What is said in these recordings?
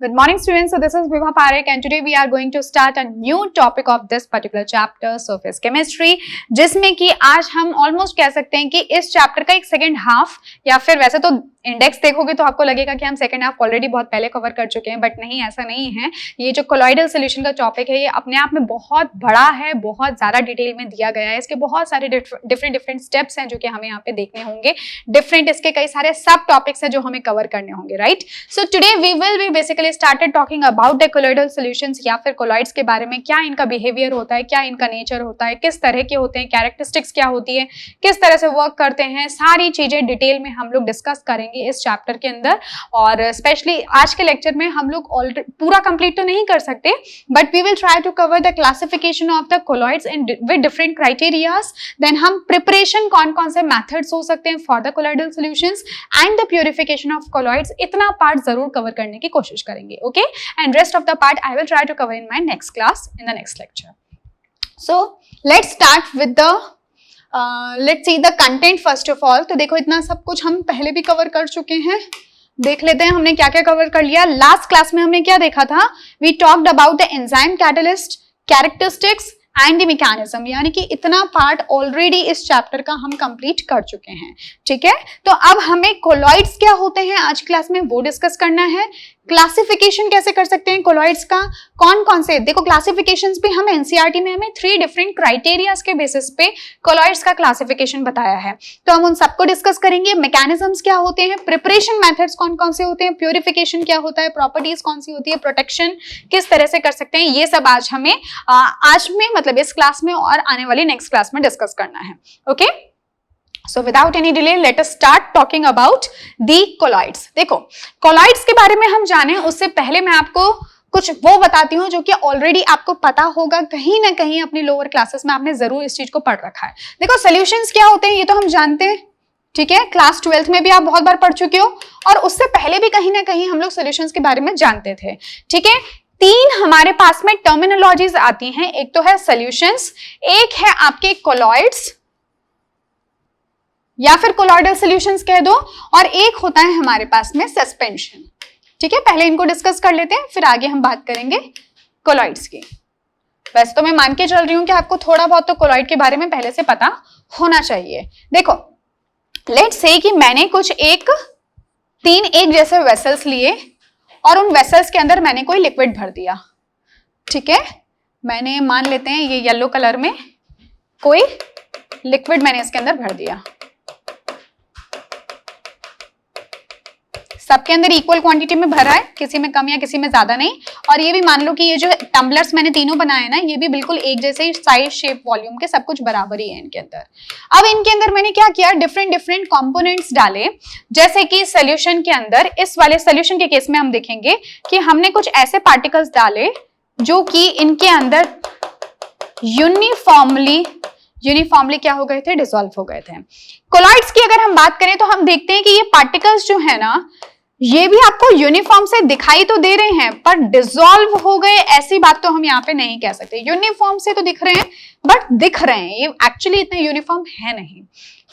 Good morning students, so this is Vibha Parekh and today we are going to start a new topic of this particular chapter, surface chemistry, जिसमें कि आज हम almost कह सकते हैं कि इस चैप्टर का एक सेकेंड हाफ या फिर वैसे तो इंडेक्स देखोगे तो आपको लगेगा कि हम सेकेंड हाफ ऑलरेडी बहुत पहले कवर कर चुके हैं, बट नहीं, ऐसा नहीं है। ये जो कोलॉइडल सोल्यूशन का टॉपिक है ये अपने आप में बहुत बड़ा है, बहुत ज़्यादा डिटेल में दिया गया है। इसके बहुत सारे डिफरेंट स्टेप्स हैं जो कि हमें यहाँ पे देखने होंगे, डिफरेंट इसके कई सारे सब टॉपिक्स हैं जो हमें कवर करने होंगे, right. So today we will be basically started talking about the colloidal solutions या फिर कोलॉइड्स के बारे में, क्या इनका बिहेवियर होता है, क्या इनका नेचर होता है, किस तरह के होते हैं, कैरेक्टरिस्टिक्स क्या होती है, किस तरह से वर्क करते हैं, सारी चीजें डिटेल में हम लोग डिस्कस करेंगे इस चैप्टर के अंदर। और स्पेशली आज के लेक्चर में हम लोग पूरा कंप्लीट तो नहीं कर सकते, but we will try to cover the classification of the colloids in with different criterias. Then हम प्रिपरेशन कौन कौन से मेथड्स हो सकते हैं for the colloidal solutions and the purification of colloids, इतना पार्ट जरूर कवर करने की कोशिश करेंगे, okay. And rest of the part I will try to cover in my next class in the next lecture. So let's start with the let's see the content first of all. तो देखो, इतना सब कुछ हम पहले भी cover कर चुके हैं, देख लेते हैं हमने क्या क्या कवर कर लिया। लास्ट क्लास में हमने क्या देखा था, we talked about the enzyme catalyst, characteristics and the mechanism, यानी कि इतना पार्ट ऑलरेडी इस चैप्टर का हम कंप्लीट कर चुके हैं, ठीक है। तो अब हमें कोलॉइड्स क्या होते हैं आज क्लास में वो डिस्कस करना है। क्लासिफिकेशन कैसे कर सकते हैं कोलॉइड्स का, कौन कौन से, देखो क्लासिफिकेशंस भी हम एनसीईआरटी में हमें 3 डिफरेंट क्राइटेरियाज के बेसिस पे कोलॉइड्स का क्लासिफिकेशन बताया है, तो हम उन सबको डिस्कस करेंगे। मैकेनिज्म्स क्या होते हैं, प्रिपरेशन मेथड्स कौन कौन से होते हैं, प्यूरिफिकेशन क्या होता है, प्रॉपर्टीज कौन सी होती है, प्रोटेक्शन किस तरह से कर सकते हैं, ये सब आज हमें आज में मतलब इस क्लास में और आने वाली नेक्स्ट क्लास में डिस्कस करना है, okay. So without any delay, let us start talking about the colloids. देखो, colloids के बारे में हम जाने उससे पहले मैं आपको कुछ वो बताती हूँ जो कि ऑलरेडी आपको पता होगा, कहीं ना कहीं अपनी लोअर क्लासेस में आपने जरूर इस चीज को पढ़ रखा है। देखो, सॉल्यूशंस क्या होते हैं ये तो हम जानते हैं, ठीक है, क्लास 12th में भी आप बहुत बार पढ़ चुके हो, और उससे पहले भी कहीं ना कहीं हम लोग सॉल्यूशंस के बारे में जानते थे, ठीक है। 3 हमारे पास में टर्मिनोलॉजीज आती हैं, एक तो है सॉल्यूशंस, एक है आपके कोलॉइड्स या फिर कोलॉइडल सॉल्यूशंस कह दो, और एक होता है हमारे पास में सस्पेंशन, ठीक है। पहले इनको डिस्कस कर लेते हैं, फिर आगे हम बात करेंगे कोलॉइड्स की। वैसे तो मैं मान के चल रही हूं कि आपको थोड़ा बहुत तो कोलॉइड के बारे में पहले से पता होना चाहिए। देखो, लेट्स से कि मैंने कुछ 3 एक जैसे वेसल्स लिए और उन वेसल्स के अंदर मैंने कोई लिक्विड भर दिया, ठीक है। मैंने मान लेते हैं ये येलो कलर में कोई लिक्विड मैंने इसके अंदर भर दिया, सबके अंदर इक्वल क्वांटिटी में भरा है, किसी में कम या किसी में ज्यादा नहीं। और ये भी मान लो कि ये जो टम्बलर्स मैंने तीनों बनाए ना, ये भी बिल्कुल एक जैसे ही साइज, शेप, वॉल्यूम के सब कुछ बराबर ही है इनके अंदर। अब इनके अंदर मैंने क्या किया, डिफरेंट कंपोनेंट्स डाले, जैसे कि सोल्यूशन के अंदर, इस वाले सोल्यूशन के केस में हम देखेंगे कि हमने कुछ ऐसे पार्टिकल्स डाले जो कि इनके अंदर यूनिफॉर्मली क्या हो गए थे, डिसॉल्व हो गए थे। कोलॉइड्स की अगर हम बात करें तो हम देखते हैं कि ये पार्टिकल्स जो है ना, ये भी आपको यूनिफॉर्म से दिखाई तो दे रहे हैं, पर डिसॉल्व हो गए ऐसी बात तो हम यहाँ पे नहीं कह सकते। यूनिफॉर्म से तो दिख रहे हैं, बट दिख रहे हैं, ये एक्चुअली इतने यूनिफॉर्म है नहीं,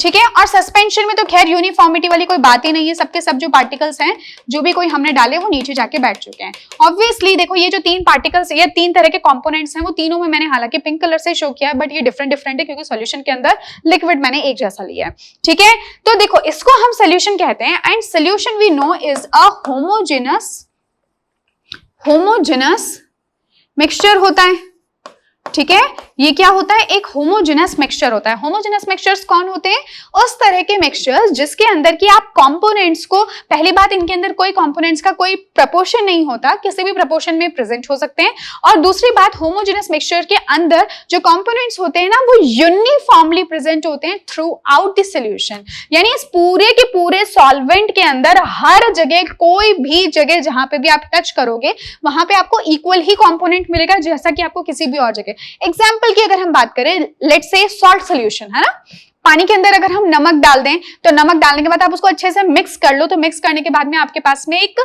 ठीक है। और सस्पेंशन में तो खैर यूनिफॉर्मिटी वाली कोई बात ही नहीं है, सबके सब जो पार्टिकल्स हैं जो भी कोई हमने डाले वो नीचे जाके बैठ चुके हैं। ऑब्वियसली देखो, ये जो 3 पार्टिकल्स या 3 तरह के कंपोनेंट्स हैं, वो तीनों में मैंने हालांकि पिंक कलर से शो किया है, बट ये डिफरेंट है क्योंकि सॉल्यूशन के अंदर लिक्विड मैंने एक जैसा लिया है, ठीक है। तो देखो, इसको हम सोल्यूशन कहते हैं, and solution we know is a homogeneous mixture होता है, ठीक है। ये क्या होता है, एक होमोजेनस मिक्सचर होता है। होमोजेनस मिक्सचर्स कौन होते हैं, उस तरह के मिक्सचर्स जिसके अंदर की आप कंपोनेंट्स को, पहली बात इनके अंदर कोई कंपोनेंट्स का कोई प्रपोर्शन नहीं होता, किसी भी प्रपोर्शन में प्रेजेंट हो सकते हैं। और दूसरी बात, होमोजेनस मिक्सचर के अंदर जो कंपोनेंट्स होते हैं ना, वो यूनिफॉर्मली प्रेजेंट होते हैं थ्रू आउट द सॉल्यूशन, यानी इस पूरे के पूरे सॉल्वेंट के अंदर हर जगह, कोई भी जगह जहां पे भी आप टच करोगे वहां पे आपको इक्वल ही कंपोनेंट मिलेगा जैसा कि आपको किसी भी और जगह। एग्जाम्पल की अगर हम बात करें, लेट्स से सॉल्ट सोल्यूशन है ना, पानी के अंदर अगर हम नमक डाल दें तो नमक डालने के बाद आप उसको अच्छे से मिक्स कर लो, तो मिक्स करने के बाद में आपके पास में एक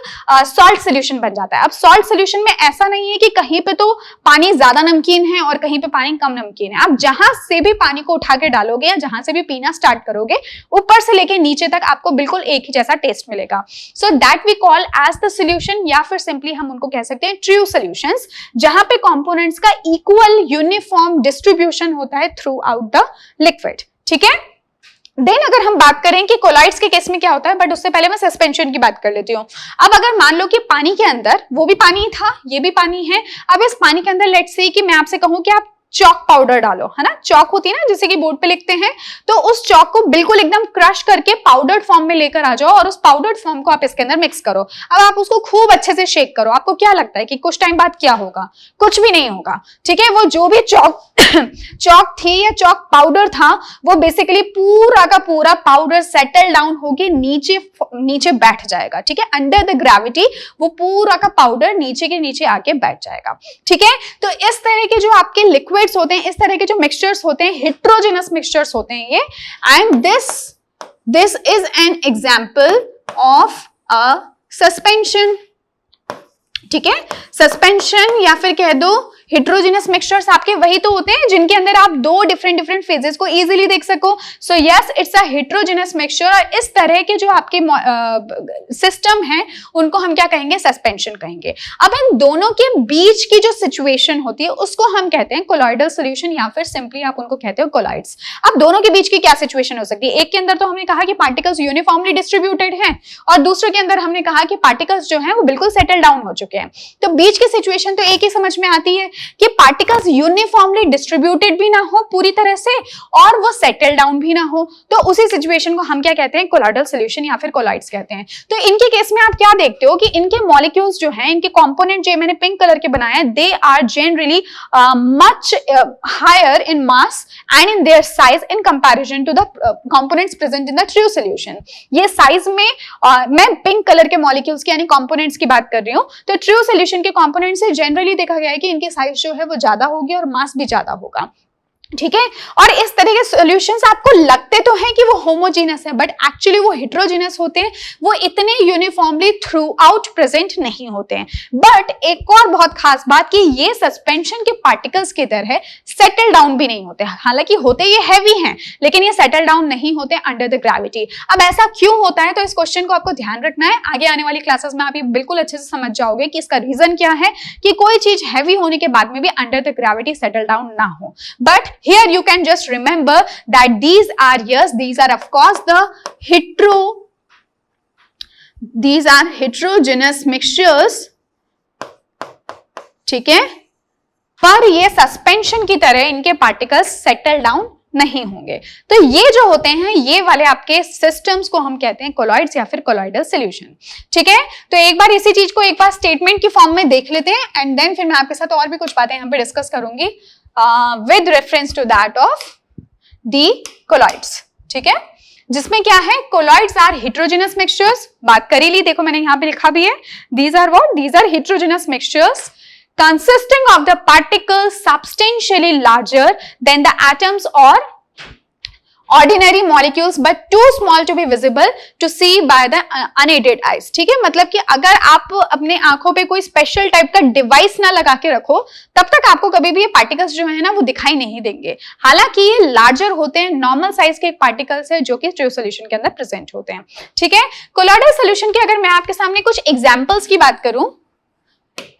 सॉल्ट सोल्यूशन बन जाता है। अब सॉल्ट सोल्यूशन में ऐसा नहीं है कि कहीं पे तो पानी ज्यादा नमकीन है और कहीं पे पानी कम नमकीन है। आप जहां से भी पानी को उठा के डालोगे या जहां से भी पीना स्टार्ट करोगे, ऊपर से लेके नीचे तक आपको बिल्कुल एक ही जैसा टेस्ट मिलेगा। So that we call as the solution, या फिर सिंपली हम उनको कह सकते हैं ट्रू सोल्यूशंस, जहां पे कंपोनेंट्स का इक्वल यूनिफॉर्म डिस्ट्रीब्यूशन होता है थ्रू आउट द लिक्विड। ठीक है, देन अगर हम बात करें कि कोलॉइड्स के केस में क्या होता है, बट उससे पहले मैं सस्पेंशन की बात कर लेती हूँ। अब अगर मान लो कि पानी के अंदर, वो भी पानी था, ये भी पानी है, अब इस पानी के अंदर लेट्स से कि मैं आपसे कहूं कि आप चॉक पाउडर डालो, है ना, चॉक होती है ना जैसे कि बोर्ड पे लिखते हैं, तो उस चॉक को बिल्कुल एकदम क्रश करके पाउडर्ड फॉर्म में लेकर आ जाओ और उस पाउडर्ड फॉर्म को आप इसके अंदर मिक्स करो। अब आप उसको खूब अच्छे से शेक करो। आपको क्या लगता है कि कुछ टाइम बाद क्या होगा? कुछ भी नहीं होगा। ठीक है, वो जो भी चॉक चॉक थी या चॉक पाउडर था, वो बेसिकली पूरा का पूरा पाउडर सेटल डाउन होके नीचे बैठ जाएगा। ठीक है, अंडर द ग्रेविटी वो पूरा का पाउडर नीचे के नीचे आके बैठ जाएगा। ठीक है, तो इस तरह के जो आपके लिक्विड होते हैं, इस तरह के जो मिक्सचर्स होते हैं, हेट्रोजेनस मिक्सचर्स होते हैं ये, and this is an example of a suspension. ठीक है, सस्पेंशन या फिर कह दो हेट्रोजेनस मिक्सचर्स आपके वही तो होते हैं जिनके अंदर आप दो डिफरेंट फेजेस को इजीली देख सको। So yes, it's a heterogeneous mixture, और इस तरह के जो आपके सिस्टम है उनको हम क्या कहेंगे? सस्पेंशन कहेंगे। अब इन दोनों के बीच की जो सिचुएशन होती है उसको हम कहते हैं कोलॉइडल सॉल्यूशन, या फिर सिंपली आप उनको कहते हो कोलॉइड्स। अब दोनों के बीच की क्या सिचुएशन हो सकती है? एक के अंदर तो हमने कहा कि पार्टिकल्स यूनिफॉर्मली डिस्ट्रीब्यूटेड हैं, और दूसरे के अंदर हमने कहा कि पार्टिकल्स जो है वो बिल्कुल सेटल डाउन हो चुके हैं। तो बीच की सिचुएशन तो एक ही समझ में आती है कि पार्टिकल्स यूनिफॉर्मली डिस्ट्रीब्यूटेड भी ना हो पूरी तरह से, और वो सेटल डाउन भी ना हो, तो उसी सिचुएशन को हम क्या कहते हैं? कोलॉइडल सॉल्यूशन या फिर कोलॉइड्स कहते हैं। तो इनके केस में आप क्या देखते हो कि इनके मॉलिक्यूल्स जो हैं, इनके कंपोनेंट जो मैंने पिंक कलर के बनाए हैं, they are generally much higher in mass and in their size in comparison to the components present in the true solution. ये साइज में मैं पिंक कलर के मॉलिक्यूल्स की यानी कंपोनेंट्स की बात कर रही हूं, तो ट्रू सॉल्यूशन के कंपोनेंट्स से जनरली देखा गया है कि इनकी साइज जो है वो ज्यादा होगी और मास भी ज्यादा होगा। ठीक है, और इस तरह के सॉल्यूशंस आपको लगते तो हैं कि वो होमोजेनस है, बट एक्चुअली वो हेट्रोजेनस होते हैं, वो इतने यूनिफॉर्मली थ्रू आउट प्रेजेंट नहीं होते हैं। बट एक और बहुत खास बात कि ये सस्पेंशन के पार्टिकल्स की तरह सेटल डाउन भी नहीं होते, हालांकि होते ये हैवी हैं, लेकिन ये सेटल डाउन नहीं होते अंडर द ग्रेविटी। अब ऐसा क्यों होता है? तो इस क्वेश्चन को आपको ध्यान रखना है, आगे आने वाली क्लासेस में आप ये बिल्कुल अच्छे से समझ जाओगे कि इसका रीजन क्या है कि कोई चीज हैवी होने के बाद में भी under the gravity settle down ना हो। But here you can just remember that these are of course these are heterogeneous mixtures। ठीक है, पर ये सस्पेंशन की तरह इनके पार्टिकल्स सेटल डाउन नहीं होंगे। तो ये जो होते हैं, ये वाले आपके सिस्टम्स को हम कहते हैं कोलॉइड्स या फिर कोलॉइडल सॉल्यूशन। ठीक है, तो एक बार इसी चीज को एक बार स्टेटमेंट की फॉर्म में देख लेते हैं, एंड देन फिर मैं आपके साथ और भी कुछ बातें यहाँ पे डिस्कस करूंगी with reference to that of the colloids। ठीक है, जिसमें क्या है? colloids are heterogeneous mixtures, बात कर ही ली, देखो मैंने यहाँ पे लिखा भी है, these are what? These are heterogeneous mixtures consisting of the particles substantially larger than the atoms or ordinary molecules but too small to be visible to see by the unaided eyes। ठीक है, मतलब कि अगर आप अपने आंखों पे कोई स्पेशल टाइप का डिवाइस ना लगा के रखो, तब तक आपको कभी भी ये पार्टिकल्स जो है ना वो दिखाई नहीं देंगे। हालांकि ये लार्जर होते हैं, नॉर्मल साइज के पार्टिकल्स है जो कि ट्रू सॉल्यूशन के अंदर प्रेजेंट होते हैं। ठीक है, कोलॉइडल सॉल्यूशन के अगर मैं आपके सामने कुछ एग्जांपल्स की बात करूं,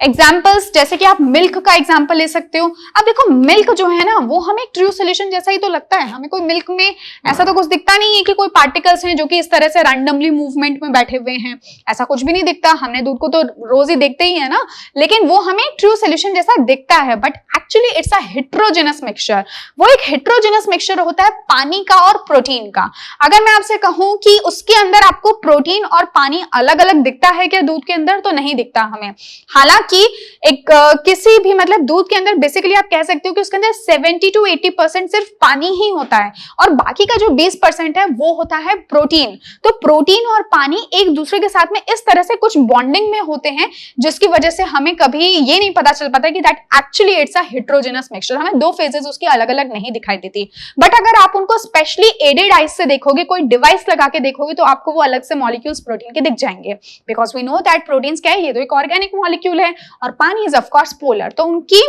एग्जाम्पल्स जैसे कि आप मिल्क का एग्जाम्पल ले सकते हो। अब देखो मिल्क जो है ना वो हमें ट्रू सॉल्यूशन जैसा ही तो लगता है, हमें कोई मिल्क में ऐसा तो कुछ दिखता नहीं है कि कोई पार्टिकल्स हैं जो कि इस तरह से रैंडमली मूवमेंट में बैठे हुए हैं, ऐसा कुछ भी नहीं दिखता। हमने दूध को तो रोज ही देखते ही है ना, लेकिन वो हमें ट्रू सॉल्यूशन जैसा दिखता है, but actually it's a heterogeneous mixture. वो एक हेट्रोजेनस मिक्सचर होता है पानी का और प्रोटीन का। अगर मैं आपसे कहूं कि उसके अंदर आपको प्रोटीन और पानी अलग अलग दिखता है क्या दूध के अंदर, तो नहीं दिखता हमें। हालांकि हालांकि एक किसी भी मतलब दूध के अंदर बेसिकली आप कह सकते हो कि उसके अंदर 70 to 80% सिर्फ पानी ही होता है और बाकी का जो 20% है वो होता है प्रोटीन। तो प्रोटीन और पानी एक दूसरे के साथ में इस तरह से कुछ बॉन्डिंग में होते हैं जिसकी वजह से हमें कभी ये नहीं पता चल पाता कि that actually it's a heterogeneous mixture. हमें दो फेजेस उसकी अलग अलग नहीं दिखाई देती, बट अगर आप उनको स्पेशली एडेड आइज से देखोगे, कोई डिवाइस लगा के देखोगे, तो आपको वो अलग से मॉलिक्यूल्स प्रोटीन के दिख जाएंगे। Because we know that proteins क्या है, ये तो एक ऑर्गेनिक मॉलिक्यूल है और पानी इज ऑफ कोर्स पोलर, तो उनकी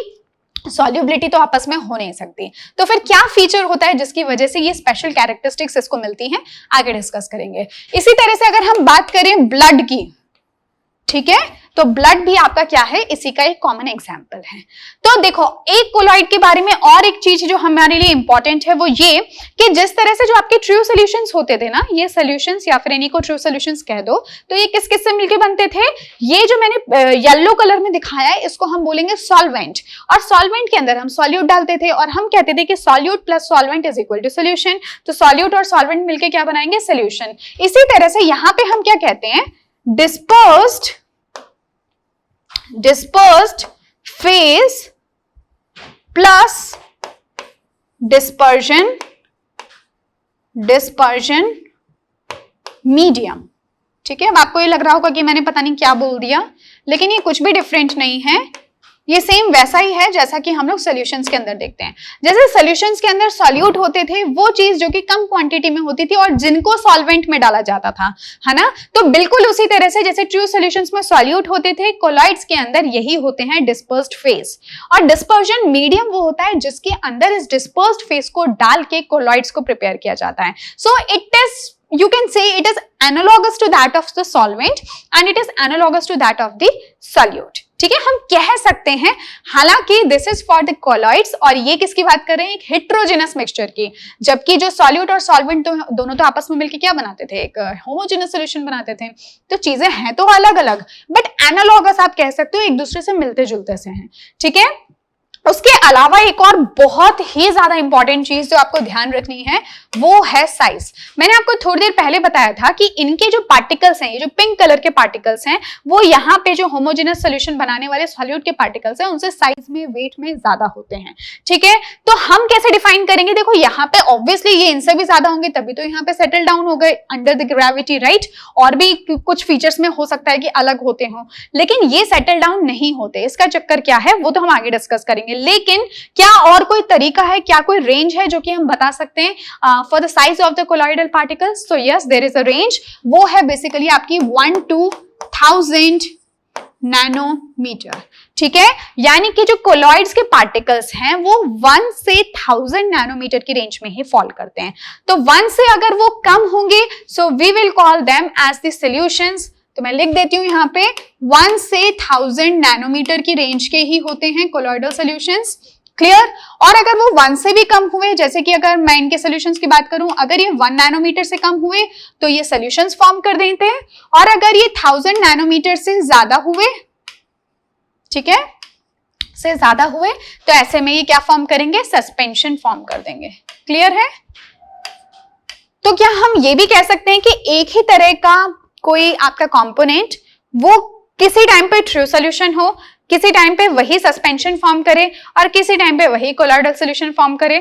सॉल्युबिलिटी तो आपस में हो नहीं सकती। तो फिर क्या फीचर होता है जिसकी वजह से ये स्पेशल कैरेक्टरिस्टिक्स इसको मिलती हैं, आगे डिस्कस करेंगे। इसी तरह से अगर हम बात करें ब्लड की, ठीक है, तो ब्लड भी आपका क्या है, इसी का एक कॉमन एग्जांपल है। तो देखो एक कोलॉइड के बारे में और एक चीज जो हमारे लिए इंपॉर्टेंट है वो ये कि जिस तरह से जो आपके ट्रू सॉल्यूशंस होते थे ना, ये सॉल्यूशंस या फिर इन्हीं को ट्रू सॉल्यूशंस कह दो, तो ये किस किस से मिलके बनते थे, ये जो मैंने येलो कलर में दिखाया है इसको हम बोलेंगे सॉल्वेंट, और सॉल्वेंट के अंदर हम सॉल्यूट डालते थे और हम कहते थे कि solute plus solvent is equal to solution. तो सॉल्यूट और सॉल्वेंट मिलके क्या बनाएंगे, सॉल्यूशन। इसी तरह से यहां पे हम क्या कहते हैं, dispersed phase plus dispersion medium। ठीक है, अब आपको ये लग रहा होगा कि मैंने पता नहीं क्या बोल दिया, लेकिन ये कुछ भी डिफरेंट नहीं है, ये सेम वैसा ही है जैसा कि हम लोग सॉल्यूशंस के अंदर देखते हैं। जैसे सॉल्यूशंस के अंदर सॉल्यूट होते थे, वो चीज जो कि कम क्वांटिटी में होती थी और जिनको सॉल्वेंट में डाला जाता था, है ना। तो बिल्कुल उसी तरह से जैसे ट्रू सॉल्यूशंस में सॉल्यूट होते थे, कोलॉइड्स के अंदर यही होते हैं डिस्पर्स्ड फेज। और डिस्पर्जन मीडियम वो होता है जिसके अंदर इस डिस्पर्स्ड फेज को डाल के कोलॉइड्स को प्रिपेयर किया जाता है। So it is, you can say it is analogous to that of the solvent and it is analogous to that of the solute। ठीक है, हम कह सकते हैं, हालांकि this is for the colloids, और ये किसकी बात कर रहे हैं, एक हेटेरोजेनस मिक्सचर की, जबकि जो सॉल्यूट और सॉल्वेंट तो दोनों तो आपस में मिलकर क्या बनाते थे, एक होमोजेनस सॉल्यूशन बनाते थे। तो चीजें हैं तो अलग अलग, बट एनालॉगस आप कह सकते हो, एक दूसरे से मिलते जुलते से हैं। ठीक है, उसके अलावा एक और बहुत ही ज्यादा इंपॉर्टेंट चीज जो आपको ध्यान रखनी है वो है साइज। मैंने आपको थोड़ी देर पहले बताया था कि इनके जो पार्टिकल्स हैं, ये जो पिंक कलर के पार्टिकल्स हैं, वो यहाँ पे जो होमोजेनस सॉल्यूशन बनाने वाले सॉल्यूट के पार्टिकल्स हैं उनसे साइज में, वेट में ज्यादा होते हैं। ठीक है, तो हम कैसे डिफाइन करेंगे, देखो यहाँ पे ऑब्वियसली ये इनसे भी ज्यादा होंगे तभी तो यहाँ पे सेटल डाउन हो गए अंडर द ग्रेविटी, राइट। और भी कुछ फीचर्स में हो सकता है कि अलग होते हो, लेकिन ये सेटल डाउन नहीं होते। इसका चक्कर क्या है वो तो हम आगे डिस्कस करेंगे, लेकिन क्या और कोई तरीका है, क्या कोई रेंज है जो कि हम बता सकते हैं for the size of the colloidal particles. So yes, there is a range, वो है बेसिकली आपकी 1 to 1000 नैनोमीटर। ठीक है, यानी कि जो कोलॉइड्स के पार्टिकल्स हैं वो 1 से 1000 नैनोमीटर की रेंज में ही फॉल करते हैं। तो 1 से अगर वो कम होंगे, so we will call them as the solutions. तो मैं लिख देती हूं यहाँ पे 1 से 1000 नैनोमीटर की रेंज के ही होते हैं कोलॉइडल सॉल्यूशंस। क्लियर। और अगर वो 1 से भी कम हुए, जैसे कि अगर मैं इनके सॉल्यूशंस की बात करूं, अगर ये 1 नैनोमीटर से कम हुए तो ये सॉल्यूशंस फॉर्म कर देते हैं, और अगर ये 1000 नैनोमीटर से ज्यादा हुए, ठीक है, से ज्यादा हुए, तो ऐसे में ये क्या फॉर्म करेंगे, सस्पेंशन फॉर्म कर देंगे। क्लियर है। तो क्या हम ये भी कह सकते हैं कि एक ही तरह का कोई आपका कंपोनेंट वो किसी टाइम पे ट्रू सॉल्यूशन हो, किसी टाइम पे वही सस्पेंशन फॉर्म करे और किसी टाइम पे वही कोलॉइडल सॉल्यूशन फॉर्म करे?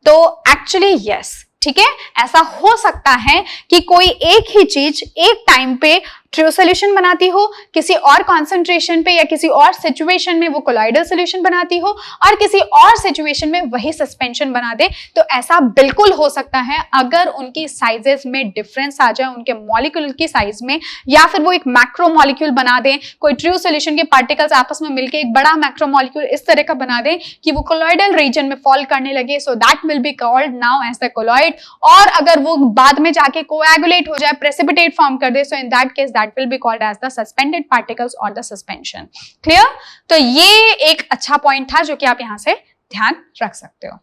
तो एक्चुअली यस, ठीक है, ऐसा हो सकता है कि कोई एक ही चीज एक टाइम पे ट्रू सॉल्यूशन बनाती हो, किसी और कॉन्सेंट्रेशन पे या किसी और सिचुएशन में वो कोलॉइडल सॉल्यूशन बनाती हो, और किसी और सिचुएशन में वही सस्पेंशन बना दे। तो ऐसा बिल्कुल हो सकता है अगर उनकी साइजेस में डिफरेंस आ जाए, उनके मॉलिक्यूल की साइज में, या फिर वो एक मैक्रो मॉलिक्यूल बना दें, कोई ट्रू सॉल्यूशन के पार्टिकल्स आपस में मिलकर एक बड़ा मैक्रो मॉलिक्यूल इस तरह का बना दें कि वो कोलॉइडल रीजन में फॉल करने लगे। So that will be called now as the colloid. और अगर वो बाद में जाके कोएगुलेट हो जाए, प्रेसिपिटेट फॉर्म कर दे, so in that case that will be called as the suspended particles or the suspension. Clear? तो ये एक अच्छा पॉइंट था जो कि आप यहां से ध्यान रख सकते हो।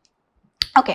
Okay.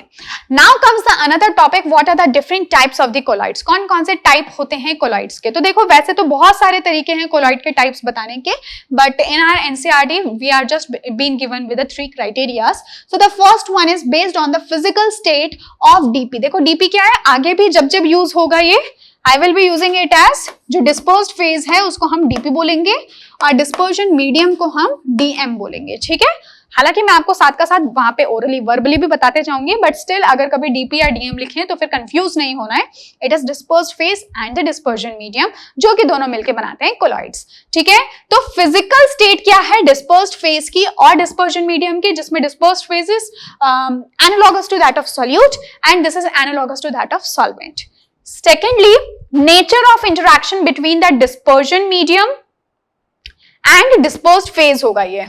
Now comes the another topic. What are the different types of the colloids? कौन कौन से टाइप होते हैं कोलॉइड्स के? तो देखो वैसे तो बहुत सारे तरीके हैं कोलॉइड के टाइप्स बताने के, but in our NCERT we are just been given with the 3 criteria. So the first one is based on the physical state of DP. देखो DP क्या है, आगे भी जब जब यूज होगा ये I will be using it as, जो डिस्पर्स्ड फेज है उसको हम डीपी बोलेंगे और डिस्पर्जन मीडियम को हम डीएम बोलेंगे, ठीक है। हालांकि मैं आपको साथ का साथ वहां पे ओरली वर्बली भी बताते जाऊंगी, बट स्टिल अगर कभी डीपी या डीएम लिखें तो फिर कंफ्यूज नहीं होना है। It is dispersed phase and the dispersion medium, जो कि दोनों मिलकर बनाते हैं कोलॉइड्स, ठीक है। तो फिजिकल स्टेट क्या है डिस्पर्स्ड फेज की और डिस्पर्जन मीडियम की, जिसमें dispersed phase is analogous to that of solute and this is analogous to that of solvent. Secondly, nature of interaction between the dispersion medium and dispersed phase होगा ये,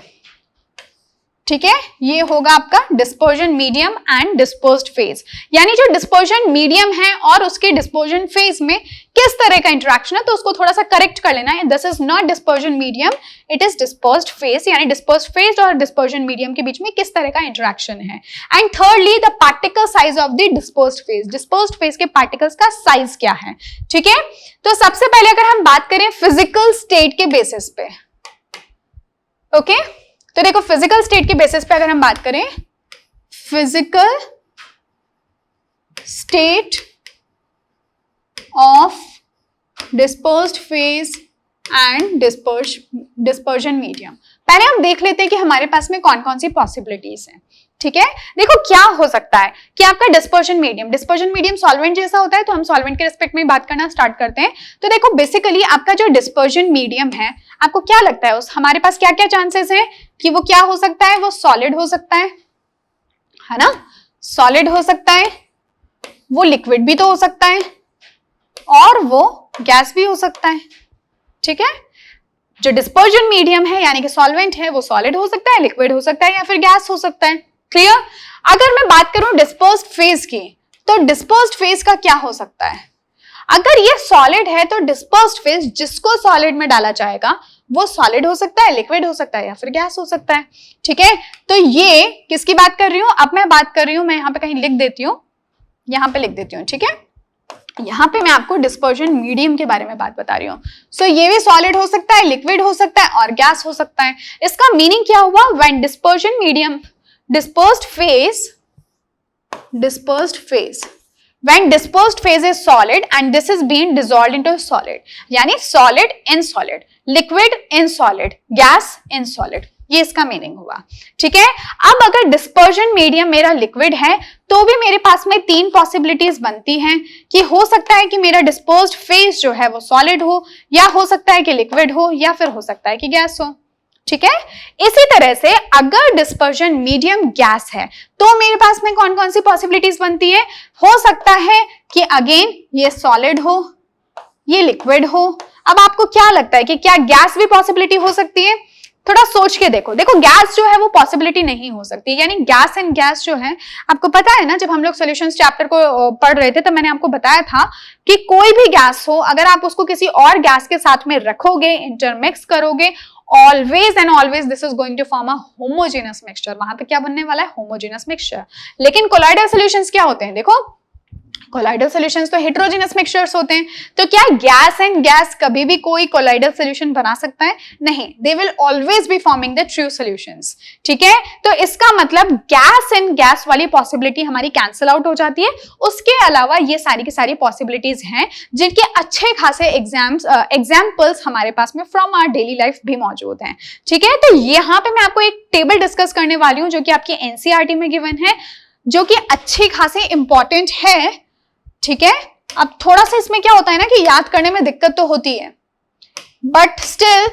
ठीक है। ये होगा आपका dispersion medium and dispersed phase, यानी जो dispersion medium है और उसके डिस्पर्जन फेज में किस तरह का इंटरेक्शन है, तो उसको थोड़ा सा करेक्ट कर लेना है। This is not dispersion medium, it is dispersed phase, यानी डिस्पर्स्ड फेज और डिस्पर्जन मीडियम के बीच में किस तरह का इंटरेक्शन है। And thirdly, the particle size of the dispersed phase, dispersed phase के पार्टिकल्स का साइज क्या है, ठीक है। तो सबसे पहले अगर हम बात करें फिजिकल स्टेट के बेसिस पे, ओके तो देखो फिजिकल स्टेट के बेसिस पे अगर हम बात करें, physical state of dispersed phase and dispersion medium, पहले हम देख लेते हैं कि हमारे पास में कौन कौन सी पॉसिबिलिटीज हैं, ठीक है। देखो क्या हो सकता है कि आपका डिस्पर्जन मीडियम सॉल्वेंट जैसा होता है, तो हम सॉल्वेंट के रिस्पेक्ट में बात करना स्टार्ट करते हैं। तो देखो बेसिकली आपका जो डिस्पर्जन मीडियम है, आपको क्या लगता है उस हमारे पास क्या क्या चांसेस है कि वो क्या हो सकता है, वो सॉलिड हो सकता है ना, सॉलिड हो सकता है, वो लिक्विड भी तो हो सकता है और वो गैस भी हो सकता है, ठीक है। जो डिस्पर्जन मीडियम है यानी कि सॉल्वेंट है, वो सॉलिड हो सकता है, लिक्विड हो सकता है या फिर गैस हो सकता है, क्लियर। अगर मैं बात करूं डिस्पर्स्ड फेज की, तो डिस्पर्स्ड फेज का क्या हो सकता है, अगर ये सॉलिड है तो डिस्पर्स्ड फेज जिसको सॉलिड में डाला जाएगा वो सॉलिड हो सकता है, लिक्विड हो सकता है या फिर गैस हो सकता है, ठीक है। तो ये किसकी बात कर रही हूं, अब मैं बात कर रही हूं, मैं यहां पे कहीं लिख देती हूं, यहां पे लिख देती हूं, ठीक है। यहां पे मैं आपको डिस्पर्जन मीडियम के बारे में बात बता रही हूं। सो ये भी सॉलिड हो सकता है, लिक्विड हो सकता है और गैस हो सकता है। इसका मीनिंग क्या हुआ, when dispersion medium dispersed phase when dispersed phase is solid and this is being dissolved into solid, यानी solid in solid, liquid in solid, gas in solid, ये इसका मीनिंग हुआ, ठीक है। अब अगर डिस्पर्जन मीडियम मेरा लिक्विड है तो भी मेरे पास में तीन पॉसिबिलिटीज बनती हैं कि हो सकता है कि मेरा डिस्पर्स्ड फेज जो है वो सॉलिड हो, या हो सकता है कि लिक्विड हो, या फिर हो सकता है कि गैस हो, ठीक है। इसी तरह से अगर डिस्पर्जन मीडियम गैस है तो मेरे पास में कौन कौन सी पॉसिबिलिटीज बनती है, हो सकता है कि अगेन ये सॉलिड हो, ये लिक्विड हो। अब आपको क्या लगता है कि क्या गैस भी पॉसिबिलिटी हो सकती है, थोड़ा सोच के देखो। देखो गैस जो है वो पॉसिबिलिटी नहीं हो सकती, यानी गैस एंड गैस जो है, आपको पता है ना, जब हम लोग सॉल्यूशंस चैप्टर को पढ़ रहे थे तो मैंने आपको बताया था कि कोई भी गैस हो, अगर आप उसको किसी और गैस के साथ में रखोगे, इंटरमिक्स करोगे, always and always this is going to form a homogeneous mixture. वहां पे क्या बनने वाला है, होमोजेनस मिक्सचर। लेकिन कोलाइडल सॉल्यूशंस क्या होते हैं, देखो कोलाइडल सॉल्यूशंस तो हेटेरोजेनस मिक्सचर्स होते हैं। तो क्या गैस एंड गैस कभी भी कोई कोलाइडल सॉल्यूशन बना सकता है, नहीं, they will always be forming the true solutions, ठीक है। तो इसका मतलब गैस एंड गैस वाली पॉसिबिलिटी हमारी कैंसिल आउट हो जाती है। उसके अलावा ये सारी की सारी पॉसिबिलिटीज हैं जिनके अच्छे खासे एग्जाम्पल्स हमारे पास में फ्रॉम आवर डेली लाइफ भी मौजूद हैं, ठीक है। तो यहाँ पे मैं आपको एक टेबल डिस्कस करने वाली हूँ जो कि आपकी एनसीईआरटी में गिवन है, जो कि अच्छी खासी इंपॉर्टेंट है, ठीक है। अब थोड़ा सा इसमें क्या होता है ना कि याद करने में दिक्कत तो होती है, बट स्टिल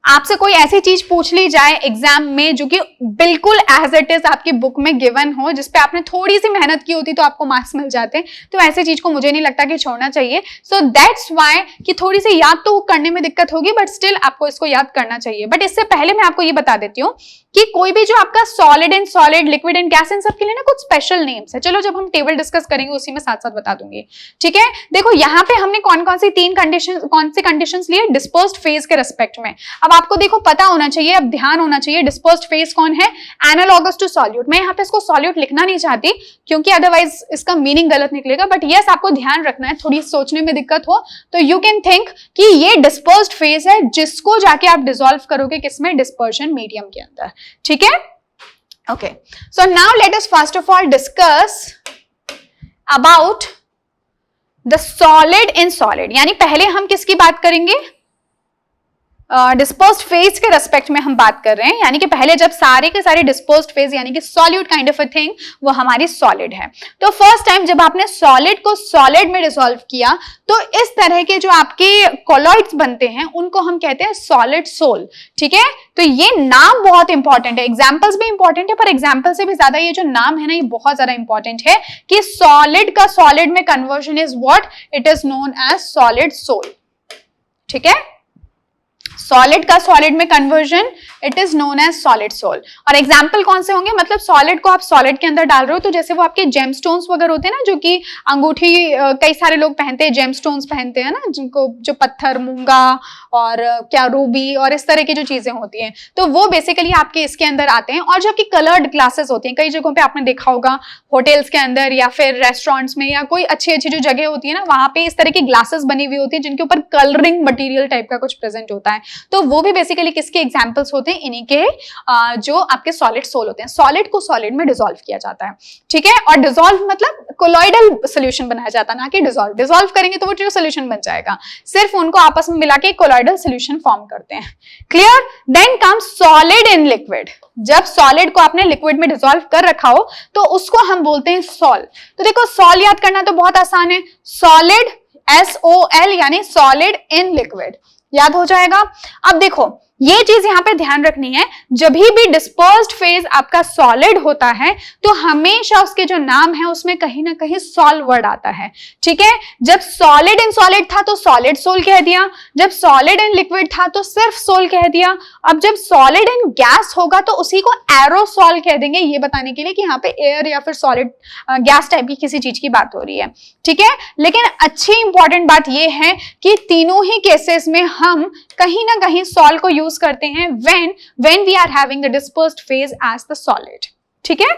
आपसे कोई ऐसी चीज पूछ ली जाए एग्जाम में जो कि बिल्कुल एज इट इज आपकी बुक में गिवन हो, जिसपे आपने थोड़ी सी मेहनत की होती तो आपको मार्क्स मिल जाते, तो ऐसी चीज को मुझे नहीं लगता कि छोड़ना चाहिए। सो दैट्स व्हाई कि थोड़ी सी याद तो करने में दिक्कत होगी, बट स्टिल आपको इसको याद करना चाहिए। बट इससे पहले मैं आपको ये बता देती हूँ कि कोई भी जो आपका solid and solid, liquid and gas, इन सब के लिए ना कुछ स्पेशल नेम्स है। चलो जब हम टेबल डिस्कस करेंगे उसी में साथ साथ बता दूंगी, ठीक है। देखो यहाँ पे हमने कौन कौन सी कंडीशंस लिए डिस्पर्स्ड फेज के रिस्पेक्ट में। अब आपको देखो पता होना चाहिए, अब ध्यान होना चाहिए, डिस्पर्स्ड फेज कौन है, एनालॉगस टू सॉल्यूट। मैं यहाँ पे इसको सॉल्यूट लिखना नहीं चाहती क्योंकि अदरवाइज इसका मीनिंग गलत निकलेगा, बट यस आपको ध्यान रखना है, थोड़ी सोचने में दिक्कत हो तो यू कैन थिंक कि ये डिस्पर्स्ड फेज है जिसको जाके आप डिसॉल्व करोगे किसमें, डिस्पर्जन मीडियम के अंदर, ठीक है। Okay, so now let us first of all discuss about the solid in solid, यानी पहले हम किसकी बात करेंगे, डिस्पर्स्ड फेज के रेस्पेक्ट में हम बात कर रहे हैं, यानी कि पहले जब सारे के सारे डिस्पर्स्ड फेज यानी कि solute kind of a thing वो हमारी सॉलिड है। तो फर्स्ट टाइम जब आपने सॉलिड को सॉलिड में डिसॉल्व किया तो इस तरह के जो आपके कॉलॉइड्स बनते हैं उनको हम कहते हैं सॉलिड सोल। ठीक है, तो ये नाम बहुत इंपॉर्टेंट है, एग्जाम्पल्स भी इंपॉर्टेंट है, पर एग्जाम्पल से भी ज्यादा ये जो नाम है ना ये बहुत ज्यादा इंपॉर्टेंट है कि सॉलिड का सॉलिड में conversion is what, it is known as solid sol. ठीक है, सॉलिड का सॉलिड में conversion it is known as solid sol. और एग्जाम्पल कौन से होंगे, मतलब सॉलिड को आप सॉलिड के अंदर डाल रहे हो तो जैसे वो आपके जेमस्टोन्स वगैरह होते हैं ना, जो कि अंगूठी कई सारे लोग पहनते हैं, जेमस्टोन्स पहनते हैं ना, जिनको जो पत्थर, मूंगा और क्या रूबी और इस तरह की जो चीजें होती हैं, तो वो बेसिकली आपके इसके अंदर आते हैं। और जो आपकी कलर्ड ग्लासेस होती हैं, कई जगहों पे आपने देखा होगा होटल्स के अंदर या फिर रेस्टोरेंट्स में या कोई अच्छी अच्छी जो जगह होती है ना, वहां पे इस तरह की ग्लासेस बनी हुई होती है जिनके ऊपर कलरिंग मटीरियल टाइप का कुछ प्रेजेंट होता है, तो वो भी बेसिकली किसके एग्जांपल्स होते हैं, इन्हीं के जो आपके सॉलिड सोल होते हैं। सॉलिड को सॉलिड में डिसॉल्व किया जाता है। ठीक है, और डिसॉल्व मतलब कोलॉइडल सोल्यूशन बनाया जाता है, ना कि डिसॉल्व। डिसॉल्व करेंगे तो वो ट्रू सोल्यूशन बन जाएगा, सिर्फ उनको आपस में मिला के कोलॉइडल सोल्यूशन फॉर्म करते हैं। Clear? Then comes solid in liquid. जब सॉलिड को आपने लिक्विड में डिसॉल्व कर रखा हो तो उसको हम बोलते हैं सॉल। तो देखो सॉल याद करना तो बहुत आसान है, सॉलिड SOL यानी सॉलिड इन लिक्विड, याद हो जाएगा। अब देखो ये चीज यहां पे ध्यान रखनी है, जब भी डिस्पर्स्ड फेज आपका सॉलिड होता है तो हमेशा उसके जो नाम है उसमें कहीं ना कहीं सॉल वर्ड आता है। ठीक है, जब सॉलिड इन सॉलिड था तो सॉलिड सोल कह दिया, जब सॉलिड इन लिक्विड था तो सिर्फ सोल कह दिया। अब जब सॉलिड इन गैस होगा तो उसी को एरोसॉल कह देंगे, ये बताने के लिए कि यहाँ पे एयर या फिर सॉलिड गैस टाइप की किसी चीज की बात हो रही है। ठीक है, लेकिन अच्छी इंपॉर्टेंट बात यह है कि तीनों ही केसेस में हम कहीं ना कहीं सॉल को यूज करते हैं when we are having the dispersed phase as the solid। ठीक है,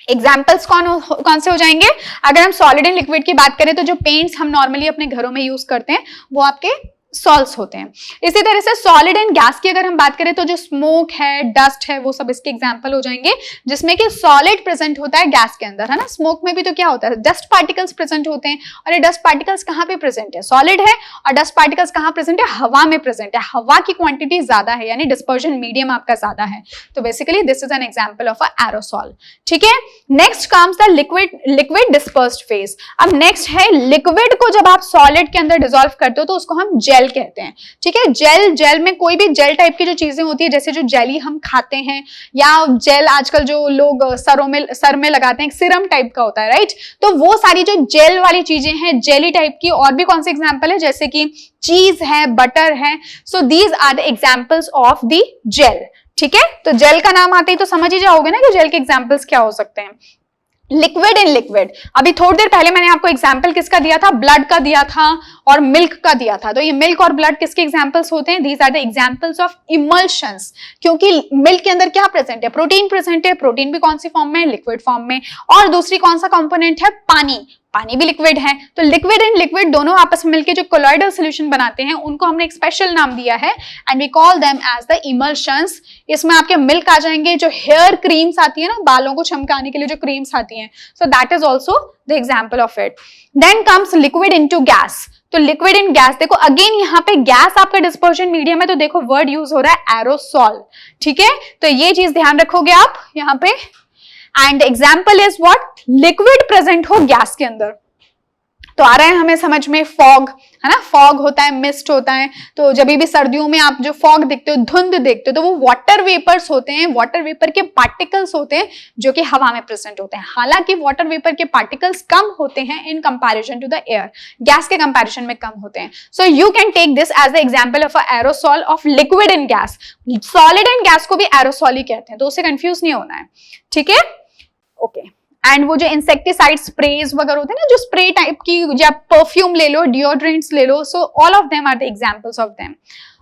एग्जाम्पल्स कौन से हो जाएंगे, अगर हम सॉलिड एंड लिक्विड की बात करें तो जो पेंट्स हम नॉर्मली अपने घरों में यूज करते हैं वो आपके सॉल्ट्स होते हैं। इसी तरह से सॉलिड एंड गैस की अगर हम बात करें तो जो स्मोक है, डस्ट है, वो सब इसके एग्जांपल हो जाएंगे, जिसमें कि सॉलिड प्रेजेंट होता है गैस के अंदर, है ना। स्मोक में भी तो क्या होता है, डस्ट पार्टिकल्स प्रेजेंट होते हैं, और ये डस्ट पार्टिकल्स कहाँ पे प्रेजेंट है, सॉलिड है, और डस्ट पार्टिकल्स कहाँ प्रेजेंट है, हवा में प्रेजेंट है। हवा की क्वांटिटी ज्यादा है, यानी डिस्पर्जन मीडियम आपका ज्यादा है, तो basically this is an example of a aerosol. ठीक है, next comes the liquid dispersed phase. अब नेक्स्ट है लिक्विड को जब आप सॉलिड के अंदर डिसॉल्व करते हो तो उसको हम जेल कहते हैं। ठीक है, जेल में कोई भी जेल टाइप की जो चीजें होती है, जैसे जो जेली हम खाते हैं, या जेल आजकल जो लोग सर में लगाते हैं, सिरम टाइप का होता है, राइट। तो वो सारी जो जेल वाली चीजें हैं, जेली टाइप की, और भी कौन से एग्जांपल है, जैसे कि चीज है, बटर है, so these are the examples of the gel. ठीक है, तो जेल का नाम आते ही तो समझ ही जाओगे ना कि जेल के एग्जांपल्स क्या हो सकते हैं। लिक्विड इन लिक्विड, अभी थोड़ी देर पहले मैंने आपको एग्जांपल किसका दिया था, ब्लड का दिया था और मिल्क का दिया था। तो ये मिल्क और ब्लड किसके एग्जांपल्स होते हैं, these are the examples of emulsions, क्योंकि मिल्क के अंदर क्या प्रेजेंट है, प्रोटीन प्रेजेंट है। प्रोटीन भी कौन सी फॉर्म में, लिक्विड फॉर्म में, और दूसरी कौन सा कंपोनेंट है, पानी, पानी भी लिक्विड है। तो लिक्विड एंड लिक्विड दोनों आपस में मिलकर जो कोलॉइडल सॉल्यूशन बनाते हैं उनको हमने एक स्पेशल नाम दिया है, and we call them as the emulsions. इसमें आपके मिल्क आ जाएंगे, जो हेयर क्रीम्स आती है ना, बालों को चमकाने के लिए जो क्रीम्स आती हैं, so that is also the example of it. Then comes liquid into gas. तो लिक्विड इन गैस, देखो अगेन यहाँ पे गैस आपका डिस्पर्जन मीडियम है, तो देखो वर्ड यूज हो रहा है एरोसॉल। ठीक है, तो ये चीज ध्यान रखोगे आप यहाँ पे। And example is what, liquid present हो गैस के अंदर। तो आ रहा है हमें समझ में, फॉग, है ना, फॉग होता है, मिस्ट होता है। तो जब भी सर्दियों में आप जो फॉग देखते हो, धुंध देखते हो, तो वो वाटर वेपर्स होते हैं, वाटर वेपर के पार्टिकल्स होते हैं जो कि हवा में प्रेजेंट होते हैं। हालांकि वाटर वेपर के पार्टिकल्स कम होते हैं in comparison to the air, gas के कंपैरिजन में कम होते हैं। So you can take this as the example of a aerosol of liquid in gas. Solid and gas को भी एरोसॉल ही कहते हैं, तो उससे कंफ्यूज नहीं होना है। ठीक है, ओके। एंड वो जो इंसेक्टिसाइड स्प्रेज वगैरह होते हैं ना, जो स्प्रे टाइप की, या परफ्यूम ले लो, डिओड्रेंट्स ले लो, so all of them are the examples of them.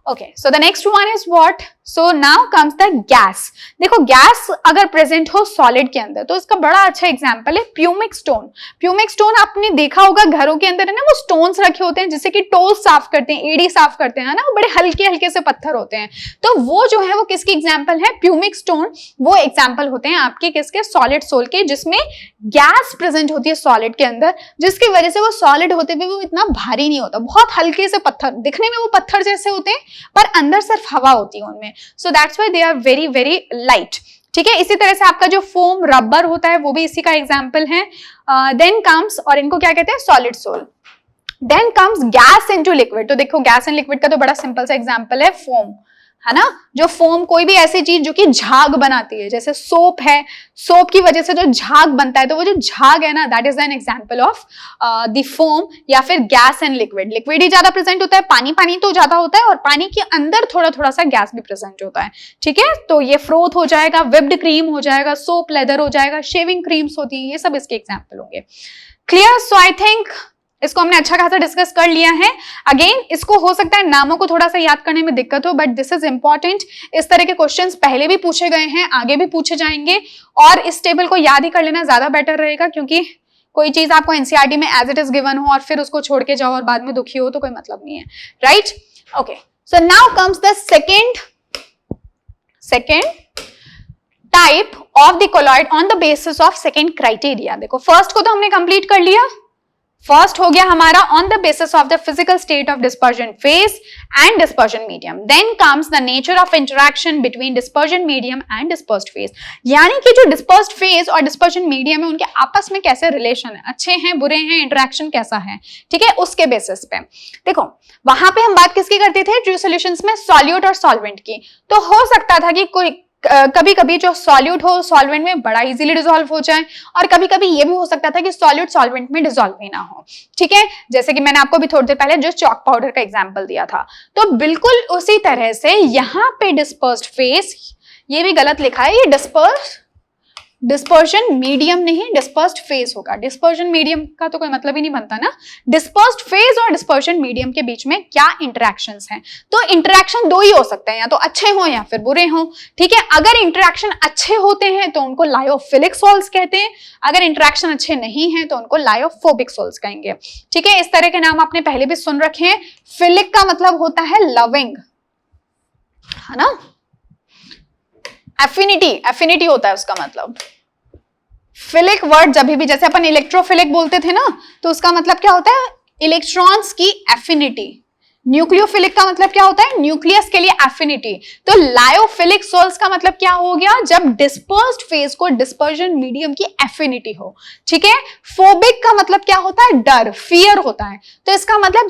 Okay, so the next one is what? So now comes the gas. देखो गैस अगर प्रेजेंट हो सॉलिड के अंदर तो इसका बड़ा अच्छा एग्जांपल है प्यूमिक स्टोन। प्यूमिक स्टोन आपने देखा होगा घरों के अंदर है ना, वो स्टोन्स रखे होते हैं जिससे कि टोल साफ करते हैं, एड़ी साफ करते हैं ना, वो बड़े हल्के हल्के से पत्थर होते हैं। तो वो जो है वो किसकी एग्जाम्पल है? Pumice stone. वो एग्जाम्पल होते हैं आपके किसके? सॉलिड सोल के, जिसमें गैस प्रेजेंट होती है सॉलिड के अंदर, जिसकी वजह से वो सॉलिड होते हुए वो इतना भारी नहीं होता, बहुत हल्के से पत्थर, दिखने में वो पत्थर जैसे होते हैं पर अंदर सिर्फ हवा होती है उनमें। So that's why they are very very light. ठीक है, इसी तरह से आपका जो फोम रबर होता है वो भी इसी का एग्जाम्पल है। देन कम्स, और इनको क्या कहते हैं? Solid sol. Then comes gas into liquid. तो देखो गैस एंड लिक्विड का तो बड़ा सिंपल सा एग्जाम्पल है फोम, है ना। जो फोम, कोई भी ऐसी चीज जो कि झाग बनाती है, जैसे सोप है, सोप की वजह से जो झाग बनता है, तो वो जो झाग है ना, that is an example of the foam. या फिर गैस एंड लिक्विड, लिक्विड ही ज्यादा प्रेजेंट होता है, पानी पानी तो ज्यादा होता है, और पानी के अंदर थोड़ा थोड़ा सा गैस भी प्रेजेंट होता है। ठीक है, तो ये फ्रोथ हो जाएगा, विप्ड क्रीम हो जाएगा, सोप लेदर हो जाएगा, शेविंग क्रीम्स होती है, ये सब इसके एग्जाम्पल होंगे। क्लियर? सो आई थिंक इसको हमने अच्छा खासा डिस्कस कर लिया है। अगेन इसको हो सकता है नामों को थोड़ा सा याद करने में दिक्कत हो, बट दिस इज इंपॉर्टेंट। इस तरह के क्वेश्चंस पहले भी पूछे गए हैं, आगे भी पूछे जाएंगे, और इस टेबल को याद ही कर लेना ज्यादा बेटर रहेगा, क्योंकि कोई चीज आपको एनसीईआरटी में एज इट इज गिवन हो और फिर उसको छोड़ के जाओ और बाद में दुखी हो तो कोई मतलब नहीं है, right? Okay, so now comes the second type of the colloid on the basis of second criteria. देखो फर्स्ट को तो हमने कंप्लीट कर लिया, फर्स्ट हो गया हमारा on the basis of the physical state of dispersion phase and dispersion medium. Then comes the nature of interaction between dispersion medium and dispersed phase, यानी कि जो डिस्पर्स्ड फेज और डिस्पर्जन मीडियम है उनके आपस में कैसे रिलेशन है, अच्छे हैं बुरे हैं, इंटरैक्शन कैसा है, ठीक है, उसके बेसिस पे। देखो वहां पे हम बात किसकी करते थे? ट्रू सॉल्यूशंस में सॉल्यूट और सॉल्वेंट की। तो हो सकता था कि कोई कभी कभी जो सॉल्यूट हो सॉल्वेंट में बड़ा इजीली डिसॉल्व हो जाए, और कभी कभी ये भी हो सकता था कि सॉल्यूट सॉल्वेंट में डिसॉल्व ही ना हो। ठीक है, जैसे कि मैंने आपको भी थोड़ी देर पहले जो चॉक पाउडर का एग्जांपल दिया था, तो बिल्कुल उसी तरह से यहाँ पे डिस्पर्स्ड फेज, ये भी गलत लिखा है, ये डिस्पर्शन मीडियम नहीं, डिस्पर्स्ड फेज होगा। डिस्पर्शन मीडियम का तो कोई मतलब ही नहीं बनता ना। डिस्पर्स्ड फेज और डिस्पर्शन मीडियम के बीच में क्या इंटरैक्शंस हैं? तो इंटरैक्शन दो ही हो सकते हैं, या तो अच्छे हो या फिर बुरे हो। ठीक है, अगर इंटरैक्शन अच्छे होते हैं तो उनको लायोफिलिक सोल्स कहते हैं, अगर इंटरैक्शन अच्छे नहीं है तो उनको लायोफोबिक सोल्स कहेंगे। ठीक है, इस तरह के नाम आपने पहले भी सुन रखे हैं। फिलिक का मतलब होता है लविंग, है ना। एफिनिटी होता है उसका मतलब। फिलिक वर्ड जब भी, जैसे अपन इलेक्ट्रोफिलिक बोलते थे ना, तो उसका मतलब क्या होता है? इलेक्ट्रॉन्स की एफिनिटी। न्यूक्लियोफिलिक का मतलब क्या होता है? न्यूक्लियस के लिए एफिनिटी। तो लायोफिलिक सोल्स का मतलब क्या हो गया? जब डिस्पर्स्ड फेज को डिस्पर्जन मीडियम की एफिनिटी हो। ठीक है, फोबिक का मतलब क्या होता है? डर, फियर होता है। तो इसका मतलब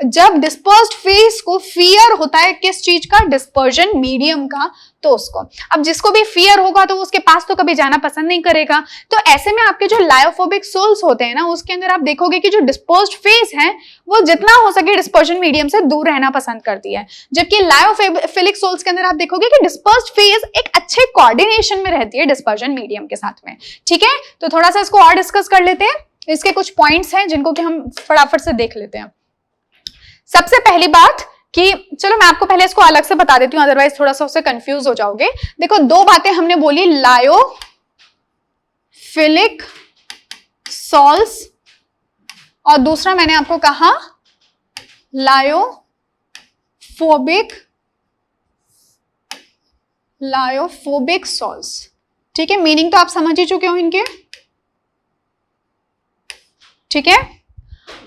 जब डिस्पर्स्ड फेज को फियर होता है किस चीज का? डिस्पर्जन मीडियम का, तो उसको, अब जिसको भी फियर होगा तो उसके पास तो कभी जाना पसंद नहीं करेगा। तो ऐसे में आपके जो लायोफोबिक सोल्स होते हैं ना, उसके अंदर आप देखोगे कि जो डिस्पर्स्ड फेज है वो जितना हो सके डिस्पर्जन मीडियम से दूर रहना पसंद करती है, जबकि लायोफिलिक सोल्स के अंदर आप देखोगे कि डिस्पर्स्ड फेज एक अच्छे कोऑर्डिनेशन में रहती है डिस्पर्जन मीडियम के साथ में। ठीक है, तो थोड़ा सा इसको और डिस्कस कर लेते हैं। इसके कुछ पॉइंट्स हैं जिनको कि हम फटाफट से देख लेते हैं। सबसे पहली बात कि चलो मैं आपको पहले इसको अलग से बता देती हूँ, अदरवाइज थोड़ा सा उससे कंफ्यूज हो जाओगे। देखो दो बातें हमने बोली, लायोफिलिक सॉल्स, और दूसरा मैंने आपको कहा लायोफोबिक सॉल्स। ठीक है, मीनिंग तो आप समझ ही चुके हो इनके। ठीक है,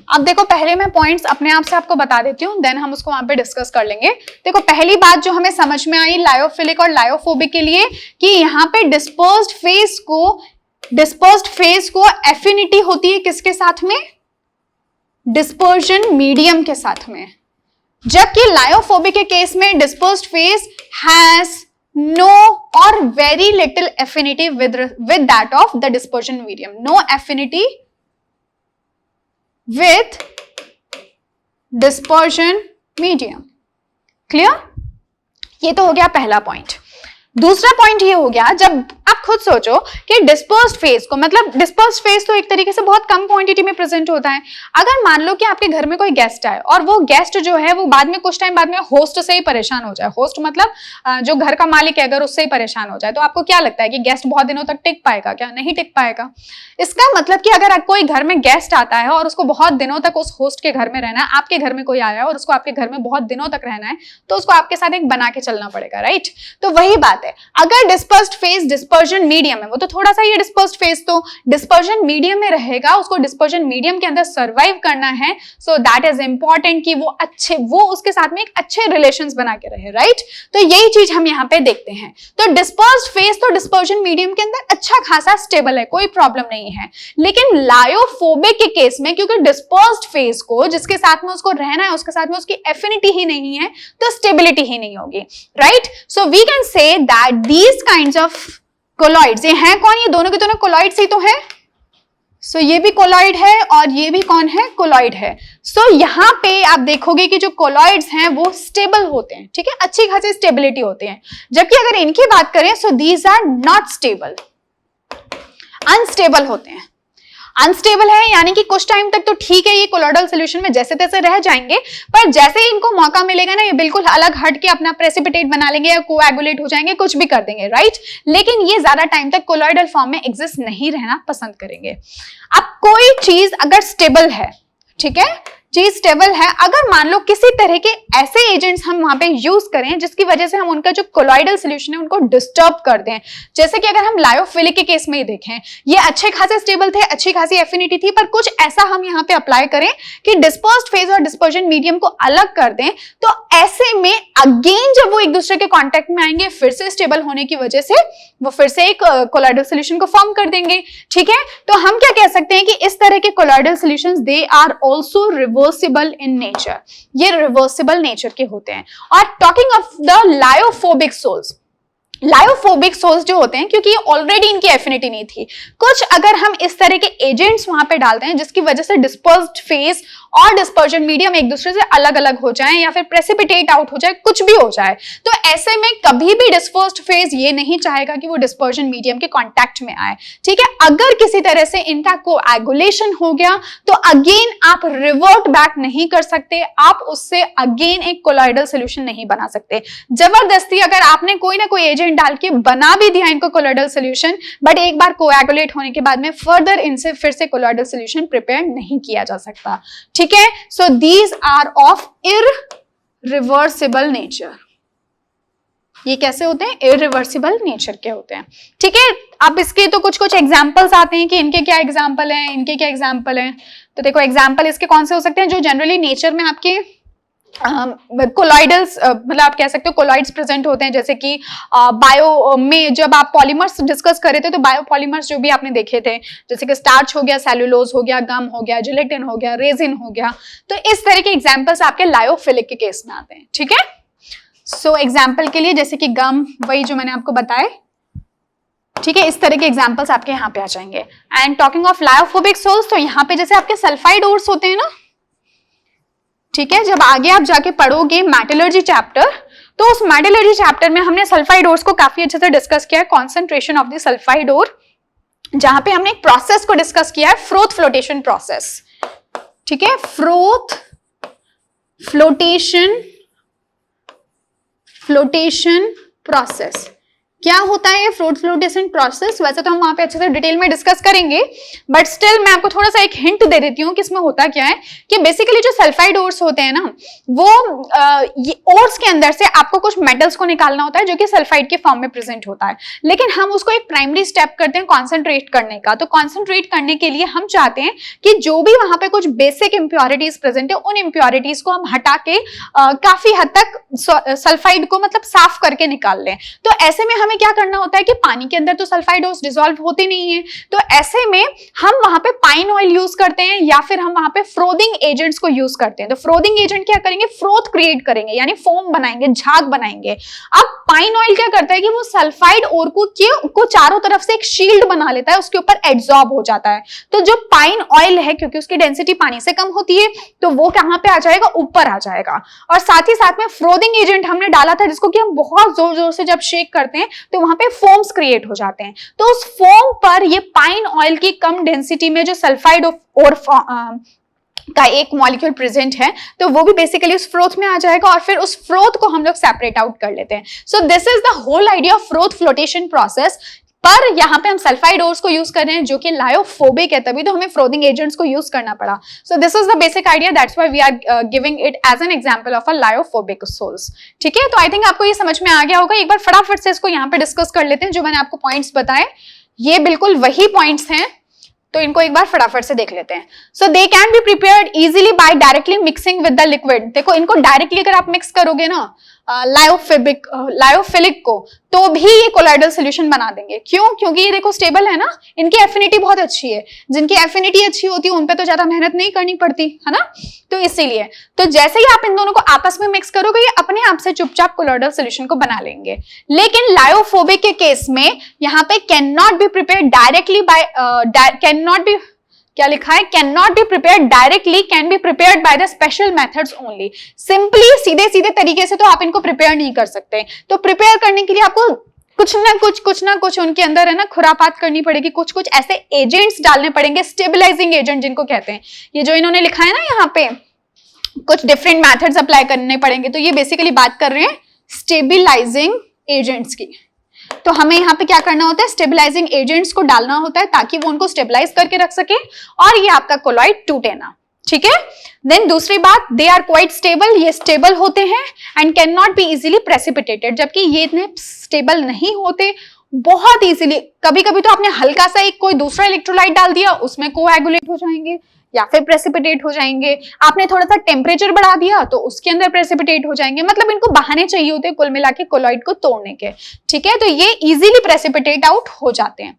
अब देखो पहले मैं पॉइंट्स अपने आप से आपको बता देती हूँ, देन हम उसको वहां पे डिस्कस कर लेंगे। देखो पहली बात जो हमें समझ में आई लायोफिलिक और लायोफोबिक के लिए, कि यहाँ पे डिस्पर्स्ड फेज को एफिनिटी होती है किसके साथ में? डिस्पर्जन मीडियम के साथ में। जबकि लायोफोबिक के केस में डिस्पर्स्ड फेज हैज नो और very little affinity with that of the dispersion medium. No affinity with dispersion medium। Clear? ये तो हो गया पहला पॉइंट। दूसरा पॉइंट ये हो गया, जब आप खुद सोचो कि डिस्पर्स्ड फेज को, मतलब डिस्पर्स्ड फेज तो एक तरीके से बहुत कम क्वांटिटी में प्रेजेंट होता है। अगर मान लो कि आपके घर में कोई गेस्ट आए और वो गेस्ट जो है वो बाद में कुछ टाइम बाद में होस्ट से ही परेशान हो जाए, होस्ट मतलब जो घर का मालिक है अगर उससे ही परेशान हो जाए, तो आपको क्या लगता है कि गेस्ट बहुत दिनों तक टिक पाएगा क्या? नहीं टिक पाएगा। इसका मतलब कि अगर कोई घर में गेस्ट आता है और उसको बहुत दिनों तक उस होस्ट के घर में रहना है, आपके घर में कोई आया है और उसको आपके घर में बहुत दिनों तक रहना है, तो उसको आपके साथ एक बना के चलना पड़ेगा, राइट? तो वही बात है, अगर डिस्पर्स्ड फेज डिस्पर्जन मीडियम है, वो तो थोड़ा सा ये डिस्पर्स्ड फेज तो डिस्पर्जन मीडियम में रहेगा, उसको डिस्पर्जन मीडियम के अंदर सर्वाइव करना है, सो दैट इज इंपॉर्टेंट कि वो उसके साथ में एक अच्छे रिलेशंस बना के रहे, राइट? तो यही चीज हम यहाँ पे देखते हैं। तो डिस्पर्स्ड फेज तो डिस्पर्जन मीडियम के अंदर अच्छा खासा स्टेबल है, कोई प्रॉब्लम नहीं है। लेकिन लायोफोबिक के केस में, क्योंकि डिस्पर्स्ड फेज को जिसके साथ में उसको रहना है उसके साथ में उसकी एफिनिटी ही नहीं है, तो स्टेबिलिटी ही नहीं होगी, right? So we can say that these kinds of colloids, ये हैं कौन? ये दोनों के दोनों कोलॉइड्स ही तो है। सो ये भी कोलॉइड है और ये भी कौन है? कोलॉइड है। सो यहाँ पे आप देखोगे कि जो कोलॉइड्स हैं वो स्टेबल होते हैं, ठीक है, अच्छी खासी स्टेबिलिटी होते हैं। जबकि अगर इनकी बात करें so these are not stable, unstable होते हैं। अनस्टेबल है यानी कि कुछ टाइम तक तो ठीक है, ये कोलॉइडल सॉल्यूशन में जैसे तैसे रह जाएंगे, पर जैसे ही इनको मौका मिलेगा ना, ये बिल्कुल अलग हट के अपना प्रेसिपिटेट बना लेंगे या कोएगुलेट हो जाएंगे, कुछ भी कर देंगे, राइट? लेकिन ये ज्यादा टाइम तक कोलॉइडल फॉर्म में एग्जिस्ट नहीं रहना पसंद करेंगे। अब कोई चीज अगर स्टेबल है, ठीक है, चीज स्टेबल है, अगर मान लो किसी तरह के ऐसे एजेंट्स हम वहां पे यूज करें जिसकी वजह से हम उनका जो कोलॉइडल सॉल्यूशन है उनको डिस्टर्ब कर दें, जैसे कि अगर हम लायोफिलिक के केस में ही देखें, ये अच्छे खासे स्टेबल थे, अच्छी खासी एफिनिटी थी, पर कुछ ऐसा हम यहाँ पे अप्लाई करें कि डिस्पर्स्ड फेज और डिस्पर्जन मीडियम को अलग कर दें, तो ऐसे में अगेन जब वो एक दूसरे के कॉन्टेक्ट में आएंगे, फिर से स्टेबल होने की वजह से वो फिर से एक कोलॉइडल सॉल्यूशन को फॉर्म कर देंगे, ठीक है? तो हम क्या कह सकते हैं कि इस तरह के colloidal solutions they are also reversible in nature, ये रिवर्सिबल नेचर के होते हैं। और talking of the lyophobic sols, lyophobic sols जो होते हैं, क्योंकि ऑलरेडी इनकी एफिनिटी नहीं थी, कुछ अगर हम इस तरह के एजेंट्स वहां पे डालते हैं जिसकी वजह से डिस्पर्स्ड फेज और डिस्पर्जन मीडियम एक दूसरे से अलग अलग हो जाएं या फिर प्रेसिपिटेट आउट हो जाए, कुछ भी हो जाए, तो ऐसे में कभी भी डिस्पर्स्ड फेज ये नहीं चाहेगा कि वो डिस्पर्जन मीडियम के कांटेक्ट में आए, ठीक है? अगर किसी तरह से इनका कोएगुलेशन हो गया तो अगेन आप रिवर्ट बैक नहीं कर सकते, आप उससे अगेन एक कोलॉइडल सॉल्यूशन नहीं बना सकते। जबरदस्ती अगर आपने कोई ना कोई एजेंट डाल के बना भी दिया इनको कोलॉइडल सॉल्यूशन, बट एक बार कोएगुलेट होने के बाद में फर्दर इनसे फिर से कोलॉइडल सॉल्यूशन प्रिपेयर नहीं किया जा सकता, ठीक है? So these are of irreversible nature. ये कैसे होते हैं? इररिवर्सिबल नेचर के होते हैं, ठीक है? अब इसके तो कुछ कुछ एग्जांपल्स आते हैं कि इनके क्या एग्जांपल हैं, इनके क्या एग्जांपल हैं। तो देखो एग्जांपल इसके कौन से हो सकते हैं जो जनरली नेचर में आपके कोलॉइडल्स मतलब आप कह सकते हो कोलॉइड्स प्रेजेंट होते हैं, जैसे कि बायो में जब आप पॉलीमर्स डिस्कस कर रहे थे तो बायो पॉलीमर्स जो भी आपने देखे थे, जैसे कि स्टार्च हो गया, सेलुलोज हो गया, गम हो गया, जिलेटिन हो गया, रेजिन हो गया, तो इस तरह के एग्जांपल्स आपके लायोफिलिक के केस में आते हैं, ठीक है? सो एग्जाम्पल के लिए जैसे कि गम, वही जो मैंने आपको बताए, ठीक है, इस तरह के एग्जांपल्स आपके यहाँ पे आ जाएंगे। And talking of lyophobic sols, तो यहाँ पे जैसे आपके सल्फाइड ओर्स होते हैं ना, ठीक है, जब आगे आप जाके पढ़ोगे मेटलर्जी चैप्टर, तो उस मेटलर्जी चैप्टर में हमने सल्फाइड ओर्स को काफी अच्छे से डिस्कस किया है, concentration of the sulphide ore, जहां पे हमने एक प्रोसेस को डिस्कस किया है, फ्रोथ फ्लोटेशन प्रोसेस, ठीक है? फ्रोथ फ्लोटेशन प्रोसेस क्या होता है? फ्रोथ फ्लोटेशन प्रोसेस वैसे तो हम वहां पे अच्छे से डिटेल में डिस्कस करेंगे, बट स्टिल मैं आपको थोड़ा सा एक हिंट दे देती हूँ कि इसमें होता क्या है कि बेसिकली जो सल्फाइड ओर्स होते हैं ना, वो ये ओर्स के अंदर से आपको कुछ मेटल्स को निकालना होता है जो कि सल्फाइड के फॉर्म में प्रेजेंट होता है, लेकिन हम उसको एक प्राइमरी स्टेप करते हैं कॉन्सेंट्रेट करने का। तो कॉन्सेंट्रेट करने के लिए हम चाहते हैं कि जो भी वहां पे कुछ बेसिक इंप्योरिटीज प्रेजेंट है, उन इंप्योरिटीज को हम हटा के काफी हद तक सल्फाइड को मतलब साफ करके निकाल लें। तो ऐसे में हमें क्या करना होता है कि पानी के अंदर तो सल्फाइड ओर्स डिसॉल्व होते नहीं है, तो ऐसे में हम वहां पे पाइन ऑयल यूज करते हैं या फिर हम वहां पे फ्रोदिंग एजेंट्स को यूज करते हैं। तो फ्रोदिंग एजेंट क्या करेंगे? फ्रोथ क्रिएट करेंगे, यानी फोम बनाएंगे, झाग बनाएंगे। अब पाइन ऑयल क्या करता है कि वो सल्फाइड ओर को चारों तरफ से एक शील्ड बना लेता है, उसके ऊपर एब्जॉर्ब हो जाता है। तो जो पाइन ऑयल है, क्योंकि उसकी डेंसिटी पानी से कम होती है, तो वो कहां पे आ जाएगा? ऊपर आ जाएगा। और साथ ही साथ में फ्रोदिंग एजेंट हमने डाला था जिसको कि हम बहुत जोर जोर से जब शेक करते हैं तो वहां पे फोम्स क्रिएट हो जाते हैं। तो उस फोम पर ये पाइन ऑयल की कम डेंसिटी में जो सल्फाइड और का एक मॉलिक्यूल प्रेजेंट है, तो वो भी बेसिकली उस फ्रोथ में आ जाएगा और फिर उस फ्रोथ को हम लोग सेपरेट आउट कर लेते हैं। So this is the whole idea of froth flotation process. पर यहाँ पे हम सल्फाइड ओर्स को यूज कर रहे हैं जो कि लायोफोबिक है, तभी तो हमें फ्रोथिंग एजेंट्स को यूज करना पड़ा। So this is the basic idea, that's why we are giving it as an example of a lyophobic sols. ठीक है, तो आई थिंक आपको ये समझ में आ गया होगा। एक बार फटाफट से इसको यहाँ पे डिस्कस कर लेते हैं। जो मैंने आपको पॉइंट्स बताए ये बिल्कुल वही पॉइंट्स हैं, तो इनको एक बार फटाफट से देख लेते हैं। So they can be prepared easily by directly mixing with the liquid. देखो इनको डायरेक्टली अगर आप मिक्स करोगे ना लायोफिलिक को, तो भी ये कोलॉइडल सॉल्यूशन बना देंगे। क्यों? क्योंकि ये देखो स्टेबल है ना, इनकी एफिनिटी बहुत अच्छी है। जिनकी एफिनिटी अच्छी होती है उन पे तो ज्यादा मेहनत नहीं करनी पड़ती है ना, तो इसीलिए तो जैसे ही आप इन दोनों को आपस में मिक्स करोगे ये अपने आप से चुपचाप कोलॉइडल सॉल्यूशन को बना लेंगे। लेकिन लायोफोबिक के केस में यहाँ पे can not be prepared directly by can not be, क्या लिखा है, can not be prepared directly, can be prepared by the special methods only. Simply सीधे सीधे तरीके से तो आप इनको प्रिपेयर नहीं कर सकते। तो प्रिपेयर करने के लिए आपको कुछ ना कुछ उनके अंदर है ना खुरापात करनी पड़ेगी, कुछ ऐसे एजेंट्स डालने पड़ेंगे, स्टेबलाइजिंग एजेंट जिनको कहते हैं। ये जो इन्होंने लिखा है ना यहाँ पे, कुछ डिफरेंट मेथड्स अप्लाई करने पड़ेंगे, तो ये बेसिकली बात कर रहे हैं स्टेबलाइजिंग एजेंट्स की। तो हमें यहाँ पे क्या करना होता है, स्टेबलाइजिंग एजेंट्स को डालना होता है ताकि वो उनको स्टेबलाइज करके रख सके और ये आपका कोलॉइड टूटे ना। ठीक है, देन दूसरी बात, दे आर क्वाइट स्टेबल, ये स्टेबल होते हैं and can not be easily precipitated, जबकि ये इतने स्टेबल नहीं होते। बहुत इजीली, कभी कभी तो आपने हल्का सा एक कोई दूसरा इलेक्ट्रोलाइट डाल दिया, उसमें कोएगुलेट हो जाएंगे या फिर प्रेसिपिटेट हो जाएंगे। आपने थोड़ा सा टेम्परेचर बढ़ा दिया तो उसके अंदर प्रेसिपिटेट हो जाएंगे। मतलब इनको बहाने चाहिए होते हैं कुल मिला के कोलॉइड को तोड़ने के। ठीक है, तो ये इजीली प्रेसिपिटेट आउट हो जाते हैं।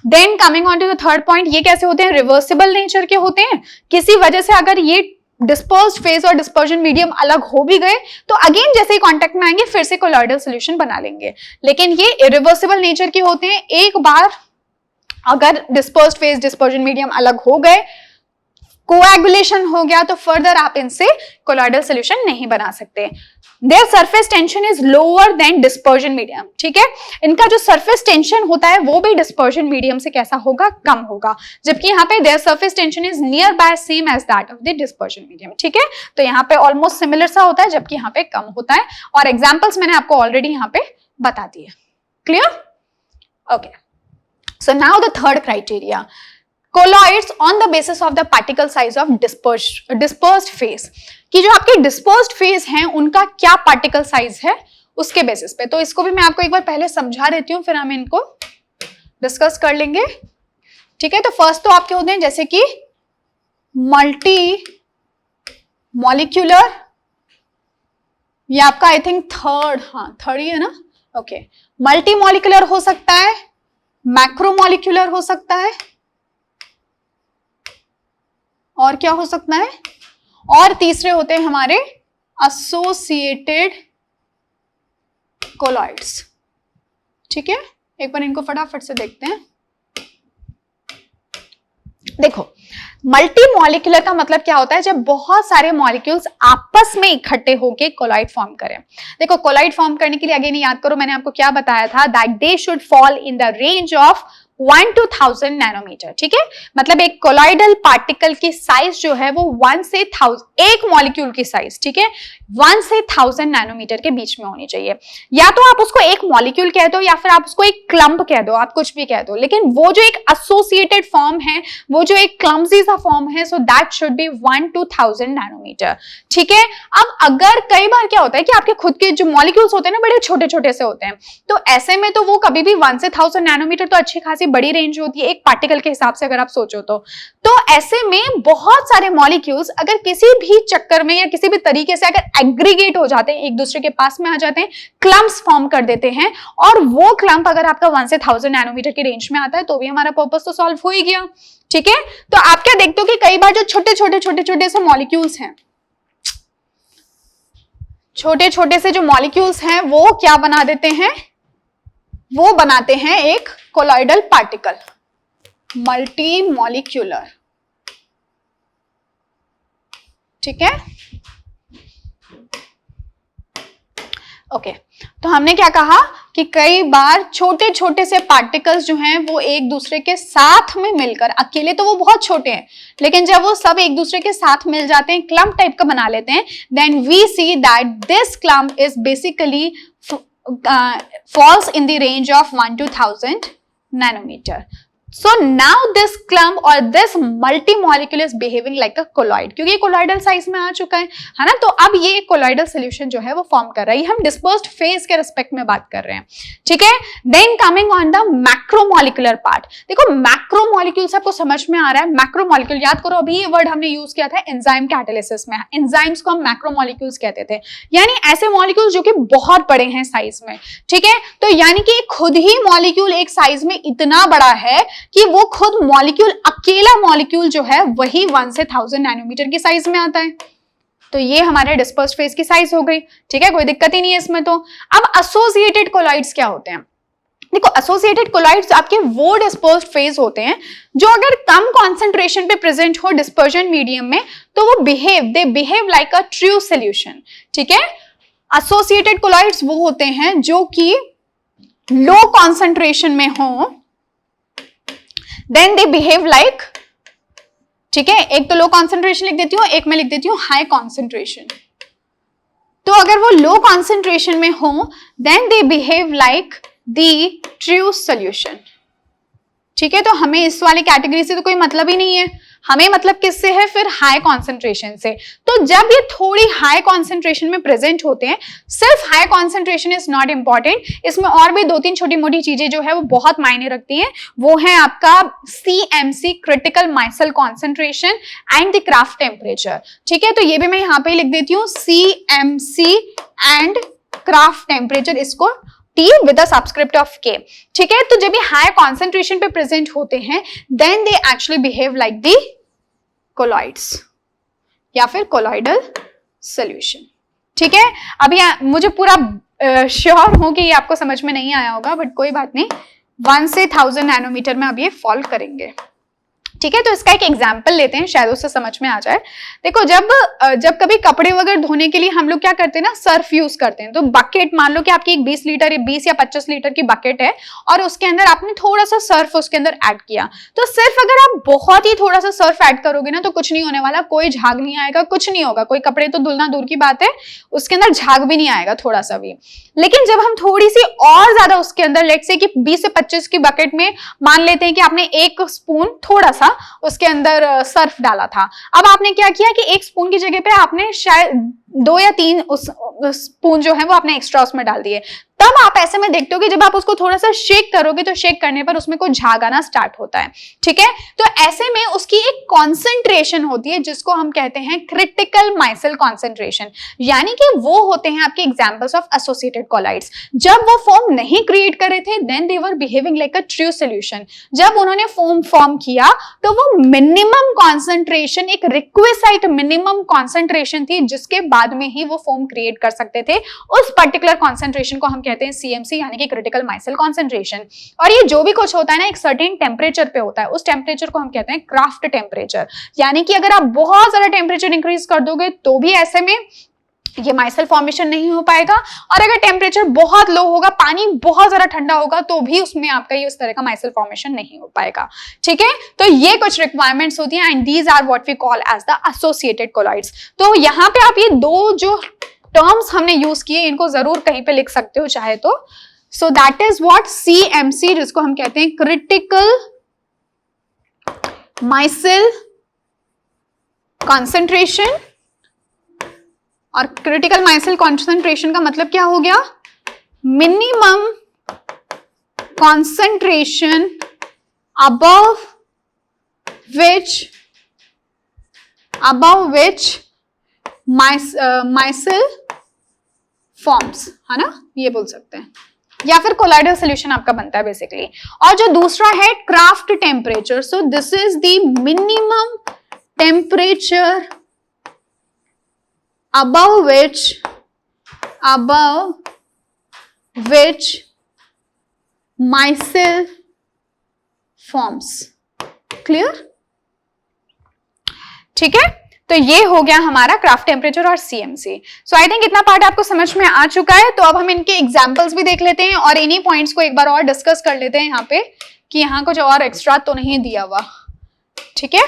Then coming on to the third point, ये कैसे होते हैं, रिवर्सिबल नेचर के होते हैं। किसी वजह से अगर ये डिस्पर्स्ड फेज और डिस्पर्जन मीडियम अलग हो भी गए तो अगेन जैसे ही कांटेक्ट में आएंगे फिर से कोलॉइडल सॉल्यूशन बना लेंगे। लेकिन ये इरिवर्सिबल नेचर के होते हैं। एक बार अगर डिस्पर्स्ड फेज डिस्पर्जन मीडियम अलग हो गए, कोएगुलेशन हो गया, तो फर्दर आप इनसे कोलॉइडल सॉल्यूशन नहीं बना सकते। There surface tension is lower than dispersion medium. ठीक है, इनका जो सरफेस टेंशन होता है वो भी डिस्पर्जन मीडियम से कैसा होगा, कम होगा। जबकि यहाँ पे their surface tension is near by same as that of the dispersion medium. ठीक है, तो यहाँ पे ऑलमोस्ट सिमिलर सा होता है, जबकि यहाँ पे कम होता है। और एग्जाम्पल्स मैंने आपको ऑलरेडी यहाँ पे बता दिए। Clear? Okay, so now the third criteria, colloids on the basis of the particle size of dispersed phase, कि जो आपके dispersed phase हैं उनका क्या particle size है उसके बेसिस पे। तो इसको भी मैं आपको एक बार पहले समझा देती हूँ, फिर हम इनको डिस्कस कर लेंगे। ठीक है, तो फर्स्ट तो आपके होते हैं जैसे कि मल्टी मॉलिक्यूलर, ये आपका आई थिंक थर्ड, हाँ थर्ड ही है ना। ओके, मल्टी मॉलिक्यूलर हो सकता है, मैक्रो मॉलिक्यूलर हो सकता है, और क्या हो सकता है, और तीसरे होते हैं हमारे एसोसिएटेड कोलॉइड्स। ठीक है, एक बार इनको फटाफट से देखते हैं। देखो मल्टी मॉलिक्यूलर का मतलब क्या होता है, जब बहुत सारे मॉलिक्यूल्स आपस में इकट्ठे होके कोलॉइड फॉर्म करें। देखो कोलॉइड फॉर्म करने के लिए अगेन याद करो मैंने आपको क्या बताया था, that they should fall in the range of 1 to 1000 nanometre. ठीक है, मतलब एक कोलॉइडल पार्टिकल की साइज जो है वो 1 से 1000, एक मॉलिक्यूल की साइज, ठीक है, 1 से 1000 नैनोमीटर के बीच में होनी चाहिए। या तो आप उसको एक मॉलिक्यूल कह दो या फिर आप उसको एक क्लम्प कह दो, आप कुछ भी कह दो, लेकिन वो जो एक एसोसिएटेड फॉर्म है, वो जो एक क्लम्पसी सा फॉर्म है, so that should be 1 to 1000 nanometre. ठीक है, अब अगर कई बार क्या होता है कि आपके खुद के जो मॉलिक्यूल्स होते हैं ना बड़े छोटे छोटे से होते हैं, तो ऐसे में तो वो कभी भी 1 से 1000 नैनोमीटर तो अच्छी खासी बड़ी रेंज होती है एक पार्टिकल के हिसाब से अगर आप सोचो तो ऐसे में बहुत सारे मॉलिक्यूल्स अगर किसी भी चक्कर में या किसी भी तरीके से अगर एग्रीगेट हो जाते हैं, एक दूसरे के पास में आ जाते हैं, क्लम्प्स फॉर्म कर देते हैं, और वो क्लम्प अगर आपका 1 से 1000 नैनोमीटर की रेंज में आता है तो भी हमारा पर्पस तो सॉल्व हो ही गया। ठीक है, तो आप क्या देखते हो कि कई बार जो छोटे छोटे से मॉलिक्यूल्स हैं, छोटे छोटे से जो मॉलिक्यूल्स हैं वो क्या बना देते हैं, वो बनाते हैं एक कोलॉइडल पार्टिकल, मल्टी मॉलिक्यूलर। ठीक है, ओके तो हमने क्या कहा कि कई बार छोटे छोटे से पार्टिकल्स जो हैं वो एक दूसरे के साथ में मिलकर, अकेले तो वो बहुत छोटे हैं, लेकिन जब वो सब एक दूसरे के साथ मिल जाते हैं, क्लम्प टाइप का बना लेते हैं, then we see that this clump is basically falls in the range of 1 to 1000 nanometer. So now this clump or this multi-molecule is behaving like a colloid, क्योंकि कोलॉइडल साइज में आ चुका है ना, तो अब ये कोलॉइडल सोल्यूशन जो है वो फॉर्म कर रहा है। हम डिस्पर्स्ड फेज के रिस्पेक्ट में बात कर रहे हैं, ठीक है। Then coming on the macromolecular part, देखो मैक्रोमोलिक्यूल्स आपको समझ में आ रहा है। मैक्रोमोलिक्यूल याद करो, अभी ये वर्ड हमने यूज किया था एंजाइम कैटालिसिस में, एंजाइम्स को हम मैक्रोमोलिक्यूल्स कहते थे, यानी ऐसे मॉलिक्यूल्स जो कि बहुत बड़े हैं साइज में, ठीक है। तो यानी कि खुद ही मॉलिक्यूल एक साइज में इतना बड़ा है कि वो खुद मॉलिक्यूल, अकेला मॉलिक्यूल जो है वही 1 से 1000 नैनोमीटर की साइज में आता है। तो ये हमारे डिस्पर्स्ड फेज की साइज हो गई, ठीक है, कोई दिक्कत ही नहीं है इसमें। तो अब एसोसिएटेड कोलॉइड्स क्या होते हैं? देखो एसोसिएटेड कोलॉइड्स आपके वो डिस्पर्स्ड फेज होते हैं जो अगर कम कॉन्सेंट्रेशन पे प्रेजेंट हो डिस्पर्जन मीडियम में, तो वो दे behave like a true solution, ठीक है। एसोसिएटेड कोलॉइड्स वो होते हैं जो कि लो कॉन्सेंट्रेशन में हो, देन दे बिहेव लाइक, ठीक है, एक तो लो कॉन्सेंट्रेशन लिख देती हूँ, एक मैं लिख देती हूँ हाई कॉन्सेंट्रेशन। तो अगर वो लो कॉन्सेंट्रेशन में हो then they behave like the true solution, ठीक है। तो हमें इस वाली कैटेगरी से तो कोई मतलब ही नहीं है, हमें मतलब किससे है? फिर हाई कॉन्सेंट्रेशन से। तो जब ये थोड़ी हाई कॉन्सेंट्रेशन में प्रेजेंट होते हैं, सिर्फ high concentration is not important, इसमें और भी 2-3 छोटी मोटी चीजें जो है वो बहुत मायने रखती हैं। वो है आपका CMC critical micelle concentration and the craft temperature, ठीक है। तो ये भी मैं यहाँ पे लिख देती हूँ CMC एंड क्राफ्ट टेम्परेचर, इसको T with a subscript of K, ठीक है। तो जब ये हाई कॉन्सेंट्रेशन पे प्रेजेंट होते हैं then they actually behave like the colloids या फिर कोलॉइडल सॉल्यूशन, ठीक है। अभी मुझे पूरा श्योर हूं कि ये आपको समझ में नहीं आया होगा, बट कोई बात नहीं, 1 से 1000 नैनोमीटर में अब ये फॉल करेंगे, ठीक है। तो इसका एक एग्जाम्पल लेते हैं, शायद उससे समझ में आ जाए। देखो जब कभी कपड़े वगैरह धोने के लिए हम लोग क्या करते हैं ना, सर्फ यूज करते हैं। तो बकेट, मान लो कि आपकी एक 20 लीटर 20 या 25 लीटर की बकेट है और उसके अंदर आपने थोड़ा सा सर्फ उसके अंदर ऐड किया। तो सिर्फ अगर आप बहुत ही थोड़ा सा सर्फ ऐड करोगे ना तो कुछ नहीं होने वाला, कोई झाग नहीं आएगा, कुछ नहीं होगा, कोई कपड़े तो धुलना दूर की बात है, उसके अंदर झाग भी नहीं आएगा थोड़ा सा भी। लेकिन जब हम थोड़ी सी और ज्यादा उसके अंदर, लेट्स से कि 20 से 25 की बकेट में मान लेते हैं कि आपने 1 स्पून थोड़ा सा उसके अंदर सर्फ डाला था, अब आपने क्या किया कि 1 स्पून की जगह पे आपने शायद 2 या 3 उस स्पून जो है वो आपने एक्स्ट्रा उसमें डाल दिए। तब आप ऐसे में देखते हो कि जब आप उसको थोड़ा सा शेक करोगे तो शेक करने पर उसमें कुछ झाग आना स्टार्ट होता है, ठीक है। तो ऐसे में उसकी एक कॉन्सेंट्रेशन होती है जिसको हम कहते हैं क्रिटिकल माइसल कॉन्सेंट्रेशन, यानी कि वो होते हैं आपके एग्जांपल्स ऑफ एसोसिएटेड कोलॉइड्स। जब वो फॉर्म नहीं क्रिएट कर रहे थे then they were behaving like a true solution. जब उन्होंने फॉर्म किया तो वो मिनिमम कॉन्सेंट्रेशन, एक रिक्विसाइट मिनिमम कॉन्सेंट्रेशन थी जिसके बाद में ही वो फॉर्म क्रिएट कर सकते थे। उस पर्टिकुलर कॉन्सेंट्रेशन को हम कहते हैं CMC यानी कि क्रिटिकल माइसल कॉन्सेंट्रेशन। और ये जो भी कुछ होता है ना एक सर्टेन टेम्परेचर पे होता है, उस टेम्परेचर को हम कहते हैं क्राफ्ट टेम्परेचर। यानी कि अगर आप बहुत ज्यादा टेम्परेचर इंक्रीज कर दोगे तो भी ऐसे में ये माइसल फॉर्मेशन नहीं हो पाएगा, और अगर टेम्परेचर बहुत लो होगा, पानी बहुत ज्यादा ठंडा होगा, तो भी उसमें आपका ये उस तरह का माइसल फॉर्मेशन नहीं हो पाएगा, ठीक है। तो ये कुछ रिक्वायरमेंट्स होती हैं and these are what we call as the associated colloids. तो यहाँ पे आप ये 2 जो टर्म्स हमने यूज किए इनको जरूर कहीं पे लिख सकते हो चाहे तो। सो दैट इज व्हाट CMC, जिसको हम कहते हैं क्रिटिकल माइसल कॉन्सेंट्रेशन, और क्रिटिकल माइसल कॉन्सेंट्रेशन का मतलब क्या हो गया? Minimum concentration above which micelle forms, है ना, ये बोल सकते हैं, या फिर कोलॉइडल सॉल्यूशन आपका बनता है बेसिकली। और जो दूसरा है craft temperature, so this is the minimum temperature above which micelle forms, clear, ठीक है। तो ये हो गया हमारा क्राफ्ट टेम्परेचर और सीएमसी। सो आई थिंक इतना पार्ट आपको समझ में आ चुका है। तो अब हम इनके एग्जांपल्स भी देख लेते हैं और इन्हीं पॉइंट्स को एक बार और डिस्कस कर लेते हैं यहाँ पे कि यहाँ कुछ और एक्स्ट्रा तो नहीं दिया हुआ। ठीक है,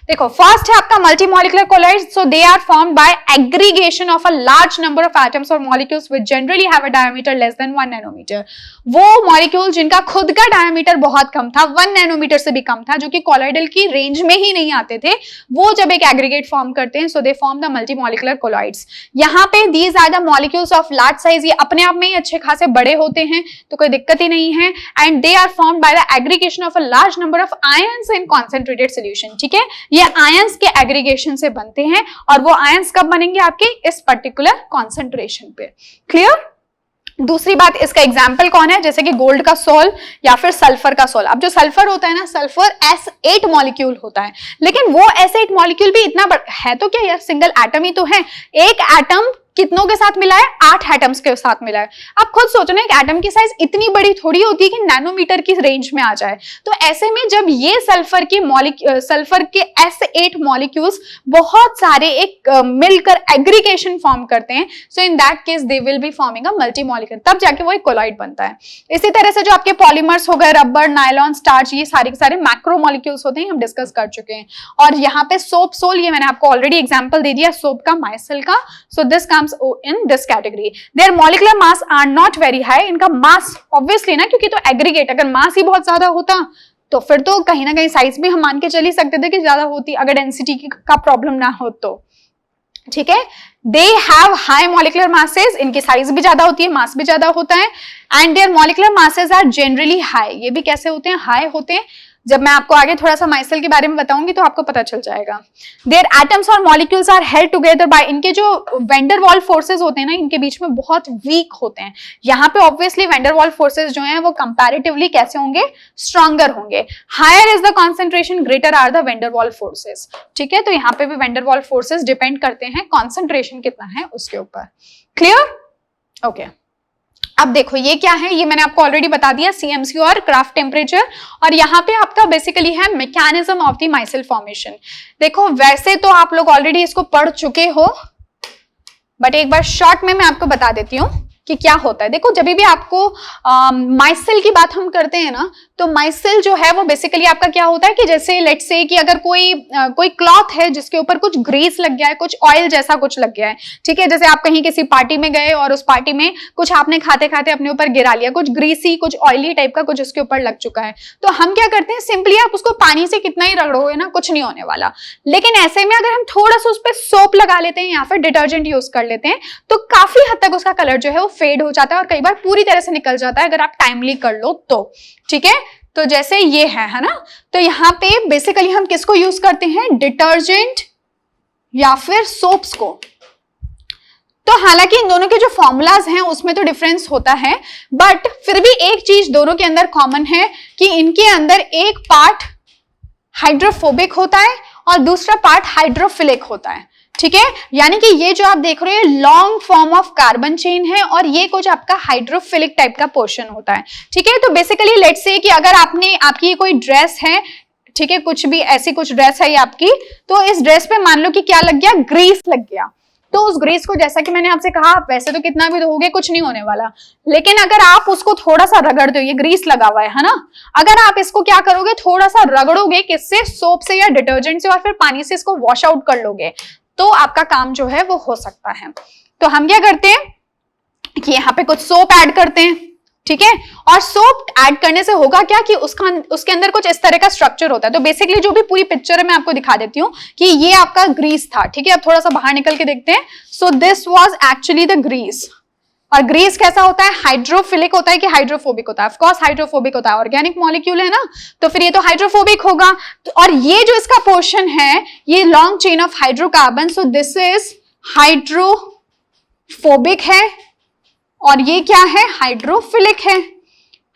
देखो फर्स्ट है आपका multi molecular colloids. So they are formed by aggregation of a large number of atoms और molecules which generally have a diameter less than 1 nanometre. वो मॉलिक्यूल जिनका खुद का डायमीटर बहुत कम था, 1 नैनोमीटर से भी कम था, जो कि कोलॉइडल की रेंज में ही नहीं आते थे, वो जब एक एग्रीगेट फॉर्म करते हैं, so they form the multi molecular colloids. यहाँ पे these are the molecules of large size, ये अपने आप में ही अच्छे खासे बड़े होते हैं, तो कोई दिक्कत ही नहीं है। And they are formed by the aggregation of a large number of ions in concentrated solution. ठीक है, ये आयंस के एग्रीगेशन से बनते हैं और वो आयंस कब बनेंगे आपके, इस पर्टिकुलर कॉन्सेंट्रेशन पे। क्लियर? दूसरी बात, इसका एग्जाम्पल कौन है, जैसे कि गोल्ड का सोल या फिर सल्फर का सोल। अब जो सल्फर होता है ना, सल्फर S8 मॉलिक्यूल होता है, लेकिन वो S8 मॉलिक्यूल भी इतना है तो क्या यार, सिंगल एटम ही तो है। एक एटम कितनों के साथ मिला है, 8 एटम्स के साथ मिला है। आप खुद सोचो ना, एक एटम की साइज इतनी बड़ी थोड़ी होती है कि नैनोमीटर की रेंज में आ जाए। तो ऐसे में जब ये सल्फर के S8 मॉलिक्यूल्स बहुत सारे एक मिलकर एग्रीगेशन फॉर्म करते हैं, so in that case they will be forming a multi molecular, तब जाके वो एक कोलॉइड बनता है। इसी तरह से जो आपके पॉलीमर्स हो गए, रबर, नायलॉन, स्टार्च, ये सारे के सारे मैक्रो मॉलिक्यूल्स होते हैं, हम डिस्कस कर चुके हैं। और यहाँ पे सोप, सोल, ये मैंने आपको ऑलरेडी एग्जाम्पल दे दिया सोप का, माइसेल का। So this in this category. Their molecular mass are not very high. इनका मास obviously ना, क्योंकि तो एग्रीगेट, अगर मास ही बहुत ज्यादा होता तो फिर तो कहीं ना कहीं साइज भी हम मान के चल ही सकते थे कि ज्यादा होती, अगर डेंसिटी का प्रॉब्लम ना हो तो। ठीक है, they have high molecular masses, इनकी साइज भी ज्यादा होती है, मास भी ज्यादा होता है। and their molecular masses are generally high. ये भी कैसे होते हैं, हाई होते हैं। जब मैं आपको आगे थोड़ा सा माइसेल के बारे में बताऊंगी तो आपको पता चल जाएगा। देयर एटम्स और molecules are held together by, इनके जो वेंडर वॉल फोर्सेज होते हैं ना, इनके बीच में बहुत वीक होते हैं। यहाँ पे ऑब्वियसली वेंडर वॉल फोर्सेज जो हैं वो कंपैरेटिवली कैसे होंगे, स्ट्रॉन्गर होंगे। Higher is the concentration, greater are the van der Waals forces. ठीक है, तो यहाँ पे भी वेंडर वॉल फोर्सेज डिपेंड करते हैं कॉन्सेंट्रेशन कितना है उसके ऊपर। क्लियर? ओके, अब देखो ये क्या है, ये मैंने आपको ऑलरेडी बता दिया, सीएमसी और क्राफ्ट टेम्परेचर। और यहाँ पे आपका बेसिकली है mechanism of the myself formation. देखो वैसे तो आप लोग ऑलरेडी इसको पढ़ चुके हो, बट एक बार शॉर्ट में मैं आपको बता देती हूँ कि क्या होता है। देखो जब भी आपको माइसेल की बात हम करते हैं ना, तो माइसेल जो है वो बेसिकली आपका क्या होता है कि जैसे लेट्स से कि अगर कोई क्लॉथ है जिसके ऊपर कुछ ग्रीस लग गया है, कुछ ऑयल जैसा कुछ लग गया है। ठीक है, जैसे आप कहीं किसी पार्टी में गए और उस पार्टी में कुछ आपने खाते खाते अपने ऊपर गिरा लिया, कुछ ग्रीसी, कुछ ऑयली टाइप का कुछ उसके ऊपर लग चुका है, तो हम क्या करते हैं, सिंपली आप उसको पानी से कितना ही रगड़ोगे ना, कुछ नहीं होने वाला। लेकिन ऐसे में अगर हम थोड़ा सा उस पर सोप लगा लेते हैं या फिर डिटर्जेंट यूज कर लेते हैं, तो काफी हद तक उसका कलर जो है वो फेड हो जाता है और कई बार पूरी तरह से निकल जाता है, अगर आप टाइमली कर लो तो। ठीक है, तो जैसे ये है ना, तो यहाँ पे बेसिकली हम किसको यूज करते हैं, डिटर्जेंट या फिर सोप्स को। तो हालांकि इन दोनों के जो फॉर्मूलाज हैं उसमें तो डिफरेंस होता है, बट फिर भी एक चीज दोनों के अंदर कॉमन है कि इनके अंदर एक पार्ट हाइड्रोफोबिक होता है और दूसरा पार्ट हाइड्रोफिलिक होता है। ठीक है, यानी कि ये जो आप देख रहे हो long form of carbon chain है और ये कुछ आपका हाइड्रोफिलिक टाइप का पोर्शन होता है। ठीक है, तो बेसिकली लेट्स से कि अगर आपकी कोई ड्रेस है, ठीक है, कुछ भी ऐसी कुछ ड्रेस है ये आपकी, तो इस ड्रेस पे मान लो कि क्या लग गया, ग्रीस लग गया। तो उस ग्रीस को, जैसा कि मैंने आपसे कहा, वैसे तो कितना भी धोगे कुछ नहीं होने वाला, लेकिन अगर आप उसको थोड़ा सा रगड़ दो, ये ग्रीस लगा हुआ है ना, अगर आप इसको क्या करोगे, थोड़ा सा रगड़ोगे, किससे, सोप से या डिटर्जेंट से, और फिर पानी से इसको वॉश आउट कर लोगे, तो आपका काम जो है वो हो सकता है। तो हम क्या करते हैं कि यहाँ पे कुछ सोप ऐड करते हैं। ठीक है, और सोप ऐड करने से होगा क्या कि उसके अंदर कुछ इस तरह का स्ट्रक्चर होता है। तो बेसिकली जो भी पूरी पिक्चर है मैं आपको दिखा देती हूँ कि ये आपका ग्रीस था। ठीक है, अब थोड़ा सा बाहर निकल के देखते हैं। So this was actually the grease. और ग्रीस कैसा होता है, हाइड्रोफिलिक होता है कि हाइड्रोफोबिक होता है? ऑफ कोर्स हाइड्रोफोबिक होता है, ऑर्गेनिक मॉलिक्यूल है ना, तो फिर ये तो हाइड्रोफोबिक होगा। और ये जो इसका पोर्शन है, ये long chain of hydrocarbon, so this is hydrophobic है, और ये क्या है, हाइड्रोफिलिक है।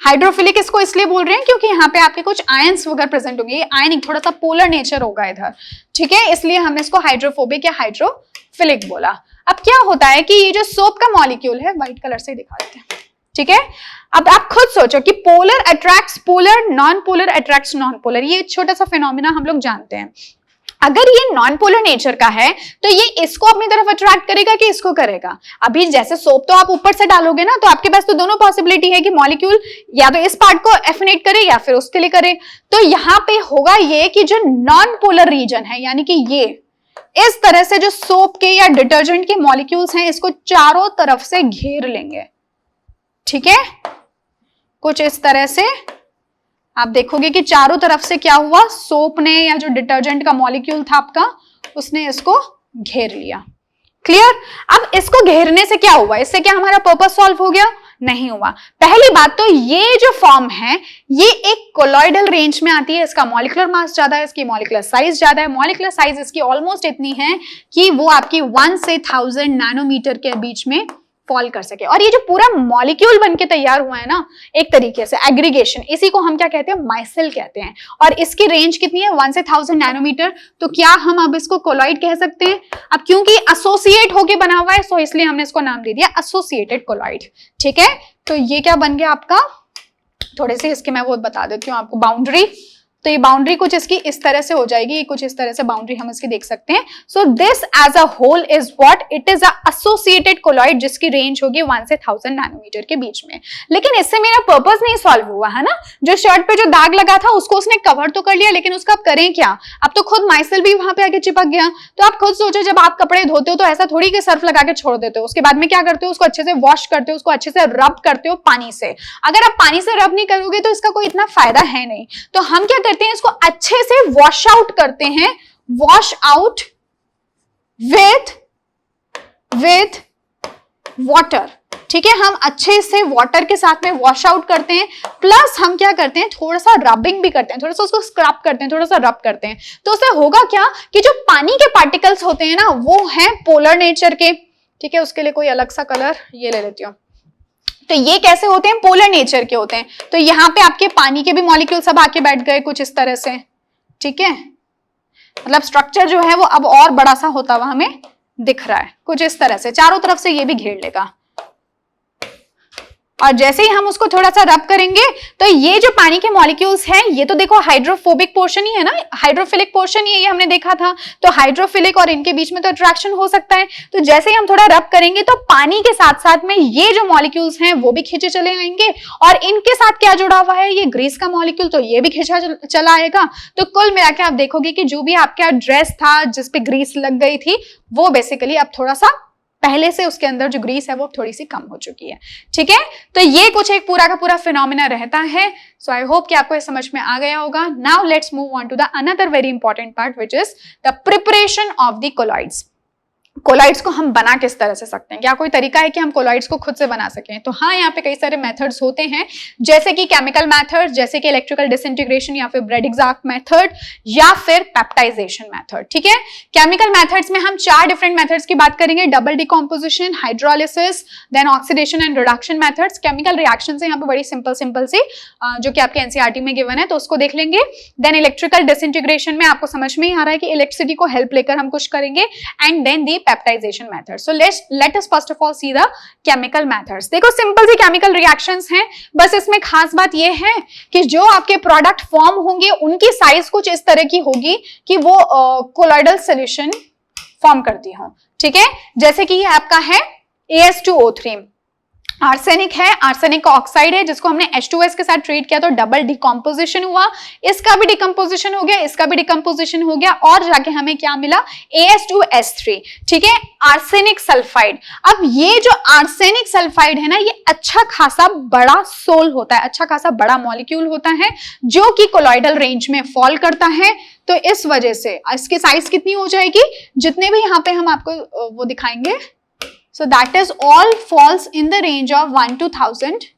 हाइड्रोफिलिक इसको इसलिए बोल रहे हैं क्योंकि यहाँ पे आपके कुछ आयंस वगैरह प्रेजेंट होंगे, आयनिक थोड़ा सा पोलर नेचर होगा इधर। ठीक है, इसलिए हमने इसको हाइड्रोफोबिक या हाइड्रोफिलिक बोला। अब क्या होता है कि ये जो सोप का मॉलिक्यूल है, व्हाइट कलर से दिखा देते हैं। ठीक है, अब आप खुद सोचो कि polar attracts polar, non polar attracts non polar, ये छोटा सा फिनोमिना हम लोग जानते हैं। अगर ये नॉन पोलर नेचर का है तो ये इसको अपनी तरफ अट्रैक्ट करेगा कि इसको करेगा? अभी जैसे सोप तो आप ऊपर से डालोगे ना, तो आपके पास तो दोनों पॉसिबिलिटी है कि मॉलिक्यूल या तो इस पार्ट को एफिनेट करे या फिर उसके लिए करे। तो यहां पे होगा ये कि जो नॉन पोलर रीजन है, यानी कि ये इस तरह से जो सोप के या डिटर्जेंट के मॉलिक्यूल्स हैं इसको चारों तरफ से घेर लेंगे। ठीक है, कुछ इस तरह से आप देखोगे कि चारों तरफ से क्या हुआ, सोप ने या जो डिटर्जेंट का मॉलिक्यूल था आपका उसने इसको घेर लिया। क्लियर? अब इसको घेरने से क्या हुआ, इससे क्या हमारा पर्पस सॉल्व हो गया? नहीं हुआ। पहली बात तो ये जो फॉर्म है ये एक कोलॉइडल रेंज में आती है, इसका मॉलिक्यूलर मास ज्यादा है, इसकी मॉलिक्यूलर साइज ज्यादा है। मॉलिक्यूलर साइज इसकी ऑलमोस्ट इतनी है कि वो आपकी 1 से 1000 नैनोमीटर के बीच में फॉल कर सके। और ये जो पूरा मॉलिक्यूल बनके तैयार हुआ है ना, एक तरीके से एग्रीगेशन, इसी को हम क्या कहते हैं, माइसेल कहते हैं। और इसकी रेंज कितनी है, 1 से 1000 नैनोमीटर। तो क्या हम अब इसको कोलॉइड कह सकते हैं? अब क्योंकि एसोसिएट होके बना हुआ है, सो इसलिए हमने इसको नाम दे दिया एसोसिएटेड कोलॉइड। ठीक है, तो ये क्या बन गया आपका, थोड़े से इसके मैं वो बता देती हूँ आपको, बाउंड्री। तो ये बाउंड्री कुछ इसकी इस तरह से हो जाएगी, कुछ इस तरह से बाउंड्री हम इसकी देख सकते हैं। So this as a whole is what, it is a associated colloid जिसकी रेंज होगी 1 से 1000 नैनोमीटर के बीच में। लेकिन इससे मेरा पर्पस नहीं सॉल्व हुआ है ना। जो शर्ट पे जो दाग लगा था उसको उसने कवर तो कर लिया, लेकिन उसका अब करें क्या? अब तो खुद माइसेल भी वहां पे आके चिपक गया। तो आप खुद सोचो, जब आप कपड़े धोते हो तो ऐसा थोड़ी कि सर्फ लगा के छोड़ देते हो, उसके बाद में क्या करते हो, उसको अच्छे से वॉश करते हो, उसको अच्छे से रब करते हो पानी से। अगर आप पानी से रब नहीं करोगे तो इसका कोई इतना फायदा है नहीं। तो हम क्या करते हैं, इसको अच्छे से वॉश आउट करते हैं, वॉश आउट विथ वाटर। ठीक है, हम अच्छे से वाटर के साथ में वॉश आउट करते हैं, प्लस हम क्या करते हैं, थोड़ा सा रबिंग भी करते हैं, थोड़ा सा उसको स्क्रब करते हैं, थोड़ा सा रब करते हैं। तो उससे होगा क्या कि जो पानी के पार्टिकल्स होते हैं ना वो हैं पोलर नेचर के। ठीक है, उसके लिए कोई अलग सा कलर ये ले लेती हूँ। तो ये कैसे होते हैं, पोलर नेचर के होते हैं। तो यहाँ पे आपके पानी के भी मॉलिक्यूल सब आके बैठ गए कुछ इस तरह से। ठीक है, मतलब स्ट्रक्चर जो है वो अब और बड़ा सा होता हुआ हमें दिख रहा है, कुछ इस तरह से चारों तरफ से ये भी घेर लेगा। और जैसे ही हम उसको थोड़ा सा रब करेंगे तो ये जो पानी के मॉलिक्यूल्स हैं ये तो देखो हाइड्रोफोबिक पोर्शन ही है ना, हाइड्रोफिलिक पोर्शन ही है, ये हमने देखा था। तो हाइड्रोफिलिक और इनके बीच में तो अट्रैक्शन हो सकता है। तो जैसे ही हम थोड़ा रब करेंगे तो पानी के साथ साथ में ये जो मॉलिक्यूल्स हैं वो भी खींचे चले आएंगे। और इनके साथ क्या जुड़ा हुआ है, ये ग्रीस का मॉलिक्यूल, तो ये भी खींचा चला आएगा। तो कुल मिला के आप देखोगे कि जो भी आपका ड्रेस था जिसपे ग्रीस लग गई थी वो बेसिकली अब थोड़ा सा पहले से उसके अंदर जो ग्रीस है वो थोड़ी सी कम हो चुकी है। ठीक है, तो ये कुछ एक पूरा का पूरा फिनोमिना रहता है। सो आई होप कि आपको ये समझ में आ गया होगा। Now let's move on to the another very important part which is the preparation of the colloids. Colloids को हम बना किस तरह से सकते हैं, क्या कोई तरीका है कि हम कोलॉइड्स को खुद से बना सकें? तो हाँ, यहाँ पे कई सारे मेथड्स होते हैं, जैसे कि केमिकल मेथड, जैसे कि इलेक्ट्रिकल डिसइंटीग्रेशन या फिर ब्रेडिग्जाक मेथड या फिर पेप्टाइजेशन मेथड। ठीक है, केमिकल मेथड्स में हम 4 डिफरेंट मेथड्स की बात करेंगे, double decomposition, hydrolysis, then oxidation and reduction methods. Chemical reaction से यहाँ पे बड़ी सिंपल सी जो कि आपके एनसीईआरटी में गिवन है तो उसको देख लेंगे। देन इलेक्ट्रिकल डिसइंटीग्रेशन में आपको समझ में ही आ रहा है कि इलेक्ट्रिसिटी को हेल्प लेकर हम कुछ करेंगे। And then the peptization method. So let us first of all see the chemical methods। देखो सिंपल सी केमिकल रिएक्शंस हैं, बस इसमें खास बात ये है कि जो आपके प्रोडक्ट फॉर्म होंगे उनकी साइज कुछ इस तरह की होगी कि वो कोलॉइडल सॉल्यूशन फॉर्म करती हो। ठीक है, जैसे कि ये आपका है AS2O3, आर्सेनिक है, आर्सेनिक का ऑक्साइड है जिसको हमने H2S के साथ ट्रीट किया तो डबल डिकम्पोजिशन हुआ, इसका भी डिकम्पोजिशन हो गया, इसका भी डिकम्पोजिशन हो गया और जाके हमें क्या मिला, AS2S3। ठीक है, आर्सेनिक सल्फाइड। अब ये जो आर्सेनिक सल्फाइड है ना ये अच्छा खासा बड़ा सोल होता है, अच्छा खासा बड़ा मॉलिक्यूल होता है जो कि कोलॉइडल रेंज में फॉल करता है। तो इस वजह से इसकी साइज कितनी हो जाएगी, जितने भी यहाँ पे हम आपको वो दिखाएंगे, so that is all falls in the range of 1 to 1000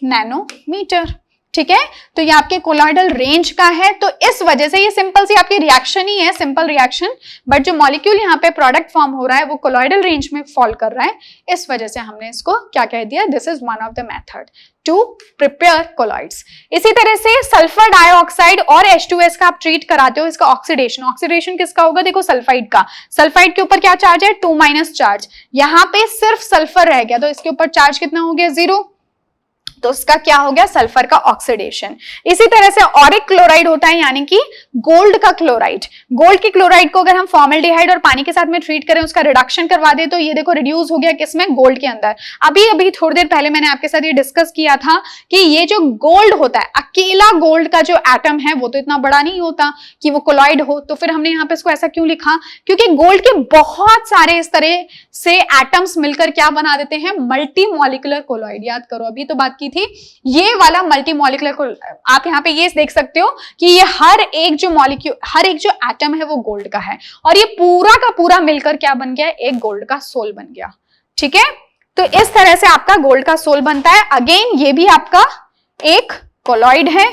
nanometer। ठीक है, तो ये आपके कोलॉइडल रेंज का है। तो इस वजह से ये सिंपल सी आपकी रिएक्शन ही है, सिंपल रिएक्शन, बट जो मॉलिक्यूल यहाँ पे प्रोडक्ट फॉर्म हो रहा है वो कोलॉइडल रेंज में फॉल कर रहा है। इस वजह से हमने इसको क्या कह दिया, this is one of the method to prepare colloids. इसी तरह से सल्फर डाइऑक्साइड और H2S का आप ट्रीट कराते हो, इसका ऑक्सीडेशन, ऑक्सीडेशन किसका होगा, देखो सल्फाइड का। सल्फाइड के ऊपर क्या चार्ज है, 2- चार्ज। यहाँ पे सिर्फ सल्फर रह गया तो इसके ऊपर चार्ज कितना हो गया, 0। तो उसका क्या हो गया, सल्फर का ऑक्सीडेशन। इसी तरह से ऑरिक क्लोराइड होता है, यानी कि गोल्ड का क्लोराइड। गोल्ड के क्लोराइड को अगर हम फॉर्मल्डिहाइड और पानी के साथ में ट्रीट करें, उसका रिडक्शन करवा दे, तो ये देखो रिड्यूस हो गया किसमें, गोल्ड के अंदर। अभी थोड़ी देर पहले मैंने आपके साथ ये डिस्कस किया था कि ये जो गोल्ड होता है, अकेला गोल्ड का जो एटम है वो तो इतना बड़ा नहीं होता कि वो कोलॉइड हो। तो फिर हमने यहाँ पे इसको ऐसा क्यों लिखा, क्योंकि गोल्ड के बहुत सारे इस तरह से एटम्स मिलकर क्या बना देते हैं, मल्टी मॉलिक्यूलर कोलॉइड। याद करो, अभी तो बात की थी ये वाला मल्टी मॉलिक्यूलर। आप यहाँ पे ये देख सकते हो कि ये हर एक जो एटम है वो गोल्ड का है, और ये पूरा का पूरा मिलकर क्या बन गया, एक गोल्ड का सोल बन गया। ठीक है, तो इस तरह से आपका गोल्ड का सोल बनता है। अगेन ये भी आपका एक कोलॉइड है,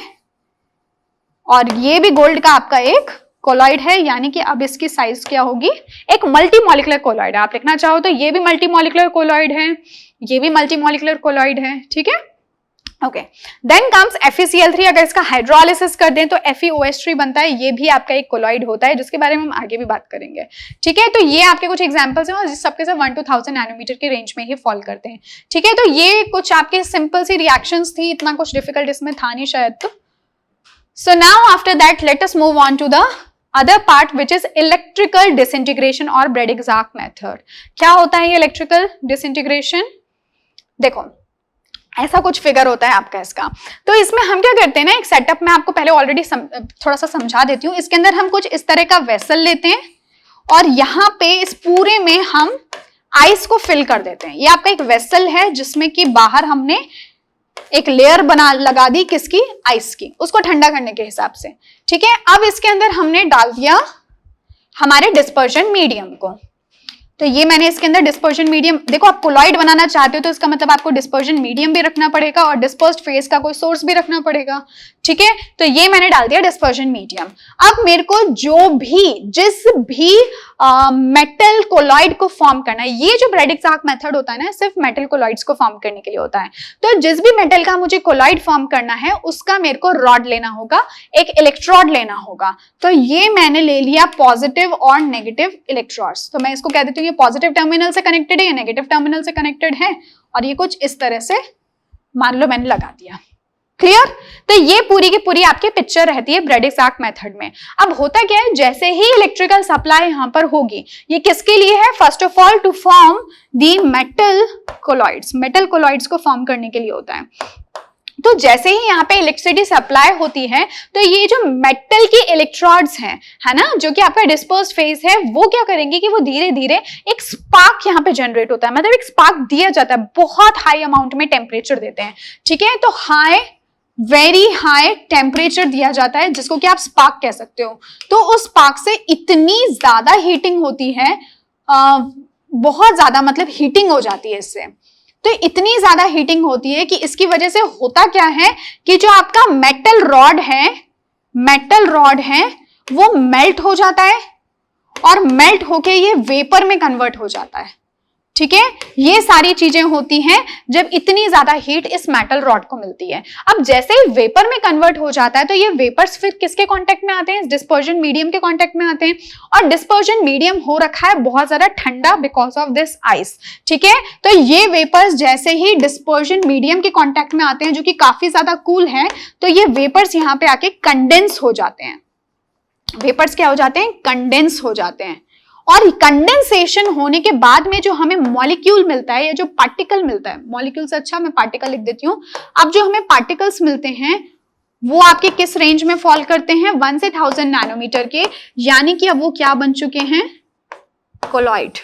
और ये भी गोल्ड का आपका एक कोलॉइड है, यानी कि अब इसकी साइज क्या होगी, एक मल्टी मॉलिक्यूलर कोलॉइड। आप लिखना चाहो तो ये भी मल्टी मॉलिक्यूलर कोलॉइड है, ये भी मल्टी मॉलिक्यूलर कोलॉइड है। ठीक है, ओके। Then comes FeCl3। अगर इसका हाइड्रोलिसिस कर दें तो FeOH3 बनता है, ये भी आपका एक कोलॉइड होता है, जिसके बारे में हम आगे भी बात करेंगे। ठीक है, तो ये आपके कुछ एग्जांपल्स हैं, और सबके सब 1 to 1000 नैनोमीटर के रेंज में ही फॉल करते हैं। ठीक है, तो ये कुछ आपके सिंपल सी रिएक्शंस थी, इतना कुछ डिफिकल्ट इसमें था नहीं शायद। तो so now after that let us move on to the other part which is electrical disintegration और ब्रेडिग्जाक मेथड। क्या होता है ये इलेक्ट्रिकल डिसइंटीग्रेशन? देखो ऐसा कुछ फिगर होता है आपका इसका। तो इसमें हम क्या करते हैं ना, एक सेटअप में आपको पहले ऑलरेडी थोड़ा सा समझा देती हूँ। इसके अंदर हम कुछ इस तरह का वेसल लेते हैं, और यहाँ पे इस पूरे में हम आइस को फिल कर देते हैं। ये आपका एक वेसल है जिसमें कि बाहर हमने एक लेयर लगा दी, किसकी, आइस की, उसको ठंडा करने के हिसाब से। ठीक है, अब इसके अंदर हमने डाल दिया हमारे डिस्पर्शन मीडियम को। तो ये मैंने इसके अंदर डिस्पर्शन मीडियम, देखो आप कोलॉइड बनाना चाहते हो तो इसका मतलब आपको डिस्पर्शन मीडियम भी रखना पड़ेगा और डिस्पर्स्ड फेज का कोई सोर्स भी रखना पड़ेगा। ठीक है, तो ये मैंने डाल दिया डिस्पर्शन मीडियम। अब मेरे को जिस भी मेटल कोलॉइड को फॉर्म करना है, ये जो ब्रेडिग्जाक मेथड होता है ना, सिर्फ मेटल कोलॉइड्स को फॉर्म करने के लिए होता है। तो जिस भी मेटल का मुझे कोलॉइड फॉर्म करना है उसका मेरे को रॉड लेना होगा, एक इलेक्ट्रोड लेना होगा। तो ये मैंने ले लिया पॉजिटिव और नेगेटिव इलेक्ट्रोड्स। तो मैं इसको कह देती हूँ ये पॉजिटिव टर्मिनल से कनेक्टेड है, ये नेगेटिव टर्मिनल से कनेक्टेड है, और ये कुछ इस तरह से मान लो मैंने लगा दिया। क्लियर? तो ये पूरी की पूरी आपकी पिक्चर रहती है ब्रेडिग्जाक मेथड में। अब होता क्या है, जैसे ही इलेक्ट्रिकल सप्लाई यहां पर होगी, ये किसके लिए है, first of all to form the metal colloids. Metal colloids को फॉर्म करने के लिए होता है। तो जैसे ही यहाँ पे इलेक्ट्रिसिटी सप्लाई होती है, तो ये जो मेटल की इलेक्ट्रोड्स हैं, है ना, जो कि आपका डिस्पर्स्ड फेज है, वो क्या करेंगे कि वो धीरे धीरे एक स्पार्क यहाँ पे जनरेट होता है, मतलब एक स्पार्क दिया जाता है, बहुत हाई अमाउंट में टेम्परेचर देते हैं। ठीक है, तो वेरी हाई टेम्परेचर दिया जाता है, जिसको कि आप स्पार्क कह सकते हो। तो उस स्पार्क से इतनी ज्यादा हीटिंग होती है, बहुत ज्यादा, मतलब हीटिंग हो जाती है इससे। तो इतनी ज्यादा हीटिंग होती है कि इसकी वजह से होता क्या है कि जो आपका मेटल रॉड है वो मेल्ट हो जाता है, और मेल्ट होके ये वेपर में कन्वर्ट हो जाता है। ठीक है, ये सारी चीजें होती हैं जब इतनी ज्यादा हीट इस मेटल रॉड को मिलती है। अब जैसे ही वेपर में कन्वर्ट हो जाता है, तो ये वेपर्स फिर किसके कांटेक्ट में आते हैं, डिस्पर्जन मीडियम के कांटेक्ट में आते हैं, और डिस्पर्जन मीडियम हो रखा है बहुत ज्यादा ठंडा बिकॉज ऑफ दिस आइस। ठीक है, तो ये वेपर्स जैसे ही डिस्पर्जन मीडियम के कांटेक्ट में आते हैं, जो कि काफी ज्यादा कूल है, तो ये वेपर्स यहाँ पे आके कंडेंस हो जाते हैं। वेपर्स क्या हो जाते हैं, कंडेंस हो जाते हैं। और कंडेंसेशन होने के बाद में जो हमें मॉलिक्यूल मिलता है, या जो पार्टिकल मिलता है, मॉलिक्यूल से अच्छा मैं पार्टिकल लिख देती हूं। अब जो हमें पार्टिकल्स मिलते हैं वो आपके किस रेंज में फॉल करते हैं, 1 से 1000 नैनोमीटर के, यानी कि अब वो क्या बन चुके हैं, कोलॉइड।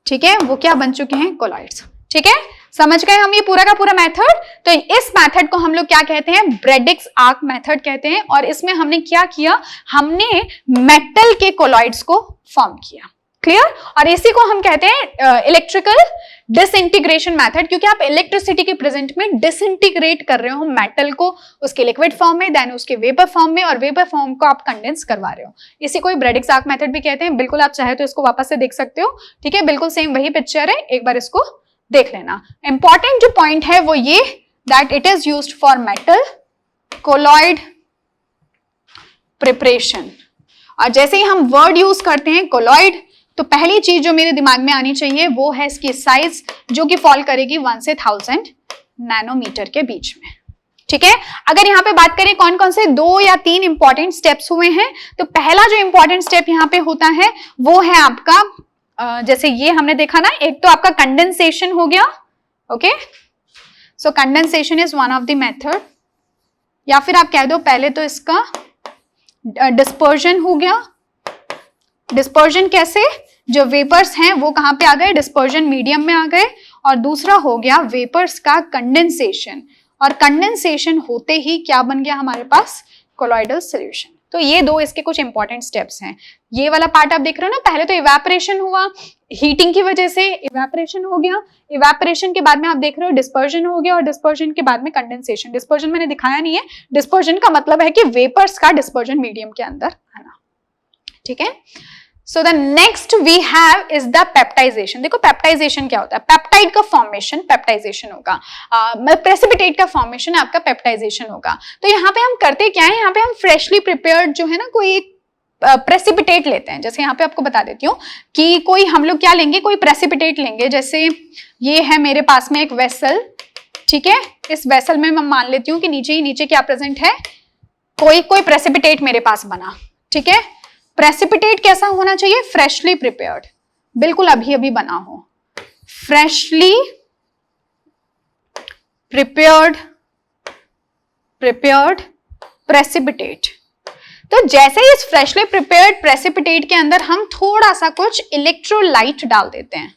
ठीक है, वो क्या बन चुके हैं, कोलॉइड्स। ठीक है, समझ गए हम ये पूरा का पूरा मेथड। तो इस मेथड को हम लोग क्या कहते हैं, ब्रेडिग्जाक मेथड कहते हैं। और इसमें हमने क्या किया, हमने मेटल के कोलॉइड्स को फॉर्म किया। क्लियर? और इसी को हम कहते हैं इलेक्ट्रिकल डिसइंटीग्रेशन मेथड, क्योंकि आप इलेक्ट्रिसिटी के प्रेजेंट में डिसइंटीग्रेट कर रहे हो मेटल को उसके लिक्विड फॉर्म में, देन उसके वेपर फॉर्म में, और वेपर फॉर्म को आप कंडेंस करवा रहे हो। इसी को ब्रेडिग्जाक मेथड भी कहते हैं। बिल्कुल आप चाहे तो इसको वापस से देख सकते हो। ठीक है, बिल्कुल सेम वही पिक्चर है, एक बार इसको देख लेना। इंपॉर्टेंट जो पॉइंट है वो ये, that it is used for metal colloid preparation. और जैसे ही हम वर्ड यूज करते हैं कोलॉइड, तो पहली चीज जो मेरे दिमाग में आनी चाहिए वो है इसकी साइज, जो कि फॉल करेगी 1 से 1000 नैनोमीटर के बीच में। ठीक है, अगर यहाँ पे बात करें कौन कौन से 2 या 3 इंपॉर्टेंट स्टेप्स हुए हैं, तो पहला जो इंपॉर्टेंट स्टेप यहाँ पे होता है वो है आपका जैसे ये हमने देखा ना, एक तो आपका कंडेंसेशन हो गया। Okay, so condensation is one of the method, या फिर आप कह दो पहले तो इसका डिस्पर्जन हो गया। डिस्पर्जन कैसे, जो वेपर्स हैं वो कहां पे आ गए, डिस्पर्जन मीडियम में आ गए। और दूसरा हो गया वेपर्स का कंडेंसेशन, और कंडेंसेशन होते ही क्या बन गया हमारे पास, कोलॉइडल सॉल्यूशन। तो ये 2 इसके कुछ इंपॉर्टेंट स्टेप्स हैं। ये वाला पार्ट आप देख रहे हो ना, पहले तो इवेपोरेशन हुआ, हीटिंग की वजह से इवेपोरेशन हो गया, इवेपोरेशन के बाद में आप देख रहे हो डिस्पर्जन हो गया, और डिस्पर्जन के बाद में कंडेंसेशन। डिस्पर्जन मैंने दिखाया नहीं है, डिस्पर्जन का मतलब है कि वेपर्स का डिस्पर्जन मीडियम के अंदर आना। ठीक है, so the next we have is the peptization. देखो पेप्टाइजेशन क्या होता है, पेप्टाइड का फॉर्मेशन पेप्टाइजेशन होगा, प्रेसिपिटेट का फॉर्मेशन आपका पेप्टाइजेशन होगा। तो यहाँ पे हम करते क्या है, यहाँ पे हम फ्रेशली प्रिपेयर्ड जो है ना कोई प्रेसिपिटेट लेते हैं। जैसे यहाँ पे आपको बता देती हूँ कि कोई हम लोग क्या लेंगे, कोई प्रेसिपिटेट लेंगे। जैसे ये है मेरे पास में एक वेसल, ठीक है, इस वेसल में मैं मान लेती हूँ कि नीचे ही नीचे क्या प्रेजेंट है, कोई प्रेसिपिटेट मेरे पास बना। ठीक है, प्रेसिपिटेट कैसा होना चाहिए, फ्रेशली प्रिपेयर्ड, बिल्कुल अभी अभी बना हो, फ्रेशली प्रिपेयर्ड प्रेसिपिटेट। तो जैसे ही इस फ्रेशली प्रिपेयर्ड प्रेसिपिटेट के अंदर हम थोड़ा सा कुछ इलेक्ट्रोलाइट डाल देते हैं।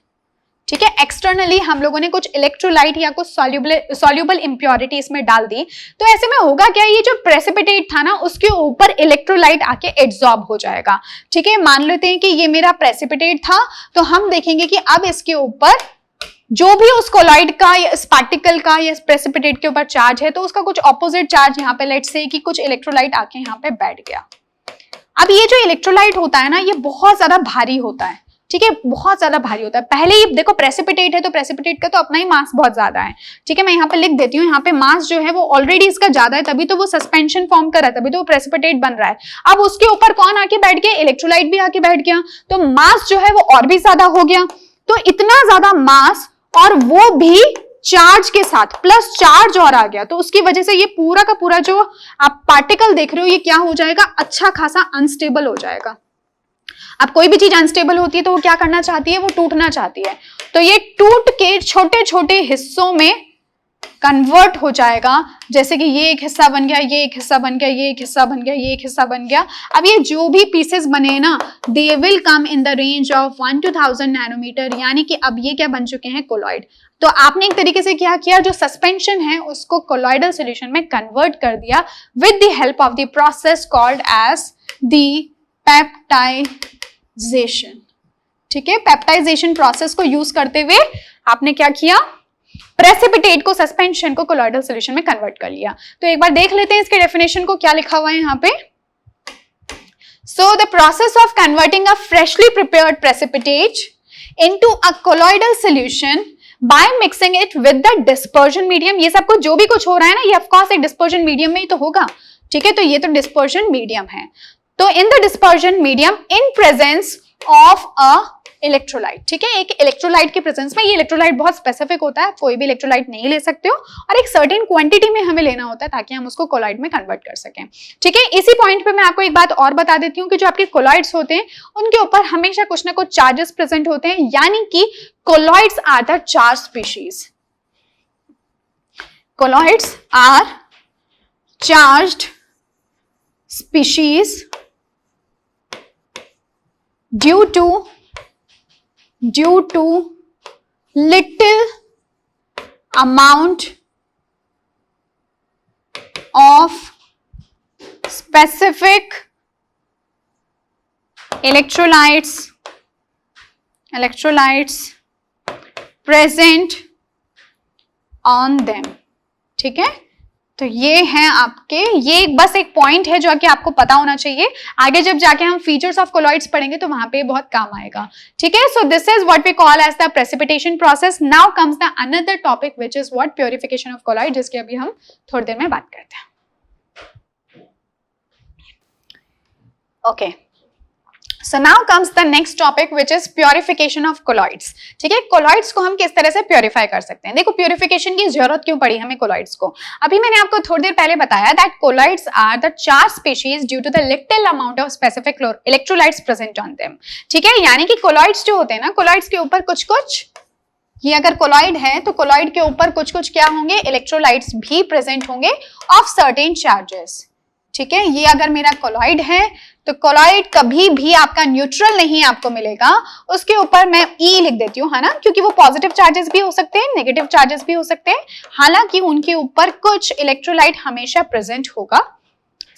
ठीक है, एक्सटर्नली हम लोगों ने कुछ इलेक्ट्रोलाइट या कुछ सॉल्युबल इंप्योरिटी इसमें डाल दी, तो ऐसे में होगा क्या, ये जो प्रेसिपिटेट था ना उसके ऊपर इलेक्ट्रोलाइट आके एब्जॉर्ब हो जाएगा। ठीक है, मान लेते हैं कि ये मेरा प्रेसिपिटेट था, तो हम देखेंगे कि अब इसके ऊपर जो भी उस कोलॉइड का या इस पार्टिकल का या इस प्रेसिपिटेट के ऊपर चार्ज है, तो उसका कुछ ऑपोजिट चार्ज यहाँ पे, लेट्स से कि कुछ इलेक्ट्रोलाइट आके यहाँ पे बैठ गया। अब ये जो इलेक्ट्रोलाइट होता है ना, ये बहुत ज्यादा भारी होता है। ठीक है, बहुत ज्यादा भारी होता है। पहले ही देखो प्रेसिपिटेट है, तो प्रेसिपिटेट का तो अपना ही मास बहुत ज्यादा है। ठीक है, मैं यहाँ पे लिख देती हूँ, यहाँ पे मास जो है वो ऑलरेडी इसका ज्यादा है, तभी तो वो सस्पेंशन फॉर्म कर रहा है, तभी तो वो प्रेसिपिटेट बन रहा है। अब उसके ऊपर कौन आके बैठ गया, इलेक्ट्रोलाइट भी आके बैठ गया, तो मास जो है वो और भी ज्यादा हो गया। तो इतना ज्यादा मास, और वो भी चार्ज के साथ, प्लस चार्ज और आ गया, तो उसकी वजह से ये पूरा का पूरा जो आप पार्टिकल देख रहे हो ये क्या हो जाएगा, अच्छा खासा अनस्टेबल हो जाएगा। अब कोई भी चीज अनस्टेबल होती है तो वो क्या करना चाहती है, वो टूटना चाहती है। तो ये टूट के छोटे छोटे हिस्सों में कन्वर्ट हो जाएगा, जैसे कि ये एक हिस्सा बन गया, ये एक हिस्सा बन गया, ये एक हिस्सा बन गया, ये एक हिस्सा बन गया। अब ये जो भी पीसेस बने ना, they will come in the range of 1 to 1000 nanometer, यानी कि अब ये क्या बन चुके हैं, कोलॉइड। तो आपने एक तरीके से क्या किया, जो सस्पेंशन है उसको कोलॉइडल सॉल्यूशन में कन्वर्ट कर दिया with the help of the process called as the peptization. ठीक है, पेप्टाइजेशन प्रोसेस को यूज करते हुए आपने क्या किया, प्रेसिपिटेट को, सस्पेंशन को कोलॉइडल सॉल्यूशन में कन्वर्ट कर लिया। तो एक बार देख लेते हैं इसके डेफिनेशन को, क्या लिखा हुआ है यहाँ पे। So the process of converting a freshly prepared precipitate into a colloidal solution by mixing it with the dispersion medium. ये सब कुछ जो भी कुछ हो रहा है ना, ये ऑफ कोर्स एक डिस्पर्जन मीडियम में ही तो होगा। ठीक है, तो ये तो डिस्पर्जन मीडियम है। तो in the dispersion medium in presence of a electrolyte. ठीक है, एक इलेक्ट्रोलाइट के प्रेजेंस में, ये इलेक्ट्रोलाइट बहुत स्पेसिफिक होता है, कोई भी इलेक्ट्रोलाइट नहीं ले सकते हो, और एक सर्टेन क्वांटिटी में हमें लेना होता है ताकि हम उसको कोलॉइड में कन्वर्ट कर सकें। ठीक है, इसी पॉइंट पे मैं आपको एक बात और बता देती हूँ कि जो आपके कोलॉइड्स होते हैं उनके ऊपर हमेशा कुछ ना कुछ चार्जेस प्रेजेंट होते हैं, यानी कि colloids are the charge species. Colloids are charged species due to little amount of specific electrolytes present on them। ठीक है, तो ये है आपके, ये बस एक पॉइंट है जो कि आपको पता होना चाहिए। आगे जब जाके हम फीचर्स ऑफ कोलॉइड्स पढ़ेंगे तो वहां पे बहुत काम आएगा। ठीक है, so this is what we call as the precipitation process. Now comes the another topic which is what, purification of colloid, जिसकी अभी हम थोड़ी देर में बात करते हैं। Okay, So now comes the next topic which is purification of colloids. ठीक है, colloids को हम किस तरह से प्योरीफाई कर सकते हैं. देखो प्योरीफिकेशन की जरूरत क्यों पड़ी हमें colloids को. अभी मैंने आपको थोड़ी देर पहले बताया that colloids are the charged species due to the little amount of specific electrolytes present on them. ठीक है, यानी कि colloids जो होते हैं ना, colloids के ऊपर कुछ कुछ, ये अगर कोलॉइड है तो कोलॉइड के ऊपर कुछ कुछ क्या होंगे, इलेक्ट्रोलाइट्स भी प्रेजेंट होंगे ऑफ सर्टेन चार्जेस. ठीक है, ये अगर मेरा कोलॉइड है तो कोलॉइड कभी भी आपका न्यूट्रल नहीं आपको मिलेगा, उसके ऊपर मैं ई लिख देती हूँ, है ना, क्योंकि वो पॉजिटिव चार्जेस भी हो सकते हैं, नेगेटिव चार्जेस भी हो सकते हैं, हालांकि उनके ऊपर कुछ इलेक्ट्रोलाइट हमेशा प्रेजेंट होगा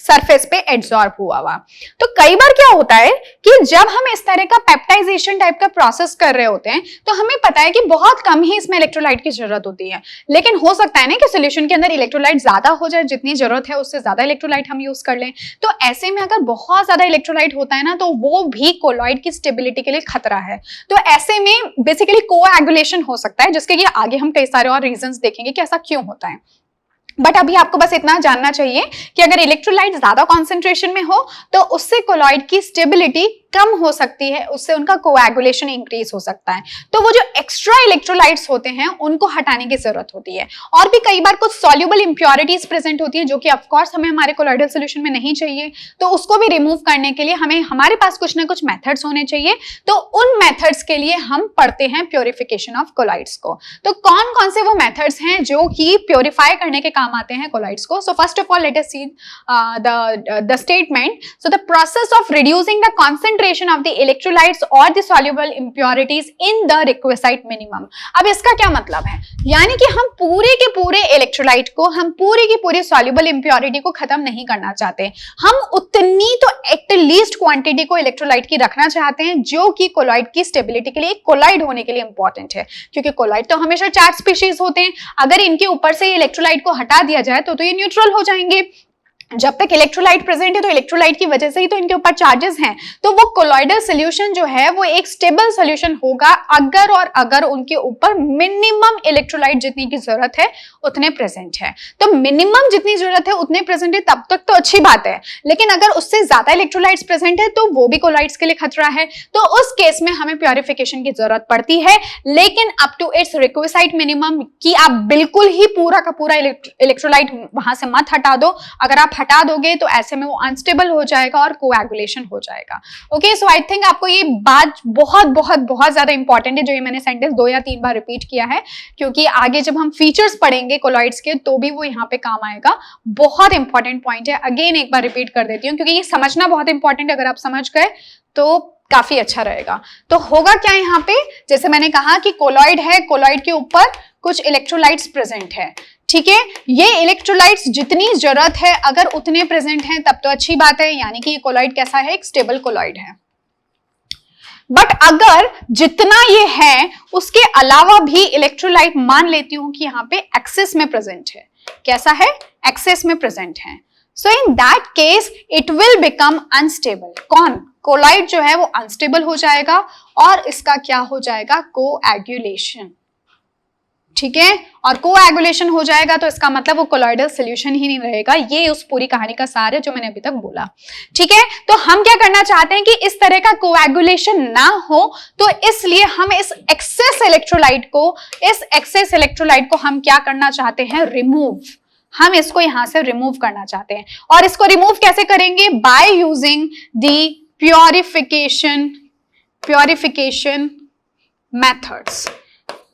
सरफेस पे एब्जॉर्ब हुआ. तो कई बार क्या होता है कि जब हम इस तरह का पेप्टाइजेशन टाइप का प्रोसेस कर रहे होते हैं तो हमें पता है कि बहुत कम ही इसमें इलेक्ट्रोलाइट की जरूरत होती है, लेकिन हो सकता है ना कि सॉल्यूशन के अंदर इलेक्ट्रोलाइट ज्यादा हो जाए, जितनी जरूरत है उससे ज्यादा इलेक्ट्रोलाइट हम यूज कर लें. तो ऐसे में अगर बहुत ज्यादा इलेक्ट्रोलाइट होता है ना तो वो भी कोलॉइड की स्टेबिलिटी के लिए खतरा है. तो ऐसे में बेसिकली कोएगुलेशन हो सकता है, जिसके लिए आगे हम कई सारे और रीजंस देखेंगे कि ऐसा क्यों होता है. बट अभी आपको बस इतना जानना चाहिए कि अगर इलेक्ट्रोलाइट ज्यादा कॉन्सेंट्रेशन में हो तो उससे कोलॉइड की स्टेबिलिटी कम हो सकती है, उससे उनका कोएगुलेशन इंक्रीज हो सकता है. तो वो जो एक्स्ट्रा इलेक्ट्रोलाइट्स होते हैं उनको हटाने की जरूरत होती है. और भी कई बार कुछ सॉल्युबल इंप्योरिटीज प्रेजेंट होती है जो कि ऑफ कोर्स हमें हमारे कोलॉइडल सॉल्यूशन में नहीं चाहिए, तो उसको भी रिमूव करने के लिए हमें हमारे पास कुछ ना कुछ मेथड्स होने चाहिए. तो उन मेथड्स के लिए हम पढ़ते हैं प्योरिफिकेशन ऑफ कोलॉइड्स को. तो कौन कौन से वो मेथड्स हैं जो कि प्योरीफाई करने के काम आते हैं कोलॉइड्स को. So first of all let us see the statement. So the process of reducing the concentration of the electrolytes or the soluble impurities in the requisite minimum. अब इसका क्या मतलब है, यानी कि हम पूरे के पूरे इलेक्ट्रोलाइट को, हम पूरी की पूरी soluble impurity को खत्म नहीं करना चाहते, हम उतनी तो एटलीस्ट क्वांटिटी को इलेक्ट्रोलाइट की रखना चाहते हैं जो कि कोलॉइड की स्टेबिलिटी के लिए, कोलॉइड होने के लिए इंपॉर्टेंट है. क्योंकि कोलॉइड तो हमेशा चार्ज स्पीशीज होते हैं, अगर इनके ऊपर से इलेक्ट्रोलाइट को हटा दिया जाए तो ये न्यूट्रल हो जाएंगे. जब तक इलेक्ट्रोलाइट प्रेजेंट है तो इलेक्ट्रोलाइट की वजह से ही तो इनके ऊपर चार्जेस हैं. तो वो कोलॉइडल सॉल्यूशन जो है वो एक स्टेबल सॉल्यूशन होगा अगर और अगर उनके ऊपर मिनिमम इलेक्ट्रोलाइट जितनी की जरूरत है उतने प्रेजेंट है. तो मिनिमम जितनी जरूरत है उतने प्रेजेंट है तब तक तो अच्छी बात है, लेकिन अगर उससे ज्यादा इलेक्ट्रोलाइट्स प्रेजेंट है तो वो भी कोलॉइड्स के लिए खतरा है. तो उस केस में हमें प्योरिफिकेशन की जरूरत पड़ती है, लेकिन up to its requisite minimum, कि आप बिल्कुल ही पूरा का पूरा इलेक्ट्रोलाइट वहां से मत हटा दो. अगर आप हटा दोगे तो ऐसे में वो अनस्टेबल हो जाएगा और कोएगुलेशन हो जाएगा. ओके, सो आई थिंक आपको ये बात बहुत बहुत बहुत ज्यादा इंपॉर्टेंट है जो ये मैंने सेंटेंस 2 या 3 बार रिपीट किया है, क्योंकि आगे जब हम फीचर्स पढ़ेंगे कोलॉइड्स के तो भी वो यहाँ पे काम आएगा. बहुत इंपॉर्टेंट पॉइंट है, अगेन एक बार रिपीट कर देती हूँ क्योंकि ये समझना बहुत इंपॉर्टेंट है. अगर आप समझ गए तो काफी अच्छा रहेगा. तो होगा क्या यहाँ पे, जैसे मैंने कहा कि कोलॉइड है, कोलॉइड के ऊपर कुछ इलेक्ट्रोलाइट्स प्रेजेंट है. ठीक है, ये इलेक्ट्रोलाइट्स जितनी जरूरत है अगर उतने प्रेजेंट हैं तब तो अच्छी बात है, यानी कि ये कोलॉइड कैसा है, एक स्टेबल कोलॉइड है. बट अगर जितना ये है उसके अलावा भी इलेक्ट्रोलाइट मान लेती हूं कि यहाँ पे एक्सेस में प्रेजेंट है, कैसा है, एक्सेस में प्रेजेंट है, so in that case it will become unstable. कौन, कोलॉइड जो है वो अनस्टेबल हो जाएगा और इसका क्या हो जाएगा, कोएगुलेशन. ठीक है, और कोएगुलेशन हो जाएगा तो इसका मतलब वो कोलॉइडल सॉल्यूशन ही नहीं रहेगा. ये उस पूरी कहानी का सार है जो मैंने अभी तक बोला. ठीक है, तो हम क्या करना चाहते हैं कि इस तरह का कोएगुलेशन ना हो, तो इसलिए हम इस एक्सेस इलेक्ट्रोलाइट को हम क्या करना चाहते हैं, रिमूव. हम इसको यहां से रिमूव करना चाहते हैं. और इसको रिमूव कैसे करेंगे, by using the purification methods.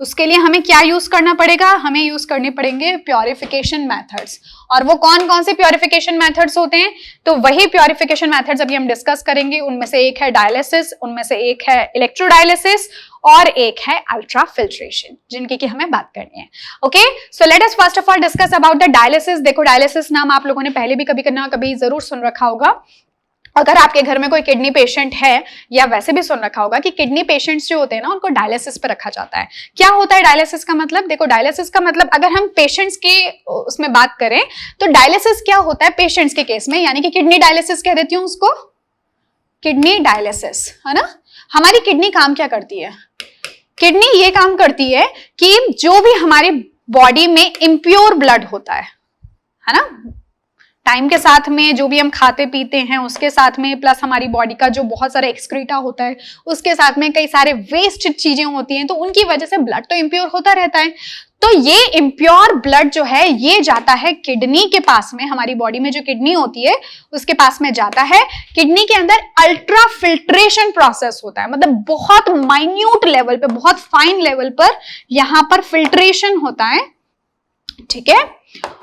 उसके लिए हमें क्या यूज करना पड़ेगा, हमें यूज करने पड़ेंगे प्योरिफिकेशन मेथड्स. और वो कौन कौन से प्योरिफिकेशन मेथड्स होते हैं, तो वही प्योरिफिकेशन मेथड्स अभी हम डिस्कस करेंगे. उनमें से एक है डायलिसिस, उनमें से एक है इलेक्ट्रोडायलिसिस और एक है अल्ट्रा फिल्ट्रेशन, जिनकी की हमें बात करनी है. Okay, so let us first of all discuss about the dialysis. देखो, डायलिसिस नाम आप लोगों ने पहले भी कभी ना कभी जरूर सुन रखा होगा. अगर आपके घर में कोई किडनी पेशेंट है, या वैसे भी सुन रखा होगा कि किडनी पेशेंट्स जो होते हैं ना उनको डायलिसिस पे रखा जाता है. क्या होता है डायलिसिस का मतलब, देखो डायलिसिस का मतलब अगर हम पेशेंट्स की उसमें बात करें तो डायलिसिस क्या होता है पेशेंट्स के केस में, यानी कि किडनी डायलिसिस कह देती हूँ उसको, किडनी डायलिसिस, है ना. हमारी किडनी काम क्या करती है, किडनी ये काम करती है कि जो भी हमारी बॉडी में इम्प्योर ब्लड होता है ना, टाइम के साथ में जो भी हम खाते पीते हैं उसके साथ में, प्लस हमारी बॉडी का जो बहुत सारा एक्सक्रीटा होता है उसके साथ में कई सारे वेस्ट चीजें होती हैं, तो उनकी वजह से ब्लड तो इम्प्योर होता रहता है। तो ये इम्प्योर ब्लड जो है ये जाता है किडनी के पास में, हमारी बॉडी में जो किडनी होती है उसके पास में जाता है। किडनी के अंदर अल्ट्रा फिल्ट्रेशन प्रोसेस होता है, मतलब बहुत माइन्यूट लेवल पे, बहुत फाइन लेवल पर यहां पर फिल्ट्रेशन होता है, ठीक है।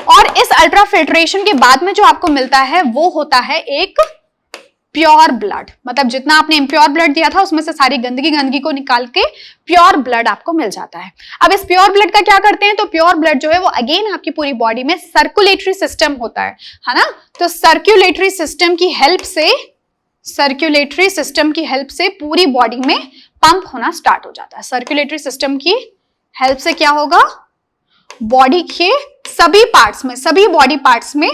और इस अल्ट्रा फिल्ट्रेशन के बाद में जो आपको मिलता है वो होता है एक प्योर ब्लड, मतलब जितना आपने इम्प्योर ब्लड दिया था उसमें से सारी गंदगी को निकाल के प्योर ब्लड आपको मिल जाता है। अब इस प्योर ब्लड का क्या करते हैं, तो प्योर ब्लड जो है वो अगेन आपकी पूरी बॉडी में सर्कुलेटरी सिस्टम होता है ना, तो सर्कुलेटरी सिस्टम की हेल्प से पूरी बॉडी में पंप होना स्टार्ट हो जाता है। सर्कुलेटरी सिस्टम की हेल्प से क्या होगा, बॉडी के सभी बॉडी पार्ट्स में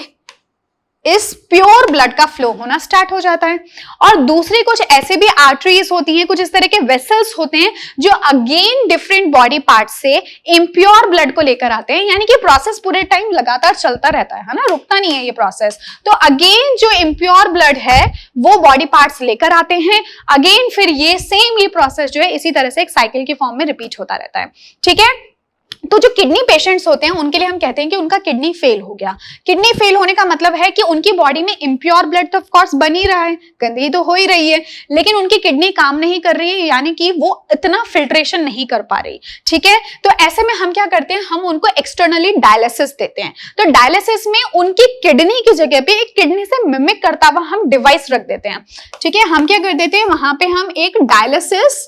इस प्योर ब्लड का फ्लो होना स्टार्ट हो जाता है। और दूसरी कुछ ऐसे भी आर्टरीज होती हैं, कुछ इस तरह के वेसल्स होते हैं जो अगेन डिफरेंट बॉडी पार्ट से इम्प्योर ब्लड को लेकर आते हैं, यानी कि प्रोसेस पूरे टाइम लगातार चलता रहता है ना, रुकता नहीं है ये प्रोसेस। तो अगेन जो इम्प्योर ब्लड है वो बॉडी पार्ट्स लेकर आते हैं, अगेन फिर ये प्रोसेस जो है इसी तरह से एक साइकिल की फॉर्म में रिपीट होता रहता है, ठीक है। तो जो किडनी पेशेंट्स होते हैं उनके लिए हम कहते हैं कि उनका किडनी फेल हो गया। किडनी फेल होने का मतलब है कि उनकी बॉडी में इम्प्योर ब्लड तो ऑफ कोर्स बन ही रहा है, गंदगी तो हो ही रही है, लेकिन उनकी किडनी काम नहीं कर रही है, यानी कि वो इतना फिल्ट्रेशन नहीं कर पा रही, ठीक है। तो ऐसे में हम क्या करते हैं, हम उनको एक्सटर्नली डायलिसिस देते हैं। तो डायलिसिस में उनकी किडनी की जगह पे एक किडनी से मिमिक करता हुआ हम डिवाइस रख देते हैं, ठीक है। हम क्या कर देते हैं, वहां पे हम एक डायलिसिस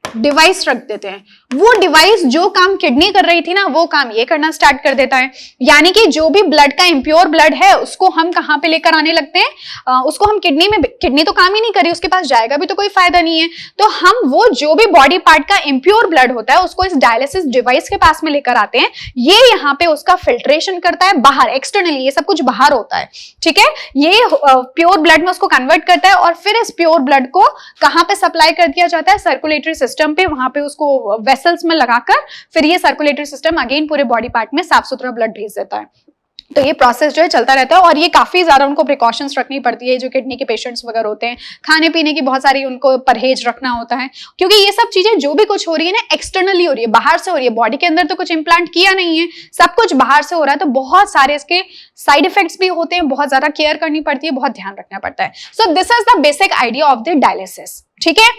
डिवाइस रख देते हैं। वो डिवाइस जो काम किडनी कर रही थी ना वो काम ये करना स्टार्ट कर देता है, यानी कि जो भी ब्लड का इम्प्योर ब्लड है उसको हम कहां पे लेकर आने लगते हैं, उसको हम किडनी तो काम ही नहीं करी, उसके पास जाएगा भी तो कोई फायदा नहीं है, तो हम वो जो भी बॉडी पार्ट का इम्प्योर ब्लड होता है उसको इस डायलिसिस डिवाइस के पास में लेकर आते हैं। ये यहाँ पे उसका फिल्ट्रेशन करता है बाहर, एक्सटर्नली ये सब कुछ बाहर होता है, ठीक है। ये प्योर ब्लड में उसको कन्वर्ट करता है और फिर इस प्योर ब्लड को कहां पे सप्लाई कर दिया जाता है, सर्कुलेटरी सिस्टम पे, वहां पे उसको वेसल्स में लगाकर फिर ये सर्कुलेटरी सिस्टम अगेन पूरे बॉडी पार्ट में साफ सुथरा ब्लड भेज देता है। तो ये प्रोसेस जो है चलता रहता है और ये काफी ज्यादा उनको प्रिकॉशंस रखनी पड़ती है, जो किडनी के पेशेंट्स वगैरह होते हैं, खाने पीने की बहुत सारी उनको परहेज रखना होता है, क्योंकि ये सब चीजें जो भी कुछ हो रही है ना एक्सटर्नली हो रही है, बाहर से हो रही है, बॉडी के अंदर तो कुछ इंप्लांट किया नहीं है, सब कुछ बाहर से हो रहा है, तो बहुत सारे इसके साइड इफेक्ट्स भी होते हैं, बहुत ज्यादा केयर करनी पड़ती है, बहुत ध्यान रखना पड़ता है। So this is the basic idea of the dialysis, ठीक है।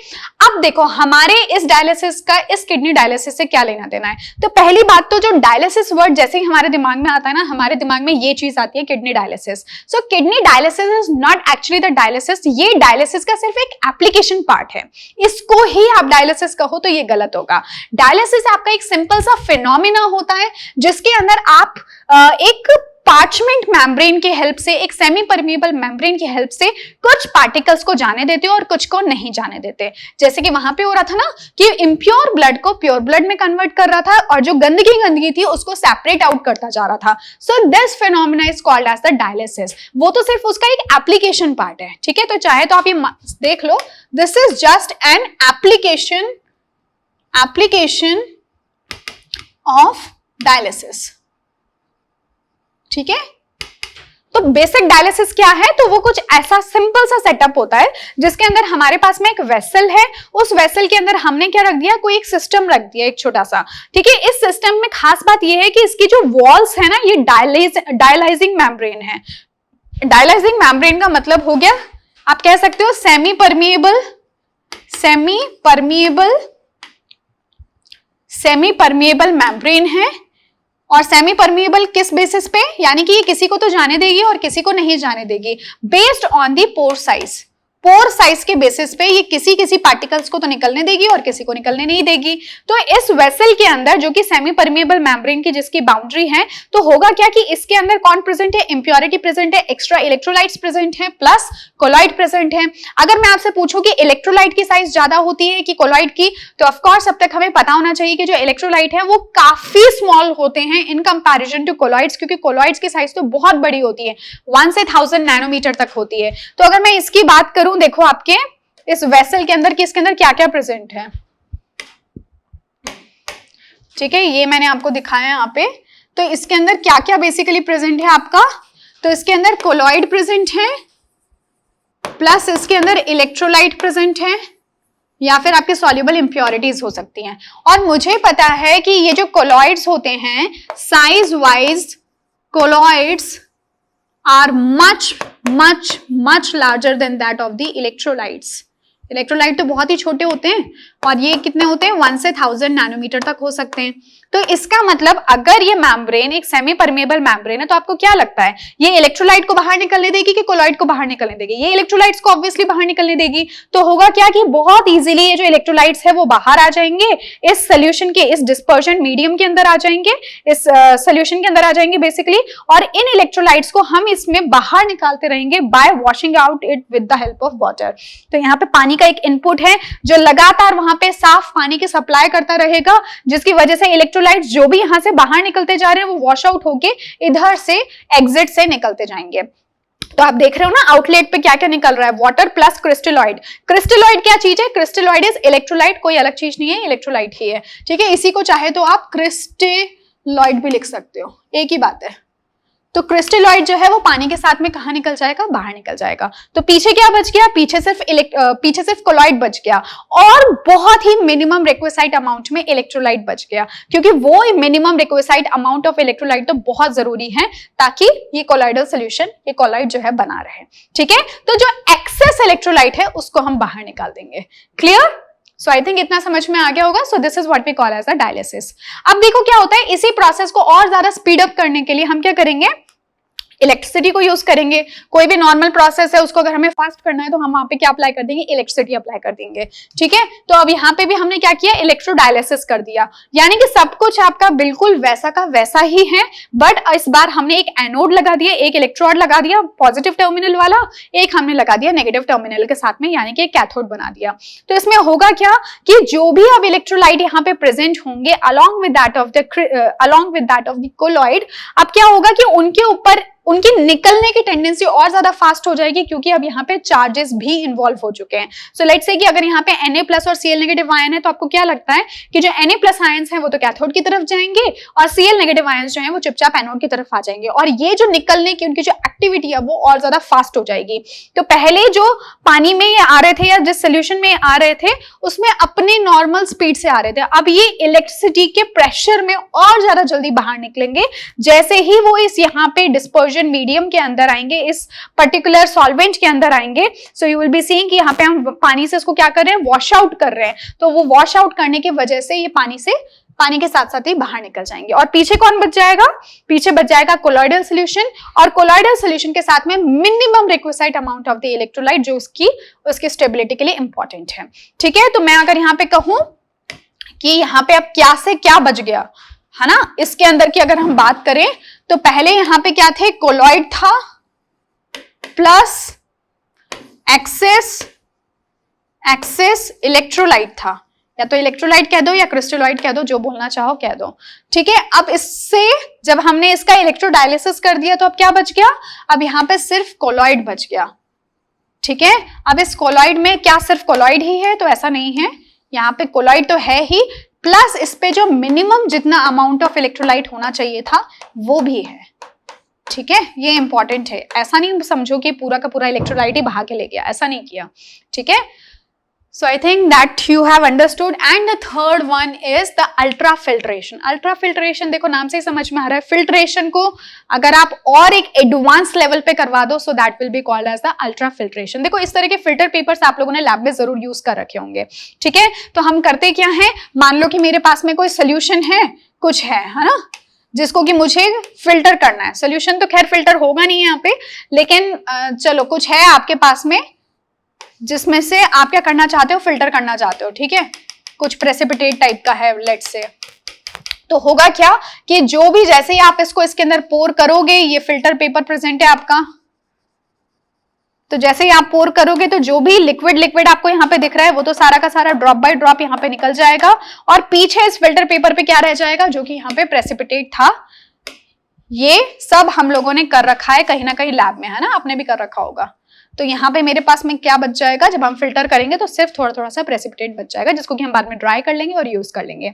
अब देखो हमारे इस डायलिसिस का इस किडनी डायलिसिस से क्या लेना देना है। तो पहली बात तो जो डायलिसिस वर्ड जैसे ही हमारे दिमाग में आता है ना, हमारे दिमाग में ये चीज आती है kidney dialysis. So kidney dialysis is not actually the dialysis, ये डायलिसिस का सिर्फ एक एप्लीकेशन पार्ट है, इसको ही आप डायलिसिस कहो तो ये गलत होगा। डायलिसिस आपका एक सिंपल सा फिनोमिना होता है जिसके अंदर आप एक पार्चमेंट मेम्ब्रेन की हेल्प से, एक सेमी परमिएबल मेम्ब्रेन की हेल्प से कुछ पार्टिकल्स को जाने देते हो और कुछ को नहीं जाने देते। जैसे कि वहां पे हो रहा था ना कि इम्प्योर ब्लड को प्योर ब्लड में कन्वर्ट कर रहा था और जो गंदगी थी उसको सेपरेट आउट करता जा रहा था। So this phenomena is called as the dialysis. वो तो सिर्फ उसका एक एप्लीकेशन पार्ट है, ठीक है। तो चाहे तो आप ये देख लो, this is just an application of dialysis, ठीक है। तो बेसिक डायलिसिस क्या है, तो वो कुछ ऐसा सिंपल सा सेटअप होता है जिसके अंदर हमारे पास में एक वेसल है, उस वेसल के अंदर हमने क्या रख दिया, कोई एक सिस्टम रख दिया, एक छोटा सा, ठीक है। इस सिस्टम में खास बात ये है कि इसकी जो वॉल्स है ना ये डायलाइजिंग मेम्ब्रेन है। डायलाइजिंग मेम्ब्रेन का मतलब हो गया, आप कह सकते हो सेमी परमिएबल मेम्ब्रेन है। और सेमी परमिएबल किस बेसिस पे, यानी कि ये किसी को तो जाने देगी और किसी को नहीं जाने देगी, based on the pore size. Pore size के बेसिस पे ये किसी पार्टिकल्स को तो निकलने देगी और किसी को निकलने नहीं देगी। तो इस वेसल के अंदर जो कि सेमी परमिएबल मेम्ब्रेन की जिसकी बाउंड्री है, तो होगा क्या कि इसके अंदर कौन प्रेजेंट है, इंप्योरिटी प्रेजेंट है, एक्स्ट्रा इलेक्ट्रोलाइट्स प्रेजेंट है, प्लस कोलॉइड प्रेजेंट है। अगर मैं आपसे पूछूं कि इलेक्ट्रोलाइट की साइज ज्यादा होती है कि कोलॉइड की, तो ऑफकोर्स अब तक हमें पता होना चाहिए कि जो इलेक्ट्रोलाइट है वो काफी स्मॉल होते हैं इन कंपैरिजन टू कोलॉइड्स, क्योंकि कोलॉइड्स की साइज तो बहुत बड़ी होती है, 1 से 1000 नैनोमीटर तक होती है। तो अगर मैं इसकी बात करूं, देखो आपके इस वेसल के अंदर किसके अंदर क्या क्या प्रेजेंट है, ठीक है, ये मैंने आपको दिखाया यहाँ पे। तो इसके अंदर क्या क्या बेसिकली प्रेजेंट है आपका, तो इसके अंदर कोलॉइड प्रेजेंट है, प्लस इसके अंदर इलेक्ट्रोलाइट प्रेजेंट है, या फिर आपके सॉल्युबल इंप्योरिटीज हो सकती हैं। और मुझे पता है कि ये जो कोलॉइड्स होते हैं, size wise colloids are much much much larger than that of the electrolytes. Electrolyte तो बहुत ही छोटे होते हैं और ये कितने होते हैं, 1 से 1000 नैनोमीटर तक हो सकते हैं। तो इसका मतलब अगर ये मेम्ब्रेन एक सेमी परमेबल मेम्ब्रेन है, तो आपको क्या लगता है ये इलेक्ट्रोलाइट को बाहर निकलने देगी कि कोलॉइड को बाहर निकलने देगी? ये इलेक्ट्रोलाइट्स को ऑब्वियसली बाहर निकलने देगी। तो होगा क्या कि बहुत इजीली ये जो इलेक्ट्रोलाइट्स है वो बाहर आ जाएंगे, इस सोल्यूशन के, इस डिस्पर्शन मीडियम के अंदर आ जाएंगे, इस सोल्यूशन के अंदर आ जाएंगे बेसिकली, और इन इलेक्ट्रोलाइट्स को हम इसमें बाहर निकालते रहेंगे bye washing out it with the help of water. तो यहाँ पे पानी का एक इनपुट है जो लगातार वहां पे साफ पानी की सप्लाई करता रहेगा, जिसकी वजह से इलेक्ट्रोलाइट्स जो भी यहां से बाहर निकलते जा रहे हैं वो वॉश आउट होके इधर से एग्जिट से निकलते जाएंगे। तो आप देख रहे हो ना आउटलेट पे क्या क्या निकल रहा है, वाटर प्लस क्रिस्टलॉइड। क्रिस्टलॉइड क्या चीज है? क्रिस्टलॉइड इज इलेक्ट्रोलाइट, कोई अलग चीज नहीं है, इलेक्ट्रोलाइट ही है। ठीक है, इसी को चाहे तो आप क्रिस्टलॉइड भी लिख सकते हो, एक ही बात है। तो क्रिस्टलॉइड जो है वो पानी के साथ में कहाँ निकल जाएगा, बाहर निकल जाएगा। तो पीछे क्या बच गया, पीछे सिर्फ कोलॉइड बच गया, और बहुत ही मिनिमम रिक्विसाइट अमाउंट में इलेक्ट्रोलाइट बच गया, क्योंकि वो minimum requisite amount of electrolyte तो बहुत जरूरी है ताकि ये कोलॉइडल सोल्यूशन, ये कोलॉइड जो है बना रहे। ठीक है, तो जो एक्सेस इलेक्ट्रोलाइट है उसको हम बाहर निकाल देंगे। क्लियर? सो आई थिंक इतना समझ में आ गया होगा। So this is what we call as a dialysis. अब देखो क्या होता है, इसी प्रोसेस को और ज्यादा स्पीड अप करने के लिए हम क्या करेंगे, इलेक्ट्रिसिटी को यूज करेंगे। कोई भी नॉर्मल प्रोसेस है उसको अगर हमें फास्ट करना है तो हम वहां पे क्या अप्लाई कर देंगे, इलेक्ट्रिसिटी अप्लाई कर देंगे। ठीक है, तो अब यहाँ पे भी हमने क्या किया, इलेक्ट्रोडायलिसिस कर दिया, यानी कि सब कुछ आपका बिल्कुल वैसा का वैसा ही है, बट इस बार हमने एक एनोड लगा दिया, एक इलेक्ट्रोड लगा दिया पॉजिटिव टर्मिनल वाला, एक हमने लगा दिया नेगेटिव टर्मिनल के साथ में, यानी कि एक कैथोड बना दिया। तो इसमें होगा क्या कि जो भी अब इलेक्ट्रोलाइट यहाँ पे प्रेजेंट होंगे along with that of the colloid, अब क्या होगा कि उनके ऊपर उनकी निकलने की टेंडेंसी और ज्यादा फास्ट हो जाएगी, क्योंकि अब यहाँ पे चार्जेस भी इन्वॉल्व हो चुके हैं। सो लेट्स से कि अगर यहाँ पे Na+ और Cl नेगेटिव आयन है, तो आपको क्या लगता है कि जो Na+ आयंस हैं वो तो कैथोड की तरफ जाएंगे और Cl नेगेटिव आयंस जो हैं वो चुपचाप एनोड की तरफ आ जाएंगे, और ये जो निकलने की उनकी जो एक्टिविटी है वो और ज्यादा फास्ट हो जाएगी। तो पहले जो पानी में ये आ रहे थे या जिस सोल्यूशन में आ रहे थे उसमें अपने नॉर्मल स्पीड से आ रहे थे, अब ये इलेक्ट्रिसिटी के प्रेशर में और ज्यादा जल्दी बाहर निकलेंगे। जैसे ही वो इस यहाँ पे डिस्पर्जन मीडियम के अंदर आएंगे, इस पर्टिकुलर सॉल्वेंट के अंदर आएंगे, so you will be seeing कि यहाँ पे हम पानी से इसको क्या कर रहे हैं, वॉश आउट कर रहे हैं। तो वो वॉश आउट करने की वजह से ये पानी के साथ साथ ही बाहर निकल जाएंगे। और पीछे कौन बच जाएगा, पीछे बच जाएगा कोलॉइडल सोल्यूशन, और कोलॉइडल सोल्यूशन के साथ में minimum requisite amount of the electrolyte जो उसकी स्टेबिलिटी के लिए इंपॉर्टेंट है। ठीक है, तो मैं अगर यहाँ पे कहूं कि यहाँ पे अब क्या से क्या बच गया है ना, इसके अंदर की अगर हम बात करें तो पहले यहां पे क्या थे, कोलॉइड था प्लस एक्सेस इलेक्ट्रोलाइट था, या तो इलेक्ट्रोलाइट कह दो या क्रिस्टलॉइड कह दो, जो बोलना चाहो कह दो। ठीक है, अब इससे जब हमने इसका इलेक्ट्रोडायलिसिस कर दिया तो अब क्या बच गया, अब यहां पे सिर्फ कोलॉइड बच गया। ठीक है, अब इस कोलॉइड में क्या सिर्फ कोलॉइड ही है, तो ऐसा नहीं है, यहाँ पे कोलॉइड तो है ही, प्लस इस पे जो मिनिमम जितना अमाउंट ऑफ इलेक्ट्रोलाइट होना चाहिए था वो भी है। ठीक है, ये इंपॉर्टेंट है, ऐसा नहीं समझो कि पूरा का पूरा इलेक्ट्रोलाइट ही बहा के ले गया, ऐसा नहीं किया। ठीक है, so I think that you have understood. And the third one is the ultra filtration. Ultra filtration देखो नाम से ही समझ में आ रहा है, फिल्ट्रेशन को अगर आप और एक एडवांस लेवल पे करवा दो so that will be called as the ultra filtration. देखो इस तरह के फिल्टर पेपर्स आप लोगों ने लैब में जरूर यूज कर रखे होंगे। ठीक है, तो हम करते क्या है, मान लो कि मेरे पास में कोई सोल्यूशन है, कुछ है ना, जिसको कि मुझे फिल्टर करना है। सोल्यूशन तो खैर फिल्टर होगा नहीं यहाँ पे, लेकिन चलो कुछ है आपके पास में जिसमें से आप क्या करना चाहते हो, फिल्टर करना चाहते हो। ठीक है, कुछ प्रेसिपिटेट टाइप का है लेट्स से, तो होगा क्या कि जो भी जैसे ही आप इसको इसके अंदर पोर करोगे, ये फिल्टर पेपर प्रेजेंट है आपका, तो जैसे ही आप पोर करोगे तो जो भी लिक्विड आपको यहाँ पे दिख रहा है वो तो सारा का सारा ड्रॉप बाय ड्रॉप यहाँ पे निकल जाएगा, और पीछे इस फिल्टर पेपर पे क्या रह जाएगा, जो कि यहाँ पे प्रेसिपिटेट था। ये सब हम लोगों ने कर रखा है कहीं ना कहीं लैब में, है ना, आपने भी कर रखा होगा। तो यहाँ पे मेरे पास में क्या बच जाएगा, जब हम फिल्टर करेंगे तो सिर्फ थोड़ा थोड़ा सा प्रेसिपिटेट बच जाएगा, जिसको कि हम बाद में ड्राई कर लेंगे और यूज कर लेंगे।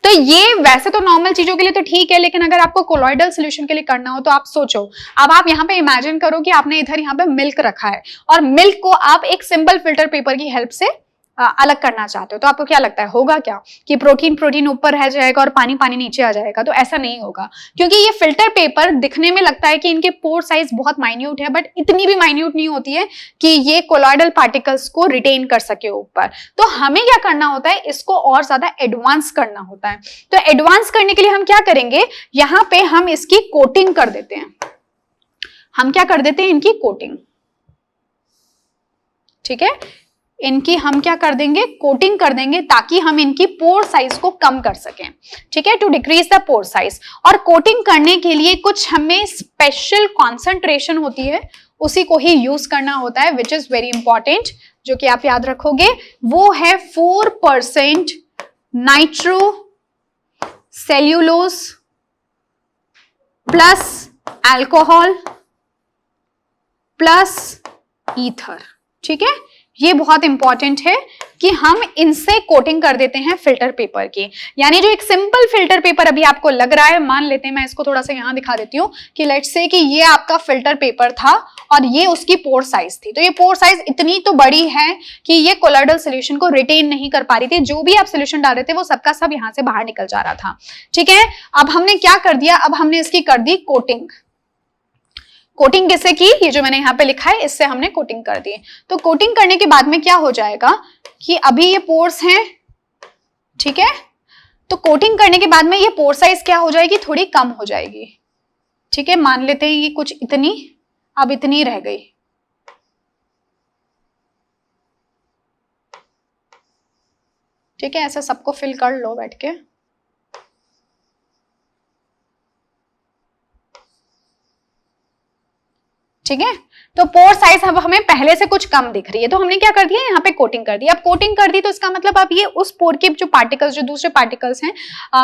तो ये वैसे तो नॉर्मल चीजों के लिए तो ठीक है, लेकिन अगर आपको कोलॉइडल सोल्यूशन के लिए करना हो तो आप सोचो, अब आप यहाँ पे इमेजिन करो कि आपने इधर यहाँ पे मिल्क रखा है और मिल्क को आप एक सिंपल फिल्टर पेपर की हेल्प से अलग करना चाहते हो, तो आपको क्या लगता है होगा क्या कि प्रोटीन ऊपर रह जाएगा और पानी नीचे आ जाएगा? तो ऐसा नहीं होगा, क्योंकि ये फिल्टर पेपर दिखने में लगता है कि इनके पोर साइज बहुत माइन्यूट है, बट इतनी भी माइन्यूट नहीं होती है कि ये कोलॉइडल पार्टिकल्स को रिटेन कर सके ऊपर। तो हमें क्या करना होता है, इसको और ज्यादा एडवांस करना होता है। तो एडवांस करने के लिए हम क्या करेंगे, यहाँ पे हम इसकी कोटिंग कर देते हैं। हम क्या कर देते हैं, इनकी कोटिंग, ठीक है, इनकी हम क्या कर देंगे, कोटिंग कर देंगे, ताकि हम इनकी पोर साइज को कम कर सकें, ठीक है, to decrease the pore size. और कोटिंग करने के लिए कुछ हमें स्पेशल कॉन्सेंट्रेशन होती है, उसी को ही यूज करना होता है, विच इज वेरी इंपॉर्टेंट, जो कि आप याद रखोगे। वो है 4% nitro cellulose plus alcohol plus ether, ठीक है। ये बहुत इंपॉर्टेंट है कि हम इनसे कोटिंग कर देते हैं फिल्टर पेपर की। यानी जो एक सिंपल फिल्टर पेपर अभी आपको लग रहा है, मान लेते हैं, मैं इसको थोड़ा सा यहां दिखा देती हूं कि लेट्स से कि ये आपका फिल्टर पेपर था और ये उसकी पोर साइज थी। तो ये पोर साइज इतनी तो बड़ी है कि ये कोलॉइडल सोल्यूशन को रिटेन नहीं कर पा रही थी, जो भी आप सोल्यूशन डाल रहे थे वो सबका सब यहां से बाहर निकल जा रहा था, ठीक है। अब हमने क्या कर दिया, अब हमने इसकी कर दी कोटिंग। कोटिंग किससे की, ये जो मैंने यहाँ पे लिखा है इससे हमने कोटिंग कर दी। तो कोटिंग करने के बाद में क्या हो जाएगा कि अभी ये पोर्स हैं, ठीक है, तो कोटिंग करने के बाद में ये पोर साइज क्या हो जाएगी, थोड़ी कम हो जाएगी, ठीक है। मान लेते हैं ये कुछ इतनी, अब इतनी रह गई, ठीक है। ऐसा सबको फिल कर लो बैठ के, ठीक है। तो पोर साइज अब हमें पहले से कुछ कम दिख रही है, तो हमने क्या कर दिया, यहाँ पे कोटिंग कर दी। अब कोटिंग कर दी तो इसका मतलब अब ये उस पोर के जो पार्टिकल्स, जो दूसरे पार्टिकल्स हैं,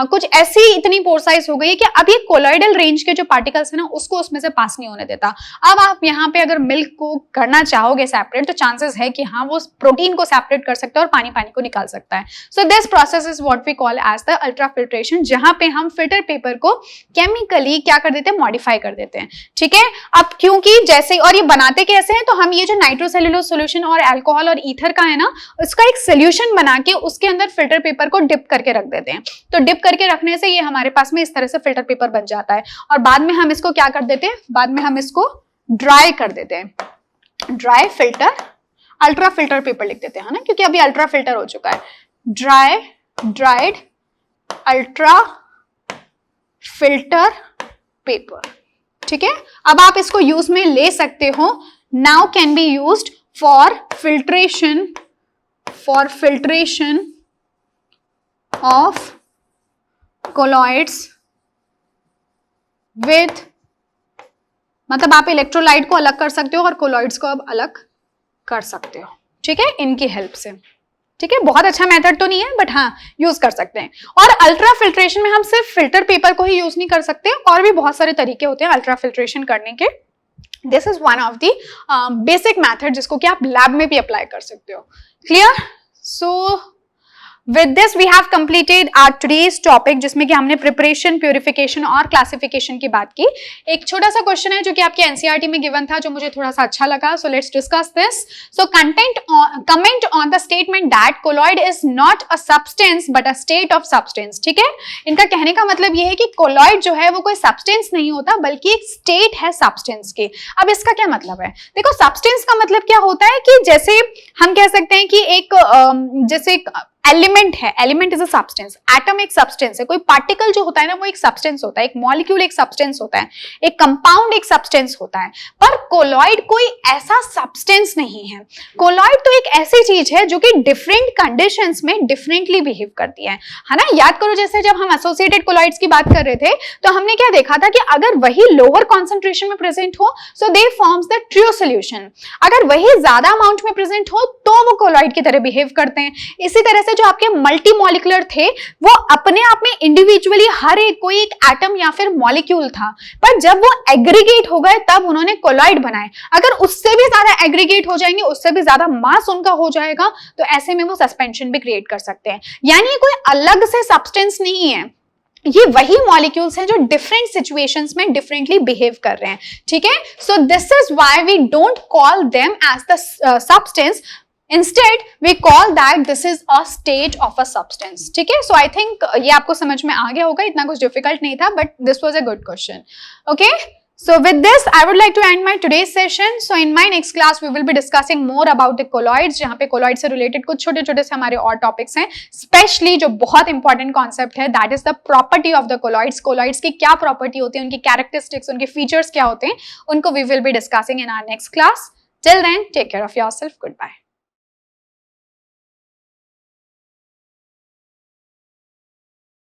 कुछ ऐसी इतनी पोर साइज हो गई है कि अब ये कोलॉइडल रेंज के जो पार्टिकल्स हैं ना, उसको उसमें से पास नहीं होने देता। अब आप यहाँ पे अगर मिल्क को करना चाहोगे सेपरेट, तो चांसेस है कि हाँ वो प्रोटीन को सेपरेट कर सकता है और पानी को निकाल सकता है। So this process is what we call as the ultra filtration, जहां पे हम फिल्टर पेपर को केमिकली क्या कर देते हैं, मॉडिफाई कर देते हैं, ठीक है। अब क्योंकि जैसे, और ये बनाते कैसे हैं, तो हम ये जो नाइट्रोसेल्यूलोज सॉल्यूशन और अल्कोहल और ईथर का है ना, उसका एक सॉल्यूशन बना के उसके अंदर फिल्टर पेपर को डिप करके रख देते हैं। तो डिप करके रखने से ये हमारे पास में इस तरह से फिल्टर पेपर बन जाता है, और बाद में हम इसको क्या कर देते हैं, बाद में हम इसको ड्राई कर देते हैं, dry filter ultra filter paper लिख देते हैं ना, क्योंकि अभी अल्ट्रा फिल्टर हो चुका है। ड्राइड अल्ट्रा फिल्टर पेपर, ठीक है। अब आप इसको यूज में ले सकते हो। Now can be used for filtration of colloids with, मतलब आप इलेक्ट्रोलाइट को अलग कर सकते हो और कोलॉइड्स को अब अलग कर सकते हो, ठीक है, इनकी हेल्प से, ठीक है। बहुत अच्छा मेथड तो नहीं है, बट हाँ यूज कर सकते हैं। और अल्ट्रा फिल्ट्रेशन में हम सिर्फ फिल्टर पेपर को ही यूज नहीं कर सकते, और भी बहुत सारे तरीके होते हैं अल्ट्रा फिल्ट्रेशन करने के। This is one of the basic method जिसको कि आप लैब में भी अप्लाई कर सकते हो। Clear? So With this we have completed our today's topic, जिसमें कि हमने प्रिपरेशन, प्यूरिफिकेशन और क्लासिफिकेशन की बात की। एक छोटा सा क्वेश्चन है जो कि आपके एनसीईआरटी में गिवन था, जो मुझे थोड़ा सा अच्छा लगा। So let's discuss this. So comment on the statement that colloid is not a substance but a state of substance, ठीक है। इनका कहने का मतलब ये है कि कोलॉइड जो है वो कोई सब्सटेंस नहीं होता, बल्कि एक स्टेट है सब्सटेंस की। अब इसका क्या मतलब है, देखो सब्सटेंस का मतलब क्या होता है कि जैसे हम कह सकते हैं कि एक जैसे एलिमेंट है, element is a substance, atom एक सब्सटेंस है, कोई पार्टिकल जो होता है ना वो एक सब्सटेंस होता है, एक मॉलिक्यूल एक सब्सटेंस होता है, एक कंपाउंड एक सब्सटेंस होता है। पर कोलॉइड कोई ऐसा सब्सटेंस नहीं है। कोलॉइड तो एक ऐसी चीज है जो कि डिफरेंट कंडीशंस में डिफरेंटली बिहेव करती है ना। याद करो जैसे जब हम एसोसिएटेड कोलॉइड्स की बात कर रहे थे, तो हमने क्या देखा था कि अगर वही लोअर कॉन्सेंट्रेशन में प्रेजेंट हो so they forms the true solution, अगर वही ज्यादा अमाउंट में प्रेजेंट हो तो वो कोलॉइड की तरह बिहेव करते हैं। इसी तरह से जो आपके मल्टी मॉलिक्यूलर थे वो अपने आप में इंडिविजुअली हर एक कोई एक एटम या फिर मॉलिक्यूल था, पर जब वो एग्रीगेट हो गए तब उन्होंने कोलॉइड कोलॉइड बनाए, अगर उससे भी ज्यादा एग्रीगेट हो जाएंगे, उससे भी ज्यादा मास उनका हो जाएगा, तो ऐसे में वो सस्पेंशन भी क्रिएट कर सकते हैं। यानी कोई अलग से सब्सटेंस नहीं है, ये वही मॉलिक्यूल्स हैं जो डिफरेंट सिचुएशंस में डिफरेंटली बिहेव कर रहे हैं, ठीक है। So this is why we don't call them as the substance, instead we call that this is a state of a substance, ठीक है। सो आई थिंक ये आपको समझ में आ गया होगा, इतना कुछ डिफिकल्ट नहीं था, but this was a good question, okay. So with this, I would like to end my today's session. So in my next class, we will be discussing more about the colloids, जहाँ पे colloid से related कुछ छोटे-छोटे से हमारे और topics हैं, especially जो बहुत important concept है, that is the property of the colloids. Colloids की क्या property होती है, उनकी characteristics, उनके features क्या होते हैं, उनको we will be discussing in our next class. Till then, take care of yourself. Goodbye.